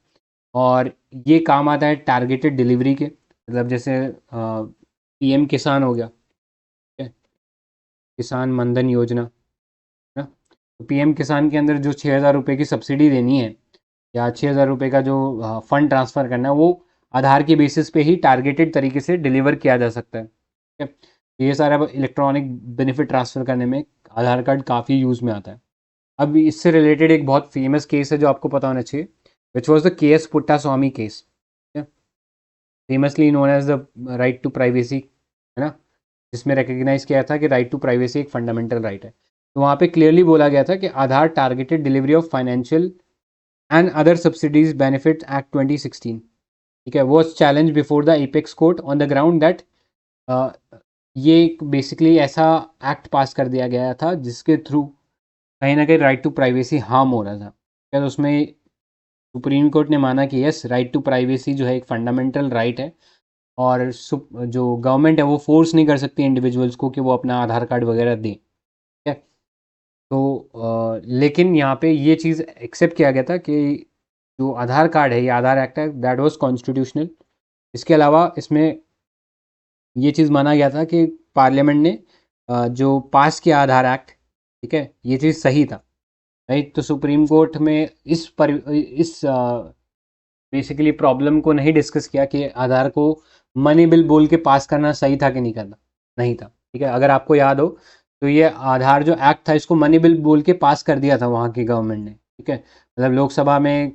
Speaker 1: और ये काम आता है टारगेटेड डिलीवरी के, मतलब जैसे पीएम किसान हो गया, ठीक है, किसान मनधन योजना, है ना। तो पीएम किसान के अंदर जो 6,000 रुपये की सब्सिडी देनी है, या 6,000 रुपये का जो फंड ट्रांसफ़र करना है, वो आधार के बेसिस पे ही टारगेटेड तरीके से डिलीवर किया जा सकता है, ठीक है। तो ये सारा इलेक्ट्रॉनिक बेनिफिट ट्रांसफ़र करने में आधार कार्ड काफ़ी यूज़ में आता है। अब इससे रिलेटेड एक बहुत फेमस केस है जो आपको पता होना चाहिए, which was the KS Puttaswamy case, famously known as the right to privacy, है ना, जिसमें रिकग्नाइज किया था कि राइट टू प्राइवेसी एक फंडामेंटल राइट है। तो वहाँ पे क्लियरली बोला गया था कि Aadhaar Targeted Delivery of Financial and Other Subsidies Benefit Act 2016, ठीक है, was challenge before the apex court on the ground that ये बेसिकली ऐसा एक्ट पास कर दिया गया था जिसके थ्रू कहीं ना कहीं राइट टू प्राइवेसी हार्म हो रहा था, क्या। तो उसमें सुप्रीम कोर्ट ने माना कि यस, राइट टू प्राइवेसी जो है एक फंडामेंटल राइट है, और जो गवर्नमेंट है वो फोर्स नहीं कर सकती इंडिविजुअल्स को कि वो अपना आधार कार्ड वगैरह दें, ठीक है। तो लेकिन यहाँ पे ये चीज़ एक्सेप्ट किया गया था कि जो आधार कार्ड है, ये आधार एक्ट है, दैट वाज कॉन्स्टिट्यूशनल। इसके अलावा इसमें ये चीज़ माना गया था कि पार्लियामेंट ने जो पास किया आधार एक्ट, ठीक है, ये चीज़ सही था, राइट। तो सुप्रीम कोर्ट में इस बेसिकली प्रॉब्लम को नहीं डिस्कस किया कि आधार को मनी बिल बोल के पास करना सही था कि नहीं करना, नहीं था, ठीक है। अगर आपको याद हो तो ये आधार जो एक्ट था इसको मनी बिल बोल के पास कर दिया था वहाँ की गवर्नमेंट ने, ठीक है। मतलब लोकसभा में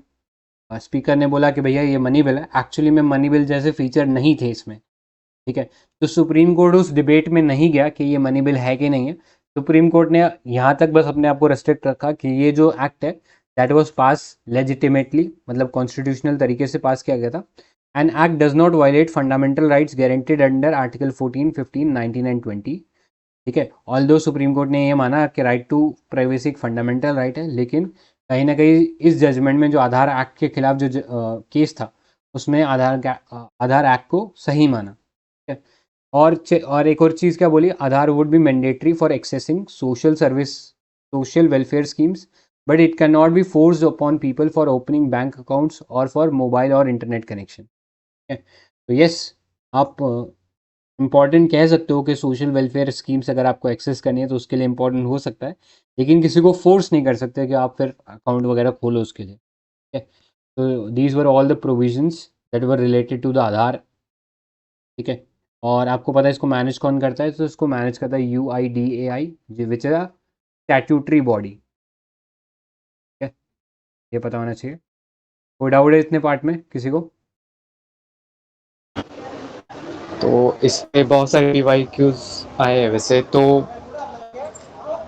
Speaker 1: स्पीकर ने बोला कि भैया ये मनी बिल है, एक्चुअली में मनी बिल जैसे फीचर नहीं थे इसमें, ठीक है। तो सुप्रीम कोर्ट उस डिबेट में नहीं गया कि ये मनी बिल है कि नहीं है। सुप्रीम कोर्ट ने यहाँ तक बस अपने आप को रेस्ट्रिक्ट रखा कि ये जो एक्ट है दैट वाज पास लेजिटिमेटली, मतलब कॉन्स्टिट्यूशनल तरीके से पास किया गया था। An act does not violate fundamental rights guaranteed under article 14, 15, 19 and 20, ठीक है। ऑल्दो सुप्रीम कोर्ट ने ये माना कि राइट टू प्राइवेसी एक फंडामेंटल राइट है, लेकिन कहीं ना कहीं इस जजमेंट में जो आधार एक्ट के खिलाफ जो केस था उसमें आधार एक्ट को सही माना, ठीक है। और एक और चीज़ क्या बोली, Aadhaar would be mandatory for accessing social service, social welfare schemes, but it can not be forced upon people for opening bank accounts और फॉर मोबाइल और इंटरनेट कनेक्शन, ठीक है। तो यस, आप इम्पॉर्टेंट कह सकते हो कि सोशल वेलफेयर स्कीम्स अगर आपको एक्सेस करनी है तो उसके लिए इम्पॉर्टेंट हो सकता है, लेकिन किसी को फोर्स नहीं कर सकते कि आप फिर अकाउंट वगैरह खोलो उसके लिए, ठीक है। तो these were all the provisions that were related to the Aadhaar, ठीक है। और आपको पता है इसको मैनेज कौन करता है, तो इसको मैनेज करता है UIDAI, which is a statutory body, ठीक है। ये पता होना चाहिए। कोई डाउट है इतने पार्ट में किसी को?
Speaker 2: तो इस पे बहुत सारे पीवाईक्यूज आए हैं वैसे तो।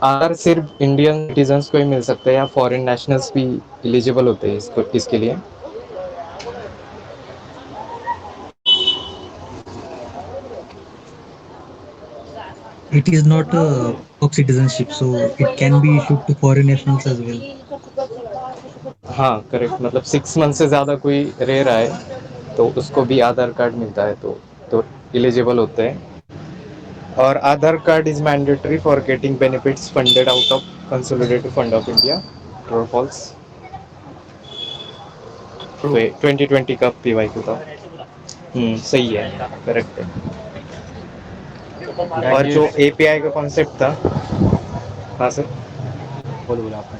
Speaker 2: आधार सिर्फ इंडियन सिटीजन्स को ही मिल सकता है या फॉरेन नेशनल्स भी एलिजिबल होते हैं इसको, इसके लिए?
Speaker 3: It is not of citizenship, so it can be issued to foreign nationals as well.
Speaker 2: हाँ करेक्ट, मतलब 6 मंथ से ज़्यादा कोई रह रहा है तो उसको भी आधार कार्ड मिलता है, तो एलिजिबल होते हैं। और Aadhaar card is mandatory for getting benefits funded out of Consolidated Fund of India, true और फॉल्स? 2020 का पीवाईक्यू था। सही है, करेक्ट है। और जो
Speaker 1: ग्रेजुएट
Speaker 2: एपीआई का कॉन्सेप्ट था, हाँ सर,
Speaker 1: बोलो बोलो आपने।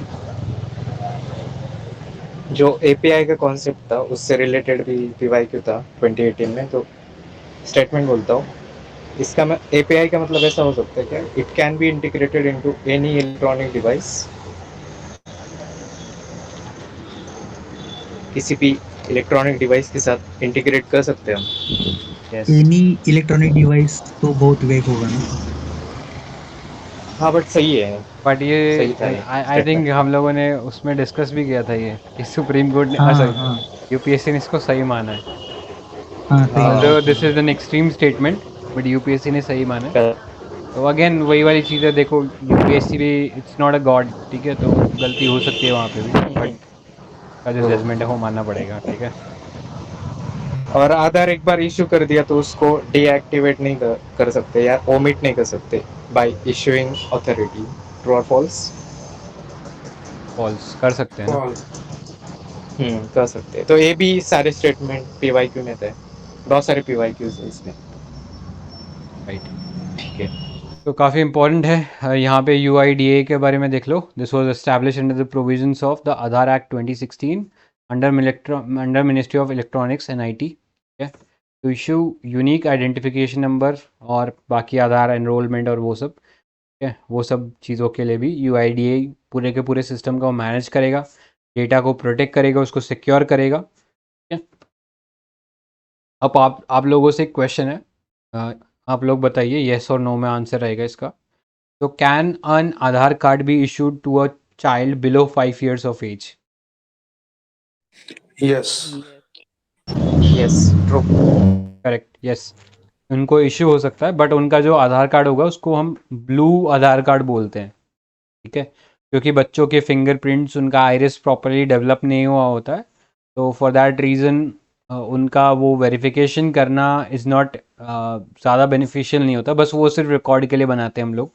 Speaker 2: जो एपीआई का कॉन्सेप्ट था उससे रिलेटेड भी पीवाईक्यू था 2018 में। तो स्टेटमेंट बोलता हूँ इसका, मैं एपीआई का मतलब ऐसा हो सकता है क्या, it can be integrated into any electronic device, किसी भी इलेक्ट्रॉनिक डिवाइस के साथ इंटीग्रेट कर सकते हैं हम।
Speaker 1: यस,
Speaker 3: Any electronic device तो बहुत वेग होगा ना।
Speaker 2: हाँ बट सही है,
Speaker 1: बट ये
Speaker 2: सही था ये
Speaker 1: आई थिंक
Speaker 2: स्टेटमेंट।
Speaker 1: हम लोगों ने उसमें डिस्कस भी किया था ये कि सुप्रीम कोर्ट ने,
Speaker 3: हाँ
Speaker 1: सॉरी,
Speaker 3: हाँ
Speaker 1: यूपीएससी ने इसको सही माना है।
Speaker 3: हाँ, सही माना
Speaker 1: ऑल्दो
Speaker 3: सही
Speaker 1: दिस इज
Speaker 3: माना।
Speaker 1: An extreme statement, but UPSC ने सही माना है।
Speaker 2: कर,
Speaker 1: तो अगेन वही वाली चीज़ है, देखो यूपीएससी भी इट्स नॉट अ गॉड, ठीक है, तो गलती हो सकती है वहाँ पे भी, बट का जो जजमेंट है वो मानना पड़ेगा, ठीक है।
Speaker 2: और आधार एक बार इशू कर दिया तो उसको डीएक्टिवेट नहीं कर सकते या ओमिट नहीं कर सकते बाय इशूइंग अथॉरिटी, ट्रू और फॉल्स?
Speaker 1: फॉल्स कर सकते हैं ना।
Speaker 2: कर सकते हैं। तो ये भी सारे स्टेटमेंट पीवाईक्यू में थे, बहुत सारे पीवाईक्यूज हैं इसमें।
Speaker 1: राइट, ठीक है। तो काफ़ी इंपॉर्टेंट है, यहाँ पे UIDA के बारे में देख लो। This was establish under the provisions of the Aadhaar Act 2016 under ministry of electronics and IT, ठीक है। To issue unique identification number और बाकी आधार एनरोलमेंट और वो सब, ठीक है, वो सब चीज़ों के लिए भी UIDA पूरे के पूरे सिस्टम को मैनेज करेगा, डेटा को प्रोटेक्ट करेगा, उसको सिक्योर करेगा, ठीक है। अब आप लोगों से एक क्वेश्चन है, आप लोग बताइए, येस और नो में आंसर रहेगा इसका। तो can an Aadhaar card be issued to a child below 5 years of age?
Speaker 4: Yes.
Speaker 2: Yes, true.
Speaker 1: Correct, yes. उनको इशू हो सकता है, बट उनका जो आधार कार्ड होगा उसको हम ब्लू आधार कार्ड बोलते हैं, ठीक है, क्योंकि बच्चों के फिंगरप्रिंट्स, उनका आइरिस प्रॉपरली डेवलप नहीं हुआ होता है, तो फॉर दैट रीज़न उनका वो वेरिफिकेशन करना इज़ नॉट ज़्यादा बेनिफिशियल नहीं होता, बस वो सिर्फ रिकॉर्ड के लिए बनाते हैं हम लोग,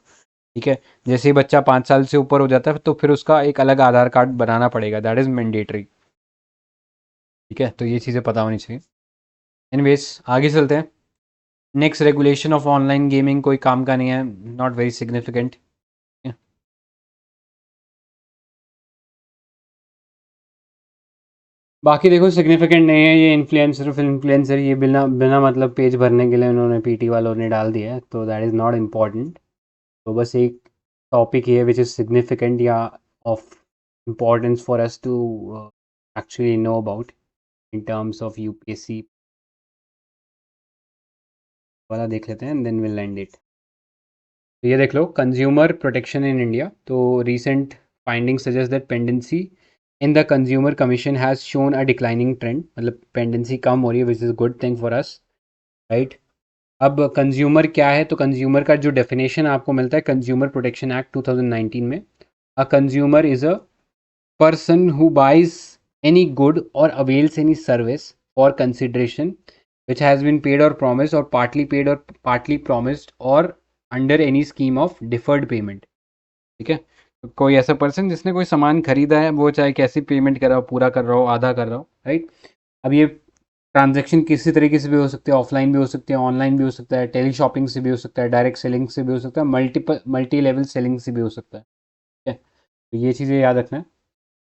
Speaker 1: ठीक है। जैसे ही बच्चा 5 साल से ऊपर हो जाता है तो फिर उसका एक अलग आधार कार्ड बनाना पड़ेगा, दैट इज़ मैंडेटरी, ठीक है। तो ये चीज़ें पता होनी चाहिए। एनीवेज आगे चलते हैं। Next, regulation of online gaming कोई काम का नहीं है, नॉट वेरी सिग्निफिकेंट। बाकी देखो सिग्निफिकेंट नहीं है, ये इन्फ्लुएंसर ये बिना बिना मतलब पेज भरने के लिए उन्होंने PT वालों ने डाल दिया है, तो दैट इज़ नॉट इम्पॉर्टेंट। तो बस एक topic here which is significant या of importance for us to actually know about in terms of UPSC वाला देख लेते हैं and then we'll end it. तो ये देख लो, कंज्यूमर प्रोटेक्शन इन इंडिया. तो recent findings suggest that pendency in the consumer commission has shown a declining trend. मतलब pendency कम हो रही है which is good thing for us, right? अब consumer क्या है, तो कंज्यूमर का जो डेफिनेशन आपको मिलता है कंज्यूमर प्रोटेक्शन एक्ट 2019 में, a consumer is a person who buys any good और avails any service for consideration which has been paid और प्रॉमिस्ड और पार्टली प्रॉमिस्ड और under any scheme of deferred payment. ठीक है, तो कोई ऐसा पर्सन जिसने कोई सामान खरीदा है, वो चाहे कैसी पेमेंट कर रहा हो, पूरा कर रहा हो, आधा कर रहा हो, राइट. अब ये ट्रांजैक्शन किसी तरीके से भी हो सकते हैं, ऑफलाइन भी हो सकते हैं, ऑनलाइन भी हो सकता है, टेली शॉपिंग से भी हो सकता है, डायरेक्ट सेलिंग से भी हो सकता है, मल्टी लेवल सेलिंग से भी हो सकता है. ठीक है, तो ये चीज़ें याद रखना है.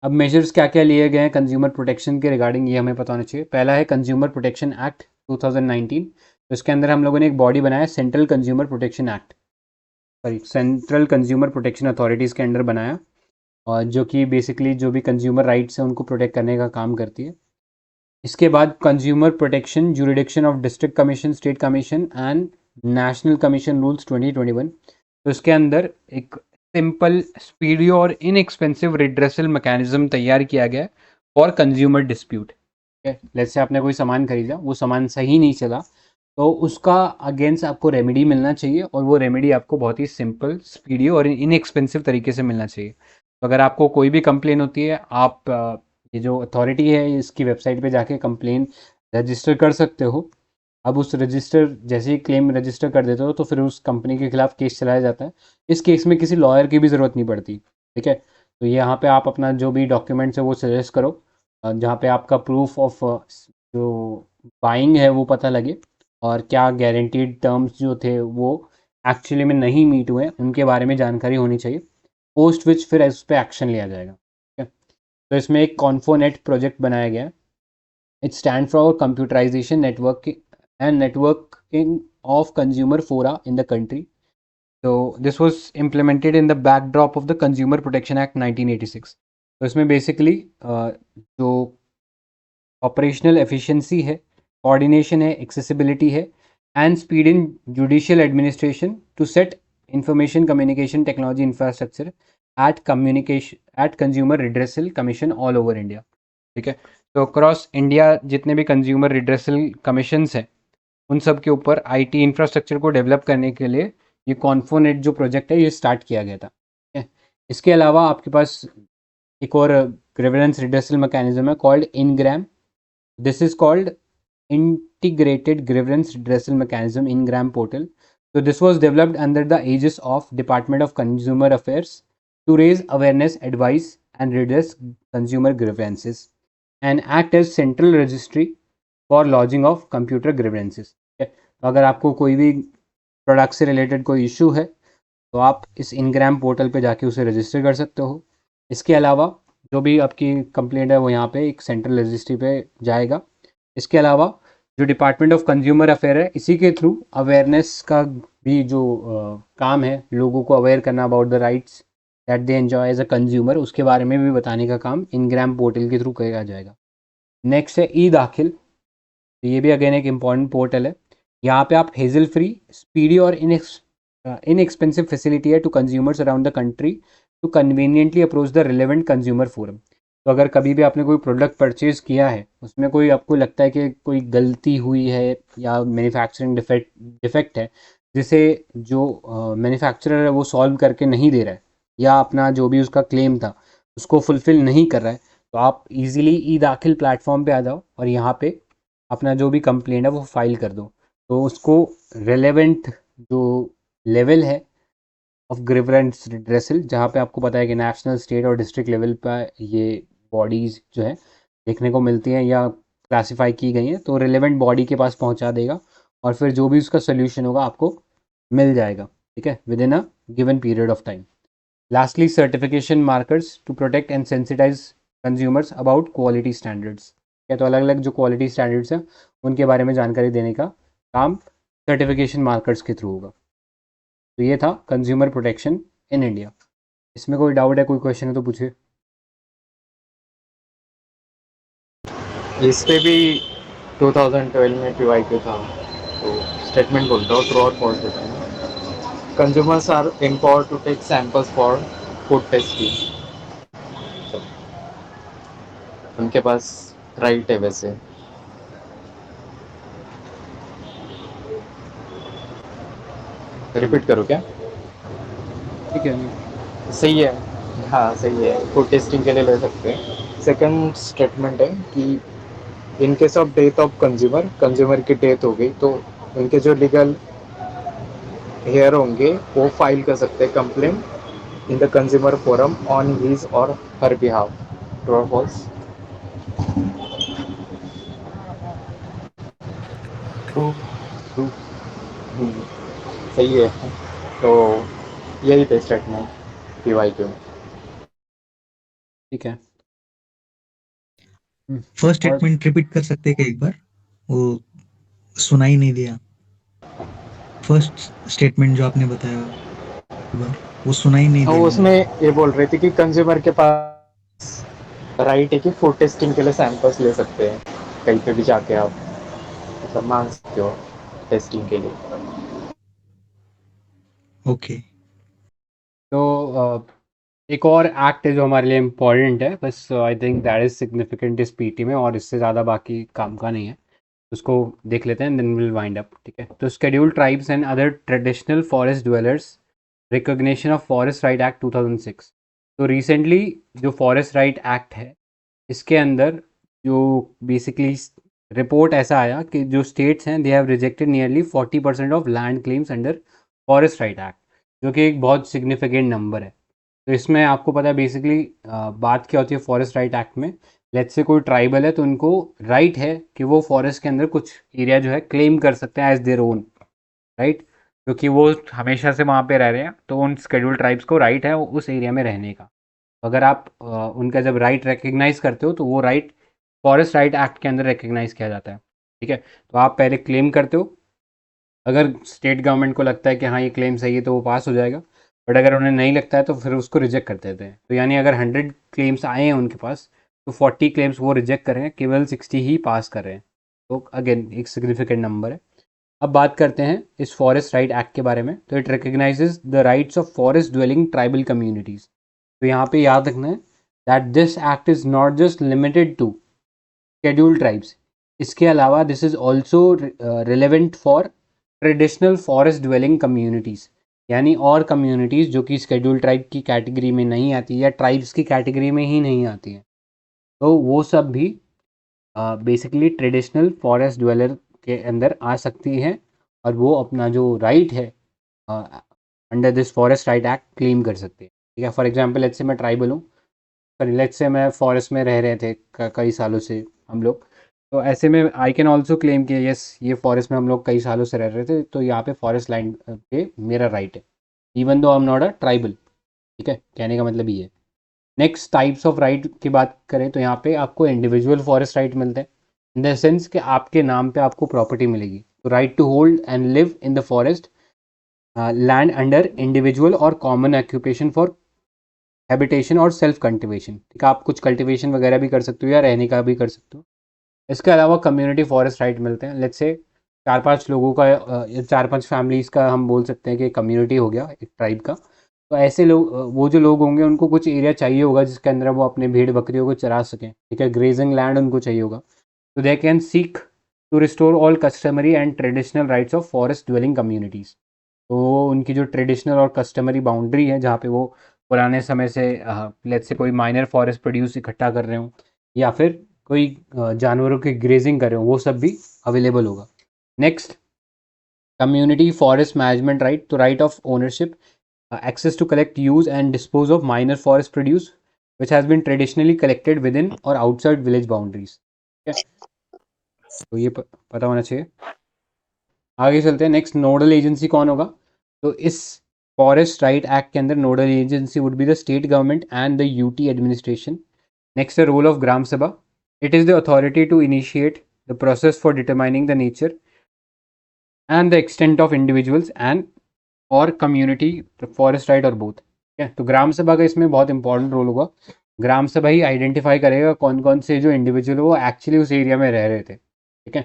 Speaker 1: अब मेजर्स क्या क्या लिए गए हैं कंज्यूमर प्रोटेक्शन के रिगार्डिंग, ये हमें पता होना चाहिए. पहला है कंज्यूमर प्रोटेक्शन एक्ट 2019. तो इसके अंदर हम लोगों ने एक बॉडी बनाया, central consumer protection act, sorry central consumer protection authorities के अंडर बनाया, और जो कि बेसिकली जो भी कंज्यूमर राइट्स है उनको प्रोटेक्ट करने का काम करती है. इसके बाद consumer protection jurisdiction of district commission, state commission and national commission rules 2021. तो इसके अंदर एक सिंपल, स्पीडी और इनएक्सपेंसिव रिड्रेसल मैकेनिज्म तैयार किया गया for consumer dispute. Let's say आपने कोई सामान खरीदा, वो सामान सही नहीं चला, तो उसका अगेंस्ट आपको रेमेडी मिलना चाहिए, और वो रेमेडी आपको बहुत ही सिंपल, स्पीडी और इनएक्सपेंसिव तरीके से मिलना चाहिए. तो अगर आपको कोई भी कंप्लेन होती है, आप ये जो अथॉरिटी है इसकी वेबसाइट पे जाके कंप्लेन रजिस्टर कर सकते हो. अब उस रजिस्टर, जैसे ही क्लेम रजिस्टर कर देते हो, तो फिर उस कंपनी के खिलाफ केस चलाया जाता है. इस केस में किसी लॉयर की भी ज़रूरत नहीं पड़ती. ठीक है, तो यहाँ पे आप अपना जो भी डॉक्यूमेंट्स है वो सजेस्ट करो, जहाँ पे आपका प्रूफ ऑफ जो बाइंग है वो पता लगे, और क्या गारंटीड टर्म्स जो थे वो एक्चुअली में नहीं मीट हुए, उनके बारे में जानकारी होनी चाहिए. पोस्ट विच फिर इस पर एक्शन लिया जाएगा. तो इसमें एक कॉन्फोनेट प्रोजेक्ट बनाया गया है. It stand for computerisation network and networking of consumer fora in the country. तो this was implemented in the backdrop of the consumer protection act 1986. तो इसमें बेसिकली जो ऑपरेशनल एफिशिएंसी है, कोऑर्डिनेशन है, एक्सेसिबिलिटी है, and speed in judicial administration to set information communication technology infrastructure at consumer redressal commission all over India. ठीक है, तो across India जितने भी कंज्यूमर रिड्रेसल कमीशंस हैं, उन सब के ऊपर आईटी इंफ्रास्ट्रक्चर को डेवलप करने के लिए ये कॉन्फोनेट जो प्रोजेक्ट है ये स्टार्ट किया गया था. ठीक है, इसके अलावा आपके पास एक और ग्रीवेंस रिड्रेसल मैकेनिज्म है called Ingram. This is called integrated grievance redressal mechanism, Ingram portal. So this was developed under the aegis of Department of Consumer Affairs to raise awareness, advise and redress consumer grievances and act as central registry for lodging of computer grievances. तो अगर आपको कोई भी product से related कोई issue है, तो आप इस इनग्राम पोर्टल पे जाके उसे रजिस्टर कर सकते हो. इसके अलावा जो भी आपकी कंप्लेंट है वो यहाँ पे एक सेंट्रल रजिस्ट्री पे जाएगा. इसके अलावा जो डिपार्टमेंट ऑफ कंज्यूमर अफेयर है, इसी के थ्रू अवेयरनेस का भी जो काम है, लोगों को अवेयर करना about the rights that they enjoy as a consumer, उसके बारे में भी बताने का काम इनग्राम पोर्टल के थ्रू किया जाएगा. नेक्स्ट है ई दाखिल. तो ये भी अगेन एक इम्पॉर्टेंट पोर्टल है. यहाँ पे आप हेजल फ्री, स्पीडी और इनएक्सपेंसिव फैसिलिटी है to consumers around the country to conveniently approach the relevant consumer forum. तो अगर कभी भी आपने कोई प्रोडक्ट परचेज़ किया है, उसमें कोई आपको लगता है कि कोई गलती हुई है या मैन्युफैक्चरिंग डिफेक्ट है, जिसे जो मैन्युफैक्चरर है वो सॉल्व करके नहीं दे रहा है, या अपना जो भी उसका क्लेम था उसको फुलफ़िल नहीं कर रहा है, तो आप इजीली ई दाखिल प्लेटफॉर्म पे आ जाओ और यहाँ पे अपना जो भी कंप्लेंट है वो फाइल कर दो. तो उसको रेलेवेंट जो लेवल है ऑफ ग्रीवेंस रिड्रेसल, जहाँ पे आपको पता है कि नेशनल, स्टेट और डिस्ट्रिक्ट लेवल पर ये बॉडीज़ जो है देखने को मिलती हैं या क्लासिफाई की गई हैं, तो रिलेवेंट बॉडी के पास पहुंचा देगा, और फिर जो भी उसका सोल्यूशन होगा आपको मिल जाएगा. ठीक है, within a given period of time. Lastly certification markers to protect and sensitise consumers about quality standards. क्या, तो अलग अलग जो क्वालिटी स्टैंडर्ड्स हैं उनके बारे में जानकारी देने का काम सर्टिफिकेशन मार्कर्स के थ्रू होगा. तो ये था कंज्यूमर प्रोटेक्शन in India. इसमें कोई डाउट है, कोई क्वेश्चन है तो पूछिए.
Speaker 2: इस पे भी 2012 में PYQ था, तो स्टेटमेंट बोलता हूँ, ट्रू और फॉल्स बताना. Consumers are empowered to take samples for food testing. उनके पास राइट है वैसे. रिपीट करो क्या?
Speaker 1: ठीक है.
Speaker 2: सही है. हाँ सही है, फूड टेस्टिंग के लिए ले सकते हैं. सेकंड स्टेटमेंट है कि in case of death of consumer की डेथ हो गई तो उनके जो लीगल हेयर होंगे वो फाइल कर सकते हैं complaint in the consumer forum on his और हर बिहाफ. ट्रू और फॉल्स?
Speaker 3: True.
Speaker 1: ट्रू.
Speaker 2: सही है. तो यही थे स्टेटमेंट PYQ में.
Speaker 1: ठीक है.
Speaker 3: फर्स्ट
Speaker 1: और
Speaker 3: स्टेटमेंट रिपीट कर सकते हैं क्या एक बार? वो सुनाई नहीं दिया. फर्स्ट स्टेटमेंट जो आपने बताया एक बार, वो सुनाई नहीं
Speaker 2: हाँ,
Speaker 3: दिया मुझे.
Speaker 2: उसमें ये बोल रहे थे कि कंज्यूमर के पास राइट है कि फूड टेस्टिंग के लिए सैंपल्स ले सकते हैं. कहीं पे भी जाके आप मतलब मांग सकते हो टेस्टिंग के लिए.
Speaker 3: ओके.
Speaker 1: तो एक और एक्ट है जो हमारे लिए इम्पोर्टेंट है, बस I think that is significant इस पीटी में, और इससे ज़्यादा बाकी काम का नहीं है. उसको देख लेते हैं, देन विल वाइंड अप. ठीक है. तो scheduled tribes and other traditional forest dwellers recognition of forest right act 2006. तो रिसेंटली जो फॉरेस्ट राइट एक्ट है, इसके अंदर जो बेसिकली रिपोर्ट ऐसा आया कि जो स्टेट्स हैं they have rejected nearly 40% of land claims under forest right act, जो कि एक बहुत सिग्निफिकेंट नंबर है. तो इसमें आपको पता है बेसिकली बात क्या होती है फॉरेस्ट राइट एक्ट में. लेट्स से कोई ट्राइबल है तो उनको राइट है कि वो फॉरेस्ट के अंदर कुछ एरिया जो है क्लेम कर सकते हैं एज देयर ओन, राइट. क्योंकि वो हमेशा से वहाँ पे रह रहे हैं, तो उन शेड्यूल ट्राइब्स को राइट है उस एरिया में रहने का. अगर आप उनका जब राइट रिकग्नाइज करते हो तो वो राइट फॉरेस्ट राइट एक्ट के अंदर रिकग्नाइज किया जाता है. ठीक है. तो आप पहले क्लेम करते हो, अगर स्टेट गवर्नमेंट को लगता है कि हाँ ये क्लेम सही है तो वो पास हो जाएगा, बट अगर उन्हें नहीं लगता है तो फिर उसको रिजेक्ट कर देते हैं. तो यानी अगर 100 क्लेम्स आए हैं उनके पास, तो 40 क्लेम्स वो रिजेक्ट कर रहे हैं, केवल 60 ही पास कर रहे हैं. तो अगेन एक सिग्निफिकेंट नंबर है. अब बात करते हैं इस फॉरेस्ट राइट एक्ट के बारे में. तो it recognises the rights of forest dwelling tribal communities. तो यहाँ पे याद रखना है that this act is not just limited to scheduled tribes. इसके अलावा this is also relevant for traditional forest dwelling communities, यानी और कम्युनिटीज़ जो कि शेड्यूल ट्राइब की कैटेगरी में नहीं आती या ट्राइब्स की कैटेगरी में ही नहीं आती हैं, तो वो सब भी बेसिकली ट्रेडिशनल फॉरेस्ट ड्वेलर के अंदर आ सकती हैं, और वो अपना जो राइट है under this forest right act claim कर सकते हैं. ठीक है. फॉर एग्जांपल लेट्स से मैं ट्राइबल हूँ, लेट्स से मैं फॉरेस्ट में रह रहे थे कई सालों से हम लोग, तो ऐसे में आई कैन ऑल्सो क्लेम कि यस ये फॉरेस्ट में हम लोग कई सालों से रह रहे थे, तो यहाँ पे फॉरेस्ट लैंड पे मेरा राइट है, even though I am not a tribal. ठीक है. कहने का मतलब ये है. नेक्स्ट टाइप्स ऑफ राइट की बात करें तो यहाँ पे आपको इंडिविजुअल फॉरेस्ट राइट मिलते हैं, इन द सेंस कि आपके नाम पे आपको प्रॉपर्टी मिलेगी. तो right to hold and live in the forest land under individual और कॉमन ऑक्यूपेशन फॉर हैबिटेशन और सेल्फ कल्टिवेशन. ठीक है. आप कुछ कल्टिवेशन वगैरह भी कर सकते हो या रहने का भी कर सकते हो. इसके अलावा कम्युनिटी फॉरेस्ट राइट मिलते हैं. लेट्स से 4-5 लोगों का 4-5 फैमिलीज़ का हम बोल सकते हैं कि कम्युनिटी हो गया एक ट्राइब का. तो ऐसे लोग वो जो लोग होंगे उनको कुछ एरिया चाहिए होगा जिसके अंदर वो अपने भेड़ बकरियों को चरा सकें. ठीक है. ग्रेजिंग लैंड उनको चाहिए होगा. तो they can seek to restore all customary and traditional rights of forest dwelling communities. तो उनकी जो ट्रेडिशनल और कस्टमरी बाउंड्री है जहाँ पे वो पुराने समय से लेट्स से कोई माइनर फॉरेस्ट प्रोड्यूस इकट्ठा कर रहे हो या फिर कोई जानवरों की ग्रेजिंग कर रहे हो, वो सब भी अवेलेबल होगा. Next, community forest management right. तो right of ownership, access to collect, use and dispose of minor forest produce which has been traditionally collected within or outside village boundaries. ठीक है. तो ये पता होना चाहिए. आगे चलते हैं. नेक्स्ट, नोडल एजेंसी कौन होगा. तो इस फॉरेस्ट राइट एक्ट के अंदर nodal agency would be the state government and the UT administration. Next, the role of Gram Sabha. It is the authority to initiate the process for determining the nature and the extent of individuals and or community forest right or both. है। तो ग्राम सभा का इसमें बहुत important role होगा। ग्राम सभा ही identify करेगा कौन कौन से जो इंडिविजुअल वो एक्चुअली उस एरिया में रह रहे थे, ठीक है।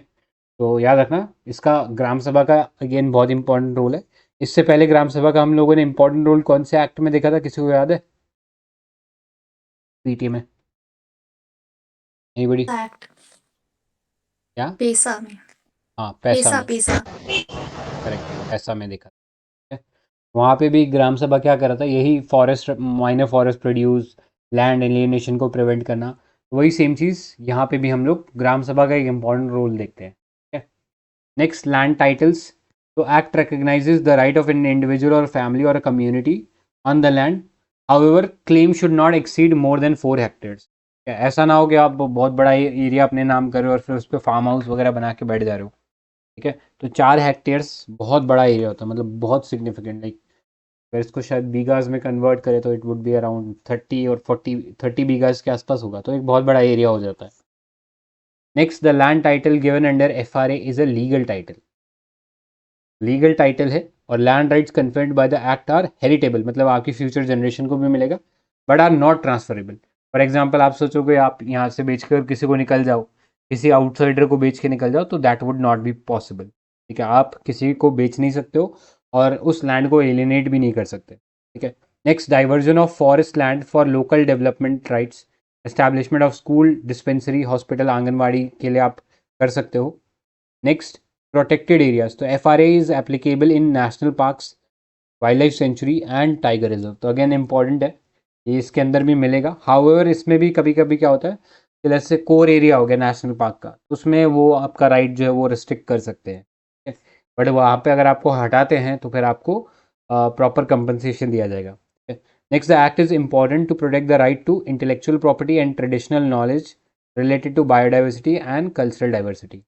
Speaker 1: तो याद रखना इसका ग्राम सभा का अगेन बहुत इंपॉर्टेंट रोल है। इससे पहले ग्राम सभा का हम लोगों ने इंपॉर्टेंट रोल कौन से एक्ट में देखा था, किसी को याद है पीटी में? नहीं बड़ी
Speaker 4: एक्ट
Speaker 1: क्या?
Speaker 4: पैसा में
Speaker 1: हाँ पैसा
Speaker 4: पैसा
Speaker 1: में,
Speaker 4: पैसा
Speaker 1: करेक्ट, पैसा में देखा था। वहाँ पे भी ग्राम सभा क्या कर रहा था, यही forest, minor forest produce, land alienation को प्रिवेंट करना। वही सेम चीज़ यहाँ पे भी हम लोग ग्राम सभा का एक इम्पॉर्टेंट रोल देखते हैं, ठीक है। Next, land titles. तो act recognises the right of an individual और फैमिली और a community on the land, however claim should not exceed more than 4 hectares. ऐसा ना हो कि आप बहुत बड़ा एरिया अपने नाम कर रहे हो और फिर उस पर फार्म हाउस वगैरह बना के बैठ जा रहे हो, ठीक है। तो 4 हेक्टेयर्स बहुत बड़ा एरिया होता है, मतलब बहुत सिग्निफिकेंट। लाइक अगर इसको शायद बीगाज में कन्वर्ट करें तो इट वुड बी अराउंड 30 और 30 बीगाज के आसपास होगा, तो एक बहुत बड़ा एरिया हो जाता है। Next, the land title given under FRA is a legal title. Legal title है और land rights conferred by the act are heritable, मतलब आपकी फ्यूचर जनरेशन को भी मिलेगा, but are not transferable. For example आप सोचोगे आप यहाँ से बेच कर किसी को निकल जाओ, किसी आउटसाइडर को बेच के निकल जाओ, तो that would not be possible, ठीक है। आप किसी को बेच नहीं सकते हो और उस लैंड को एलिनेट भी नहीं कर सकते, ठीक है। Next, diversion of forest land for local development rights, establishment of school, dispensary, hospital, anganwadi के लिए आप कर सकते हो। Next, protected areas. तो F is applicable in national parks, wildlife sanctuary and tiger reserve. तो अगेन इंपॉर्टेंट है, ये इसके अंदर भी मिलेगा। हाउएवर इसमें भी कभी कभी क्या होता है कि जैसे कोर एरिया हो गया नेशनल पार्क का, उसमें वो आपका राइट जो है वो रिस्ट्रिक्ट कर सकते हैं, बट वहाँ पे अगर आपको हटाते हैं तो फिर आपको प्रॉपर कंपनसेशन दिया जाएगा। Next, the act is important to protect the right to intellectual property and traditional knowledge related to biodiversity and cultural diversity.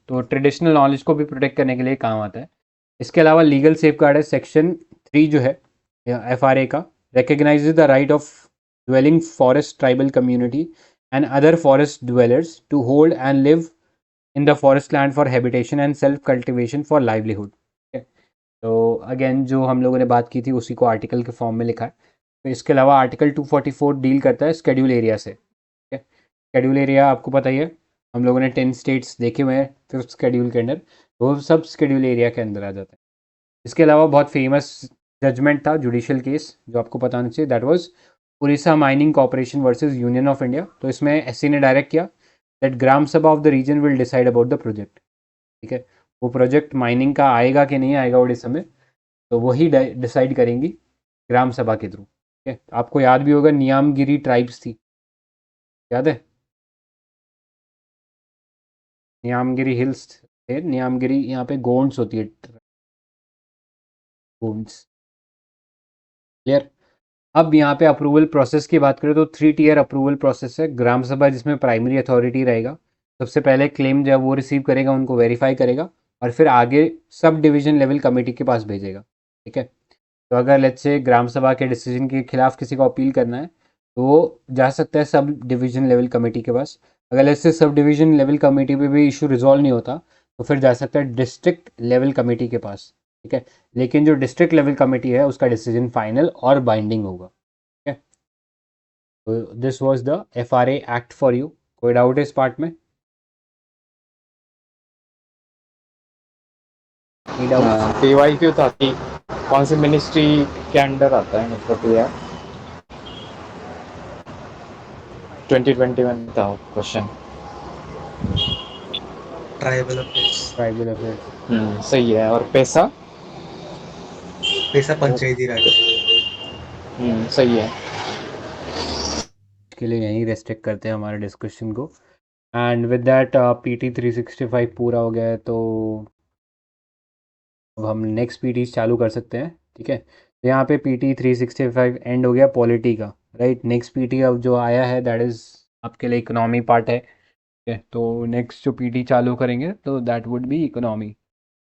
Speaker 1: तो ट्रेडिशनल नॉलेज को भी प्रोटेक्ट करने के लिए काम आता है। इसके अलावा लीगल सेफ गार्ड है, सेक्शन 3 जो है एफआरए का, recognises the right of dwelling forest tribal community and other forest dwellers to hold and live in the forest land for habitation and self cultivation for livelihood. तो again जो हम लोगों ने बात की थी उसी को आर्टिकल के फॉर्म में लिखा है। तो इसके अलावा आर्टिकल 244 डील करता है स्केड्यूल एरिया से, ठीक है। स्केड्यूल एरिया आपको पता ही है, हम लोगों ने 10 स्टेट्स देखे हुए हैं 5th स्केड्यूल के अंदर, वो सब स्केड्यूल एरिया के अंदर आ जाता है। इसके अलावा बहुत फेमस जजमेंट था, जुडिशियल केस जो आपको पता होना चाहिए, that was Orissa mining corporation versus union of India. तो इसमें एससी ने डायरेक्ट किया that gram sabha of the region will decide about the project, ठीक है। वो प्रोजेक्ट माइनिंग का आएगा कि नहीं आएगा उड़ीसा में, तो वही डिसाइड करेंगी ग्राम सभा के थ्रू, ठीक है। आपको याद भी होगा नियामगिरी ट्राइब्स थी, याद है? नियामगिरी हिल्स थे, नियामगिरी, यहाँ पे गोंड्स होती है, गोंड्स, क्लियर। अब यहाँ पे अप्रूवल प्रोसेस की बात करें तो 3 टियर अप्रूवल प्रोसेस है। ग्राम सभा जिसमें प्राइमरी अथॉरिटी रहेगा, सबसे पहले क्लेम जब वो रिसीव करेगा उनको वेरीफाई करेगा और फिर आगे सब डिवीजन लेवल कमेटी के पास भेजेगा, ठीक है। तो अगर लेट्स से ग्राम सभा के डिसीजन के खिलाफ किसी को अपील करना है तो वो जा सकता है सब डिवीजन लेवल कमेटी के पास। अगर let's say sub division level committee पे भी इशू रिजॉल्व नहीं होता तो फिर जा सकता है डिस्ट्रिक्ट लेवल कमेटी के पास, ठीक है। लेकिन जो डिस्ट्रिक्ट लेवल कमेटी है उसका डिसीजन फाइनल और बाइंडिंग होगा, ठीक है। तो this was the FRA act for you. कोई डाउट है इस पार्ट में?
Speaker 2: पीवाईक्यू था कि कौन सी मिनिस्ट्री के अंडर आता है, मतलब ये 2021 था question.
Speaker 3: Tribal affairs.
Speaker 1: Tribal affairs,
Speaker 2: सही है। और पैसा?
Speaker 3: पैसा पंचायती राज।
Speaker 2: सही है।
Speaker 1: के लिए यहीं रेस्ट्रिक्ट करते हैं हमारे डिस्कशन को। एंड विद दैट PT 365 पूरा हो गया है, तो अब हम नेक्स्ट PTs चालू कर सकते हैं, ठीक है। तो यहाँ पे PT 365 एंड हो गया पॉलिटी का, राइट। नेक्स्ट PT अब जो आया है दैट इज़ आपके लिए इकोनॉमी पार्ट है, ठीक है। तो नेक्स्ट जो PT चालू करेंगे तो दैट वुड बी इकोनॉमी।